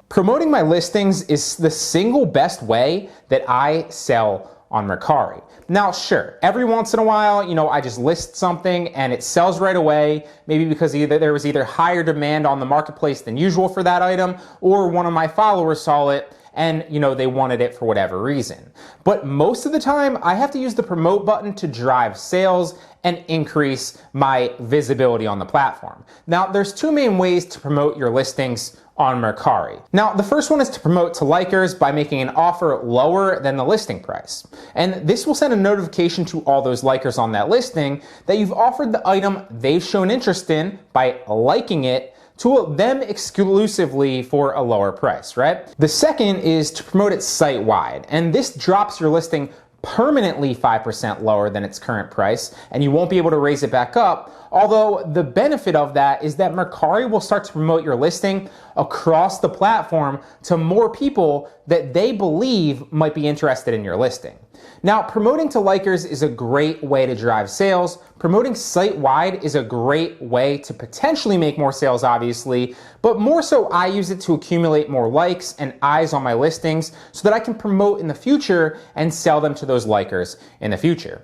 Promoting my listings is the single best way that I sell on Mercari. Now, sure, every once in a while, I just list something and it sells right away, maybe because there was either higher demand on the marketplace than usual for that item, or one of my followers saw it and they wanted it for whatever reason. But most of the time, I have to use the promote button to drive sales and increase my visibility on the platform. Now, there's 2 main ways to promote your listings on Mercari. Now, the first one is to promote to likers by making an offer lower than the listing price. And this will send a notification to all those likers on that listing that you've offered the item they've shown interest in by liking it to them exclusively for a lower price, right? The second is to promote it site-wide, and this drops your listing permanently 5% lower than its current price, and you won't be able to raise it back up. Although the benefit of that is that Mercari will start to promote your listing across the platform to more people that they believe might be interested in your listing. Now, promoting to likers is a great way to drive sales. Promoting site-wide is a great way to potentially make more sales, obviously, but more so I use it to accumulate more likes and eyes on my listings so that I can promote in the future and sell them to those likers in the future.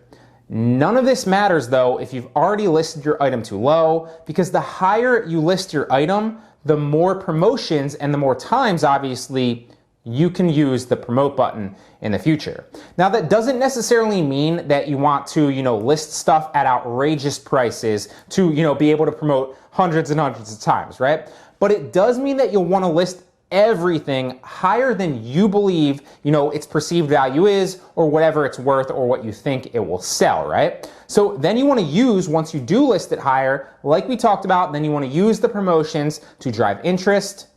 None of this matters though if you've already listed your item too low, because the higher you list your item, the more promotions and the more times, obviously, you can use the promote button in the future. Now, that doesn't necessarily mean that you want to, list stuff at outrageous prices to, be able to promote hundreds and hundreds of times, right? But it does mean that you'll want to list everything higher than you believe, its perceived value is, or whatever it's worth, or what you think it will sell, right? So then you want to use, once you do list it higher, like we talked about, then you want to use the promotions to drive interest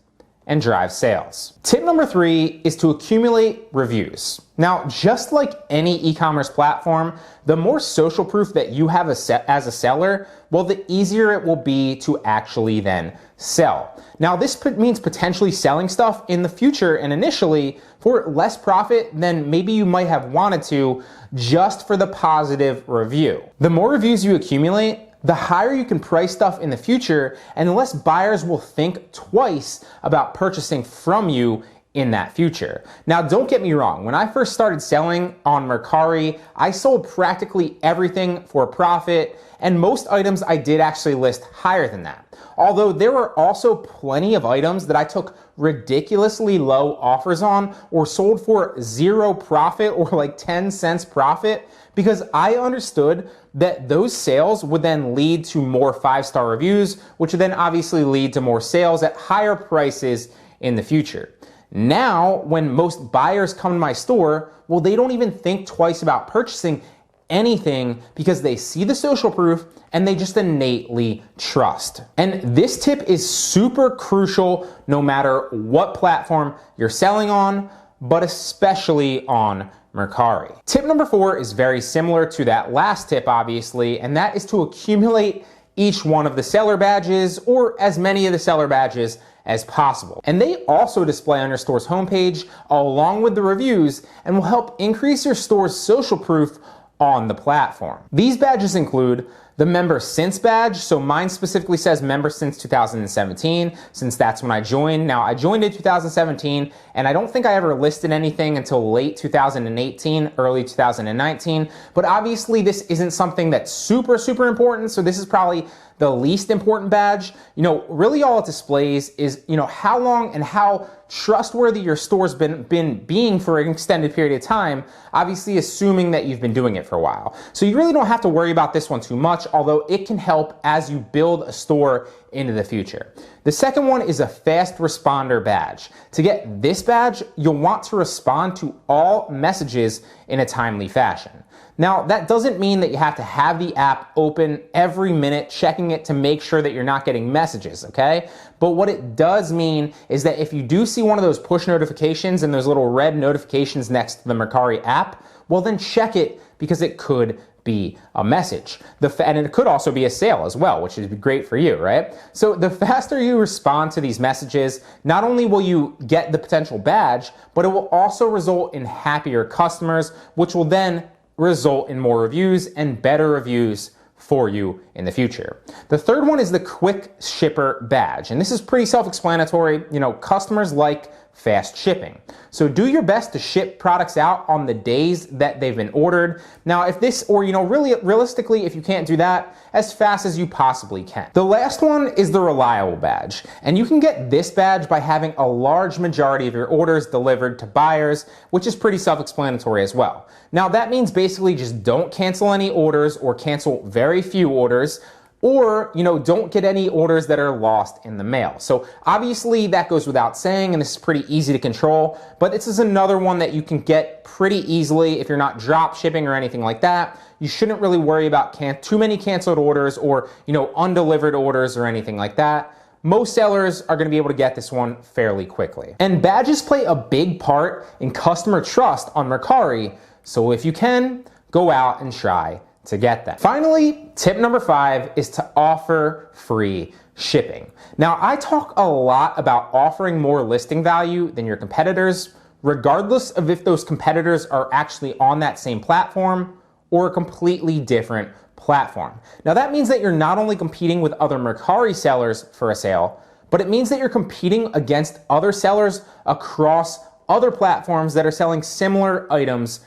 and drive sales. Tip number 3 is to accumulate reviews. Now, just like any e-commerce platform, the more social proof that you have as a seller, well, the easier it will be to actually then sell. Now, this means potentially selling stuff in the future and initially for less profit than maybe you might have wanted to, just for the positive review. The more reviews you accumulate, the higher you can price stuff in the future, and the less buyers will think twice about purchasing from you in that future. Now, don't get me wrong. When I first started selling on Mercari, I sold practically everything for a profit, and most items I did actually list higher than that. Although there were also plenty of items that I took ridiculously low offers on or sold for zero profit or like 10 cents profit, because I understood that those sales would then lead to more 5-star reviews, which would then obviously lead to more sales at higher prices in the future. Now, when most buyers come to my store, well, they don't even think twice about purchasing anything because they see the social proof and they just innately trust. And this tip is super crucial no matter what platform you're selling on, but especially on Mercari. Tip number 4 is very similar to that last tip, obviously, and that is to accumulate each one of the seller badges or as many of the seller badges as possible. And they also display on your store's homepage along with the reviews and will help increase your store's social proof on the platform. These badges include the Member Since badge. So mine specifically says Member Since 2017, since that's when I joined. Now, I joined in 2017, and I don't think I ever listed anything until late 2018, early 2019. But obviously, this isn't something that's super, super important. So this is probably the least important badge. Really all it displays is, how long and how trustworthy your store's been being for an extended period of time, obviously assuming that you've been doing it for a while. So you really don't have to worry about this one too much, although it can help as you build a store into the future. The second one is a fast responder badge. To get this badge, you'll want to respond to all messages in a timely fashion. Now, that doesn't mean that you have to have the app open every minute, checking it to make sure that you're not getting messages, okay? But what it does mean is that if you do see one of those push notifications and those little red notifications next to the Mercari app, well then check it because it could be a message. And it could also be a sale as well, which would be great for you, right? So the faster you respond to these messages, not only will you get the potential badge, but it will also result in happier customers, which will then result in more reviews and better reviews for you in the future. The third one is the Quick Shipper badge, and this is pretty self-explanatory. Customers like fast shipping. So do your best to ship products out on the days that they've been ordered. Now, if this, or really realistically, if you can't do that, as fast as you possibly can. The last one is the Reliable badge, and you can get this badge by having a large majority of your orders delivered to buyers, which is pretty self-explanatory as well. Now, that means basically just don't cancel any orders or cancel very few orders, or, don't get any orders that are lost in the mail. So obviously that goes without saying, and this is pretty easy to control, but this is another one that you can get pretty easily if you're not drop shipping or anything like that. You shouldn't really worry about too many canceled orders or, undelivered orders or anything like that. Most sellers are going to be able to get this one fairly quickly. And badges play a big part in customer trust on Mercari, so if you can, go out and try to get that. Finally, tip number 5 is to offer free shipping. Now, I talk a lot about offering more listing value than your competitors, regardless of if those competitors are actually on that same platform or a completely different platform. Now, that means that you're not only competing with other Mercari sellers for a sale, but it means that you're competing against other sellers across other platforms that are selling similar items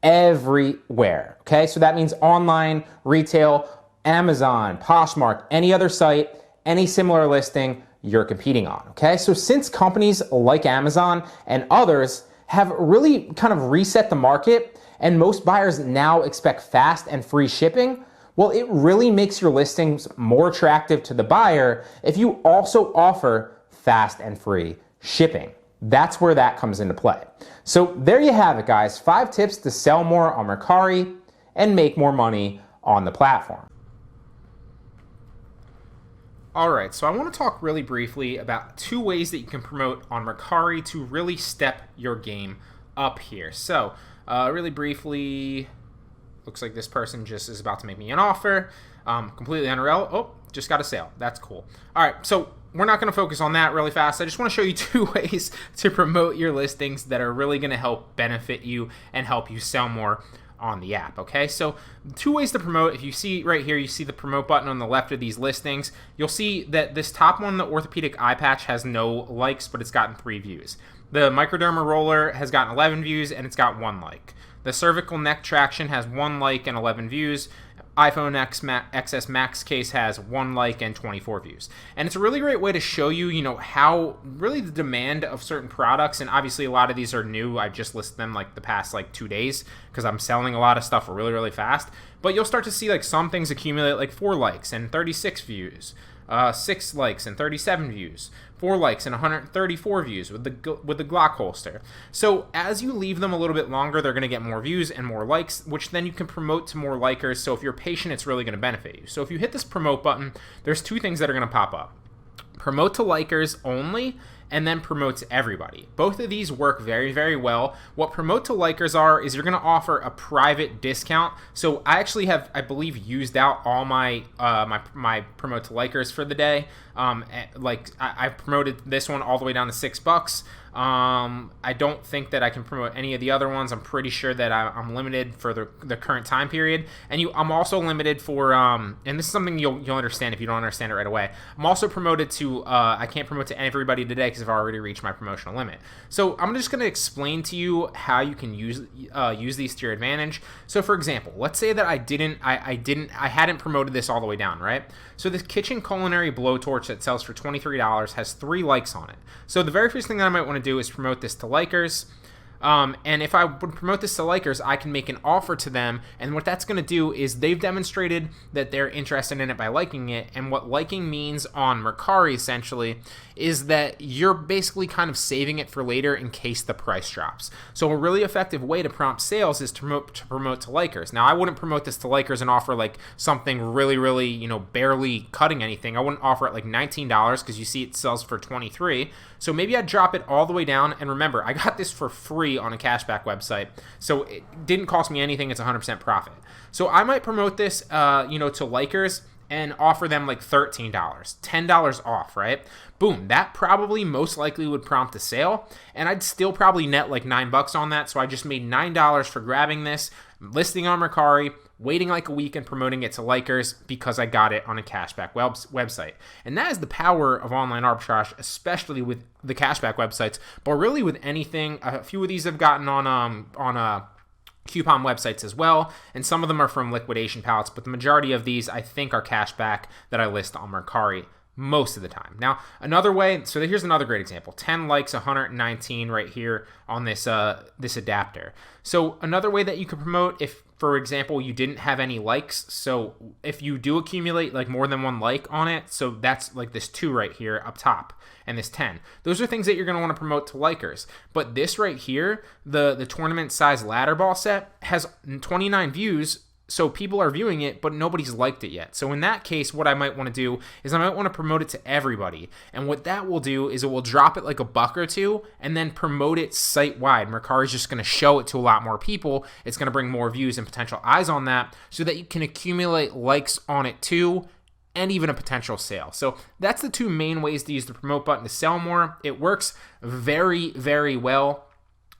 everywhere, okay? So that means online, retail, Amazon, Poshmark, any other site, any similar listing you're competing on, okay? So since companies like Amazon and others have really kind of reset the market and most buyers now expect fast and free shipping, well, it really makes your listings more attractive to the buyer if you also offer fast and free shipping. That's where that comes into play. So there you have it, guys. 5 tips to sell more on Mercari and make more money on the platform. All right, so I want to talk really briefly about 2 ways that you can promote on Mercari to really step your game up here. So really briefly, looks like this person just is about to make me an offer. Completely unrelated. Oh, just got a sale. That's cool. All right, so we're not going to focus on that really fast. I just want to show you 2 ways to promote your listings that are really going to help benefit you and help you sell more on the app. Okay, so 2 ways to promote. If you see right here, you see the promote button on the left of these listings. You'll see that this top one, the orthopedic eye patch, has no likes, but it's gotten 3 views. The microderma roller has gotten 11 views and it's got 1 like. The cervical neck traction has 1 like and 11 views. iPhone XS Max case has 1 like and 24 views. And it's a really great way to show you, how really the demand of certain products, and obviously a lot of these are new. I just listed them like the past 2 days because I'm selling a lot of stuff really, really fast. But you'll start to see some things accumulate like 4 likes and 36 views. 6 likes and 37 views, 4 likes and 134 views with the Glock holster. So as you leave them a little bit longer, they're going to get more views and more likes, which then you can promote to more likers. So if you're patient, it's really going to benefit you. So if you hit this promote button, there's 2 things that are going to pop up. Promote to likers only, and then promote to everybody. Both of these work very, very well. What promote to likers are is you're going to offer a private discount. So I actually have, I believe, used out all my my promote to likers for the day. I've promoted this one all the way down to $6. I don't think that I can promote any of the other ones. I'm pretty sure that I'm limited for the current time period, and I'm also limited for and this is something you'll understand if you don't understand it right away. I'm also promoted to I can't promote to everybody today because I've already reached my promotional limit. So I'm just going to explain to you how you can use these to your advantage. So for example, let's say that I hadn't promoted this all the way down, right? So this kitchen culinary blowtorch that sells for $23 has 3 likes on it. So the very first thing that I might want to do is promote this to likers. And if I would promote this to likers, I can make an offer to them, and what that's going to do is they've demonstrated that they're interested in it by liking it, and what liking means on Mercari essentially is that you're basically kind of saving it for later in case the price drops. So a really effective way to prompt sales is to promote to likers. Now I wouldn't promote this to likers and offer something really, really, barely cutting anything. I wouldn't offer it $19 because you see it sells for $23. So maybe I'd drop it all the way down, and remember, I got this for free on a cashback website, so it didn't cost me anything. It's 100% profit. So I might promote this, to likers and offer them $13, $10 off, right? Boom, that probably most likely would prompt a sale, and I'd still probably net $9 on that. So I just made $9 for grabbing this, listing on Mercari, waiting a week and promoting it to likers because I got it on a cashback website. And that is the power of online arbitrage, especially with the cashback websites, but really with anything. A few of these I've gotten on coupon websites as well, and some of them are from liquidation pallets, but the majority of these I think are cashback that I list on Mercari most of the time. Now, another way, so here's another great example. 10 likes, 119 right here on this adapter. So another way that you could promote, if for example you didn't have any likes, so if you do accumulate more than 1 like on it, so that's this 2 right here up top and this 10, those are things that you're going to want to promote to likers. But this right here, the tournament size ladder ball set, has 29 views. So people are viewing it, but nobody's liked it yet. So in that case, what I might want to do is I might want to promote it to everybody. And what that will do is it will drop it $1 or 2 and then promote it site-wide. Mercari is just going to show it to a lot more people. It's going to bring more views and potential eyes on that so that you can accumulate likes on it too, and even a potential sale. So that's the 2 main ways to use the promote button to sell more. It works very, very well.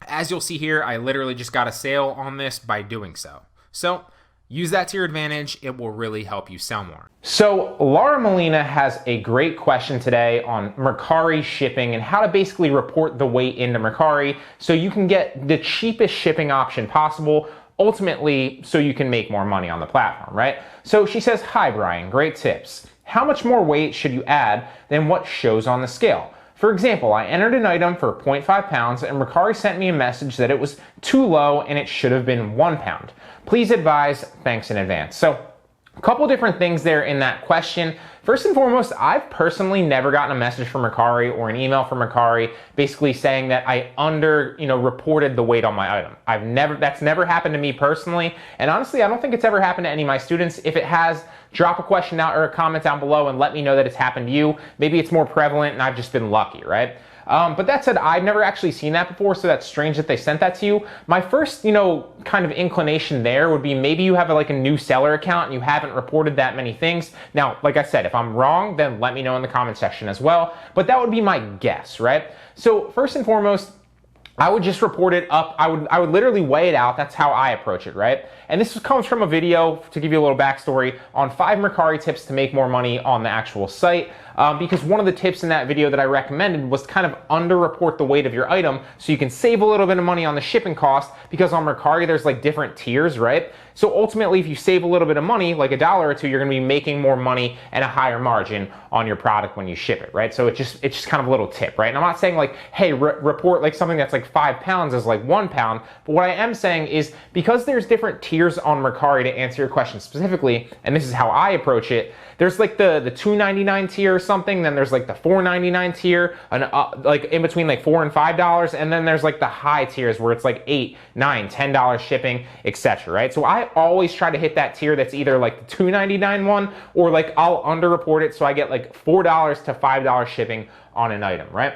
As you'll see here, I literally just got a sale on this by doing so. So use that to your advantage. It will really help you sell more. So Laura Molina has a great question today on Mercari shipping and how to basically report the weight into Mercari so you can get the cheapest shipping option possible, ultimately so you can make more money on the platform, right? So she says, "Hi Bryan, great tips. How much more weight should you add than what shows on the scale? For example, I entered an item for 0.5 pounds and Mercari sent me a message that it was too low and it should have been 1 pound. Please advise, thanks in advance." So a couple different things there in that question. First and foremost, I've personally never gotten a message from Mercari or an email from Mercari basically saying that I reported the weight on my item. That's never happened to me personally. And honestly, I don't think it's ever happened to any of my students. If it has, drop a question out or a comment down below and let me know that it's happened to you. Maybe it's more prevalent and I've just been lucky, right? But that said, I've never actually seen that before, so that's strange that they sent that to you. My first, kind of inclination there would be maybe you have a new seller account and you haven't reported that many things. Now, like I said, if I'm wrong, then let me know in the comment section as well. But that would be my guess, right? So first and foremost, I would just report it up. I would literally weigh it out. That's how I approach it, right? And this comes from a video, to give you a little backstory, on 5 Mercari tips to make more money on the actual site. Because one of the tips in that video that I recommended was kind of underreport the weight of your item so you can save a little bit of money on the shipping cost, because on Mercari there's like different tiers, right? So ultimately, if you save a little bit of money, like $1 or $2, you're gonna be making more money and a higher margin on your product when you ship it, right? So it's just kind of a little tip, right? And I'm not saying like, hey, report like something that's like 5 pounds as like 1 pound, but what I am saying is, because there's different tiers on Mercari, to answer your question specifically, and this is how I approach it, there's like the $2.99 tier or something, then there's like the $4.99 tier, and like in between like $4 and $5, and then there's like the high tiers where it's like $8, $9, $10 shipping, etc. Right? So I always try to hit that tier that's either like the $2.99 one, or like I'll underreport it so I get like $4 to $5 shipping on an item, right?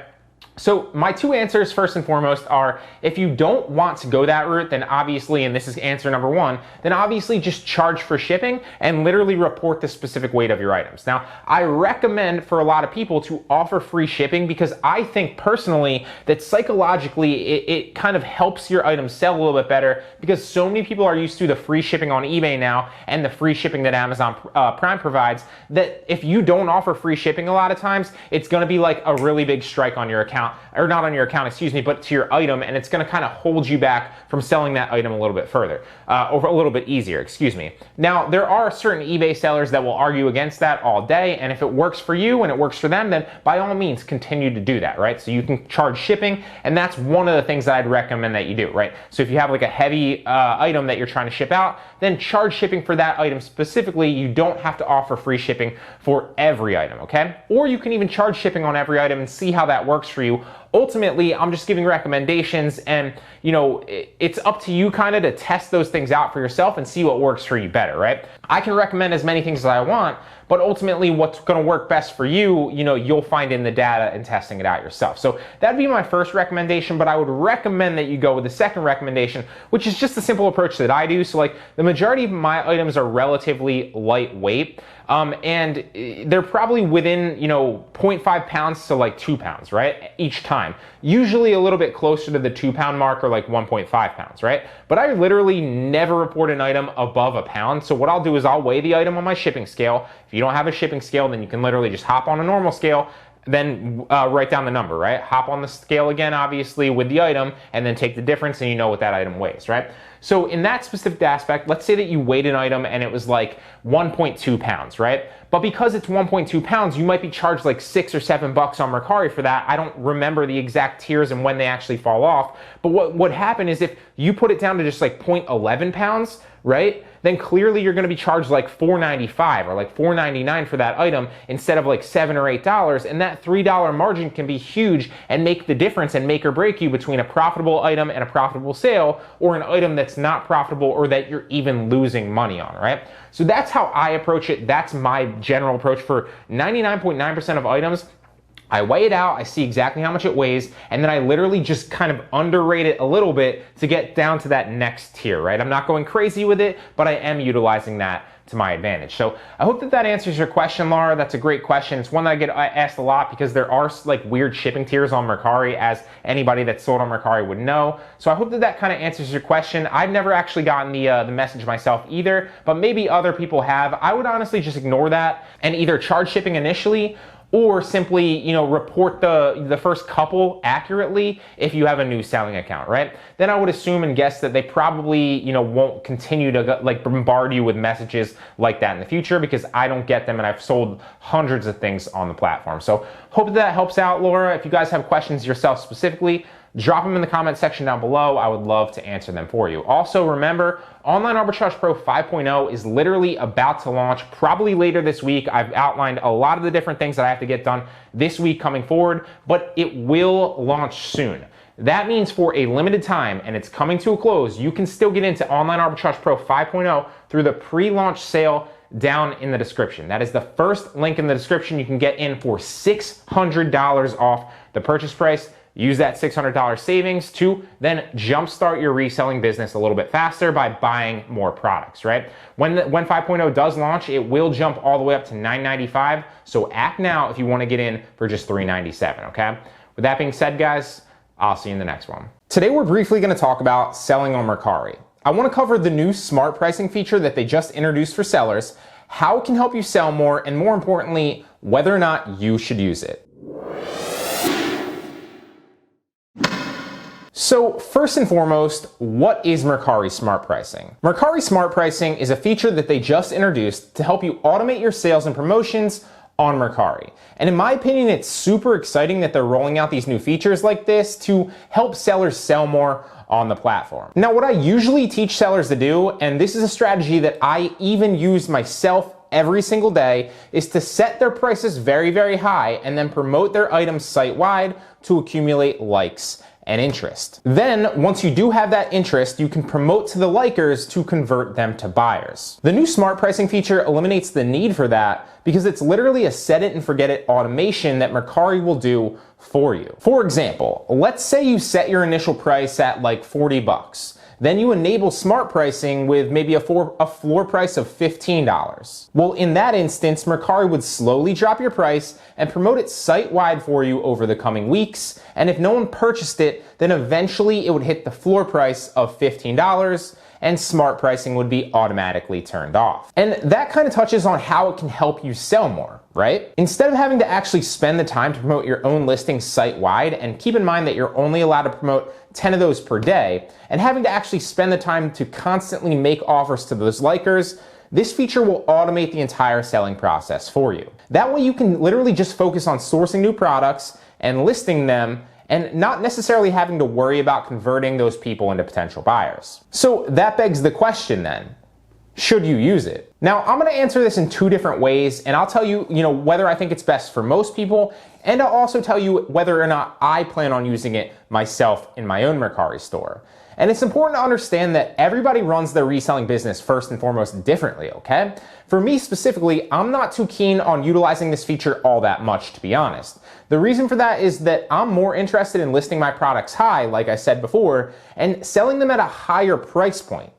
So my 2 answers, first and foremost, are if you don't want to go that route, then obviously, and this is answer number 1, then obviously just charge for shipping and literally report the specific weight of your items. Now, I recommend for a lot of people to offer free shipping, because I think personally that psychologically it kind of helps your items sell a little bit better, because so many people are used to the free shipping on eBay now and the free shipping that Amazon Prime provides, that if you don't offer free shipping a lot of times, it's going to be like a really big strike on your account, or not on your account, excuse me, but to your item, and it's going to kind of hold you back from selling that item a little bit further, or a little bit easier, excuse me. Now, there are certain eBay sellers that will argue against that all day, and if it works for you and it works for them, then by all means continue to do that, right? So you can charge shipping, and that's one of the things that I'd recommend that you do, right? So if you have like a heavy item that you're trying to ship out, then charge shipping for that item specifically. You don't have to offer free shipping for every item, okay? Or you can even charge shipping on every item and see how that works for you. Ultimately, I'm just giving recommendations, and you know, it's up to you kind of to test those things out for yourself and see what works for you better, right? I can recommend as many things as I want, but ultimately what's going to work best for you, you know, you'll find in the data and testing it out yourself. So that'd be my first recommendation, but I would recommend that you go with the second recommendation, which is just the simple approach that I do. So like the majority of my items are relatively lightweight. And they're probably within, you know, 0.5 pounds to like 2 pounds, right? Each time. Usually a little bit closer to the 2 pound mark, or like 1.5 pounds, right? But I literally never report an item above a pound. So what I'll do is I'll weigh the item on my shipping scale. If you don't have a shipping scale, then you can literally just hop on a normal scale, then write down the number, right? Hop on the scale again, obviously, with the item, and then take the difference, and you know what that item weighs, right? So in that specific aspect, let's say that you weighed an item and it was like 1.2 pounds, right? But because it's 1.2 pounds, you might be charged like $6 or $7 on Mercari for that. I don't remember the exact tiers and when they actually fall off. But what would happen is if you put it down to just like 0.11 pounds, right? Then clearly you're gonna be charged like $4.95 or like $4.99 for that item instead of like $7 or $8. And that $3 margin can be huge and make the difference and make or break you between a profitable item and a profitable sale, or an item that's not profitable or that you're even losing money on, right? So that's how I approach it. That's my general approach for 99.9% of items. I weigh it out, I see exactly how much it weighs, and then I literally just kind of underrate it a little bit to get down to that next tier, right? I'm not going crazy with it, but I am utilizing that to my advantage. So I hope that that answers your question, Laura. That's a great question. It's one that I get asked a lot because there are like weird shipping tiers on Mercari, as anybody that's sold on Mercari would know. So I hope that that kind of answers your question. I've never actually gotten the message myself either, but maybe other people have. I would honestly just ignore that and either charge shipping initially, or simply, you know, report the first couple accurately if you have a new selling account, right? Then I would assume and guess that they probably, you know, won't continue to like bombard you with messages like that in the future, because I don't get them and I've sold hundreds of things on the platform. So hope that helps out, Laura. If you guys have questions yourself specifically, drop them in the comment section down below. I would love to answer them for you. Also, remember, Online Arbitrage Pro 5.0 is literally about to launch probably later this week. I've outlined a lot of the different things that I have to get done this week coming forward, but it will launch soon. That means for a limited time, and it's coming to a close, you can still get into Online Arbitrage Pro 5.0 through the pre-launch sale down in the description. That is the first link in the description. You can get in for $600 off the purchase price. Use that $600 savings to then jumpstart your reselling business a little bit faster by buying more products, right? When 5.0 does launch, it will jump all the way up to $995. So act now if you want to get in for just $397, okay? With that being said, guys, I'll see you in the next one. Today we're briefly going to talk about selling on Mercari. I want to cover the new smart pricing feature that they just introduced for sellers, how it can help you sell more, and more importantly, whether or not you should use it. So first and foremost, what is Mercari Smart Pricing? Mercari Smart Pricing is a feature that they just introduced to help you automate your sales and promotions on Mercari. And in my opinion, it's super exciting that they're rolling out these new features like this to help sellers sell more on the platform. Now, what I usually teach sellers to do, and this is a strategy that I even use myself every single day, is to set their prices very, very high and then promote their items site-wide to accumulate likes and interest. Then, once you do have that interest, you can promote to the likers to convert them to buyers. The new smart pricing feature eliminates the need for that because it's literally a set it and forget it automation that Mercari will do for you. For example, let's say you set your initial price at like $40. Then you enable smart pricing with maybe a floor price of $15. Well, in that instance, Mercari would slowly drop your price and promote it site-wide for you over the coming weeks. And if no one purchased it, then eventually it would hit the floor price of $15 and smart pricing would be automatically turned off. And that kind of touches on how it can help you sell more, right? Instead of having to actually spend the time to promote your own listing site-wide, and keep in mind that you're only allowed to promote 10 of those per day, and having to actually spend the time to constantly make offers to those likers, this feature will automate the entire selling process for you. That way you can literally just focus on sourcing new products and listing them and not necessarily having to worry about converting those people into potential buyers. So that begs the question then, should you use it? Now, I'm going to answer this in two different ways, and I'll tell you, whether I think it's best for most people, and I'll also tell you whether or not I plan on using it myself in my own Mercari store. And it's important to understand that everybody runs their reselling business first and foremost differently, okay? For me specifically, I'm not too keen on utilizing this feature all that much, to be honest. The reason for that is that I'm more interested in listing my products high, like I said before, and selling them at a higher price point,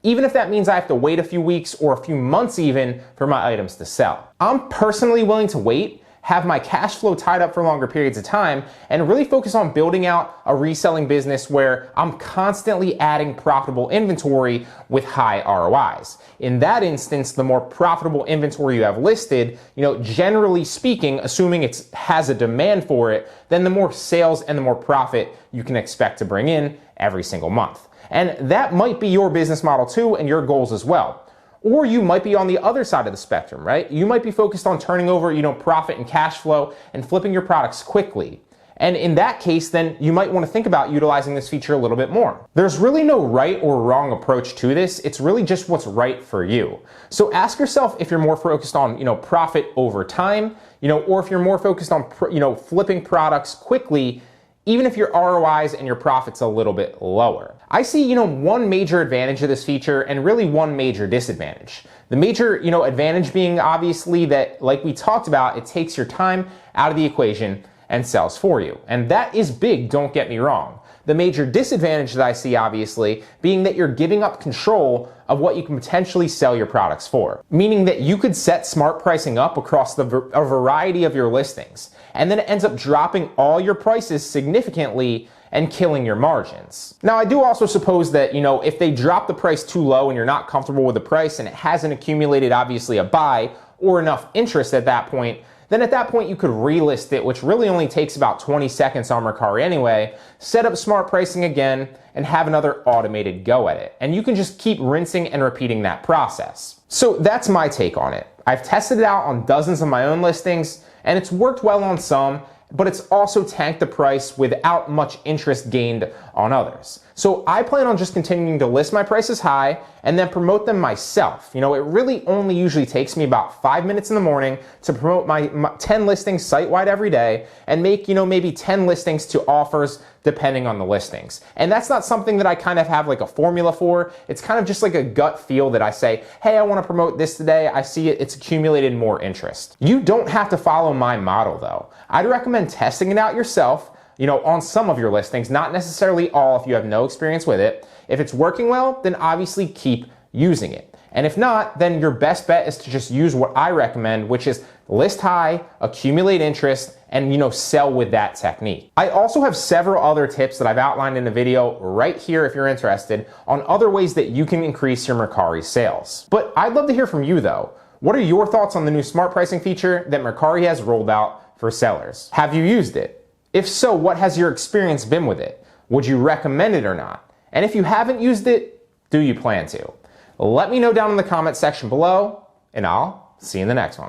even if that means I have to wait a few weeks or a few months even for my items to sell. I'm personally willing to wait, have my cash flow tied up for longer periods of time, and really focus on building out a reselling business where I'm constantly adding profitable inventory with high ROIs. In that instance, the more profitable inventory you have listed, generally speaking, assuming it has a demand for it, then the more sales and the more profit you can expect to bring in every single month. And that might be your business model too, and your goals as well. Or you might be on the other side of the spectrum, right? You might be focused on turning over, profit and cash flow and flipping your products quickly. And in that case, then you might want to think about utilizing this feature a little bit more. There's really no right or wrong approach to this. It's really just what's right for you. So ask yourself if you're more focused on, profit over time, or if you're more focused on, flipping products quickly, even if your ROIs and your profit's a little bit lower. I see, one major advantage of this feature and really one major disadvantage. The major, advantage being obviously that, like we talked about, it takes your time out of the equation and sells for you. And that is big, don't get me wrong. The major disadvantage that I see, obviously, being that you're giving up control of what you can potentially sell your products for. Meaning that you could set smart pricing up across a variety of your listings, and then it ends up dropping all your prices significantly and killing your margins. Now, I do also suppose that, if they drop the price too low and you're not comfortable with the price and it hasn't accumulated, obviously, a buy or enough interest at that point, then at that point you could relist it, which really only takes about 20 seconds on Mercari anyway, set up smart pricing again, and have another automated go at it. And you can just keep rinsing and repeating that process. So that's my take on it. I've tested it out on dozens of my own listings, and it's worked well on some, but it's also tanked the price without much interest gained on others. So I plan on just continuing to list my prices high and then promote them myself. It really only usually takes me about 5 minutes in the morning to promote my 10 listings site-wide every day and make, maybe 10 listings to offers depending on the listings. And that's not something that I kind of have like a formula for. It's kind of just like a gut feel that I say, hey, I want to promote this today. I see it's accumulated more interest. You don't have to follow my model though. I'd recommend testing it out yourself, on some of your listings, not necessarily all if you have no experience with it. If it's working well, then obviously keep using it. And if not, then your best bet is to just use what I recommend, which is list high, accumulate interest, and sell with that technique. I also have several other tips that I've outlined in the video right here if you're interested on other ways that you can increase your Mercari sales. But I'd love to hear from you though. What are your thoughts on the new smart pricing feature that Mercari has rolled out for sellers? Have you used it? If so, what has your experience been with it? Would you recommend it or not? And if you haven't used it, do you plan to? Let me know down in the comments section below, and I'll see you in the next one.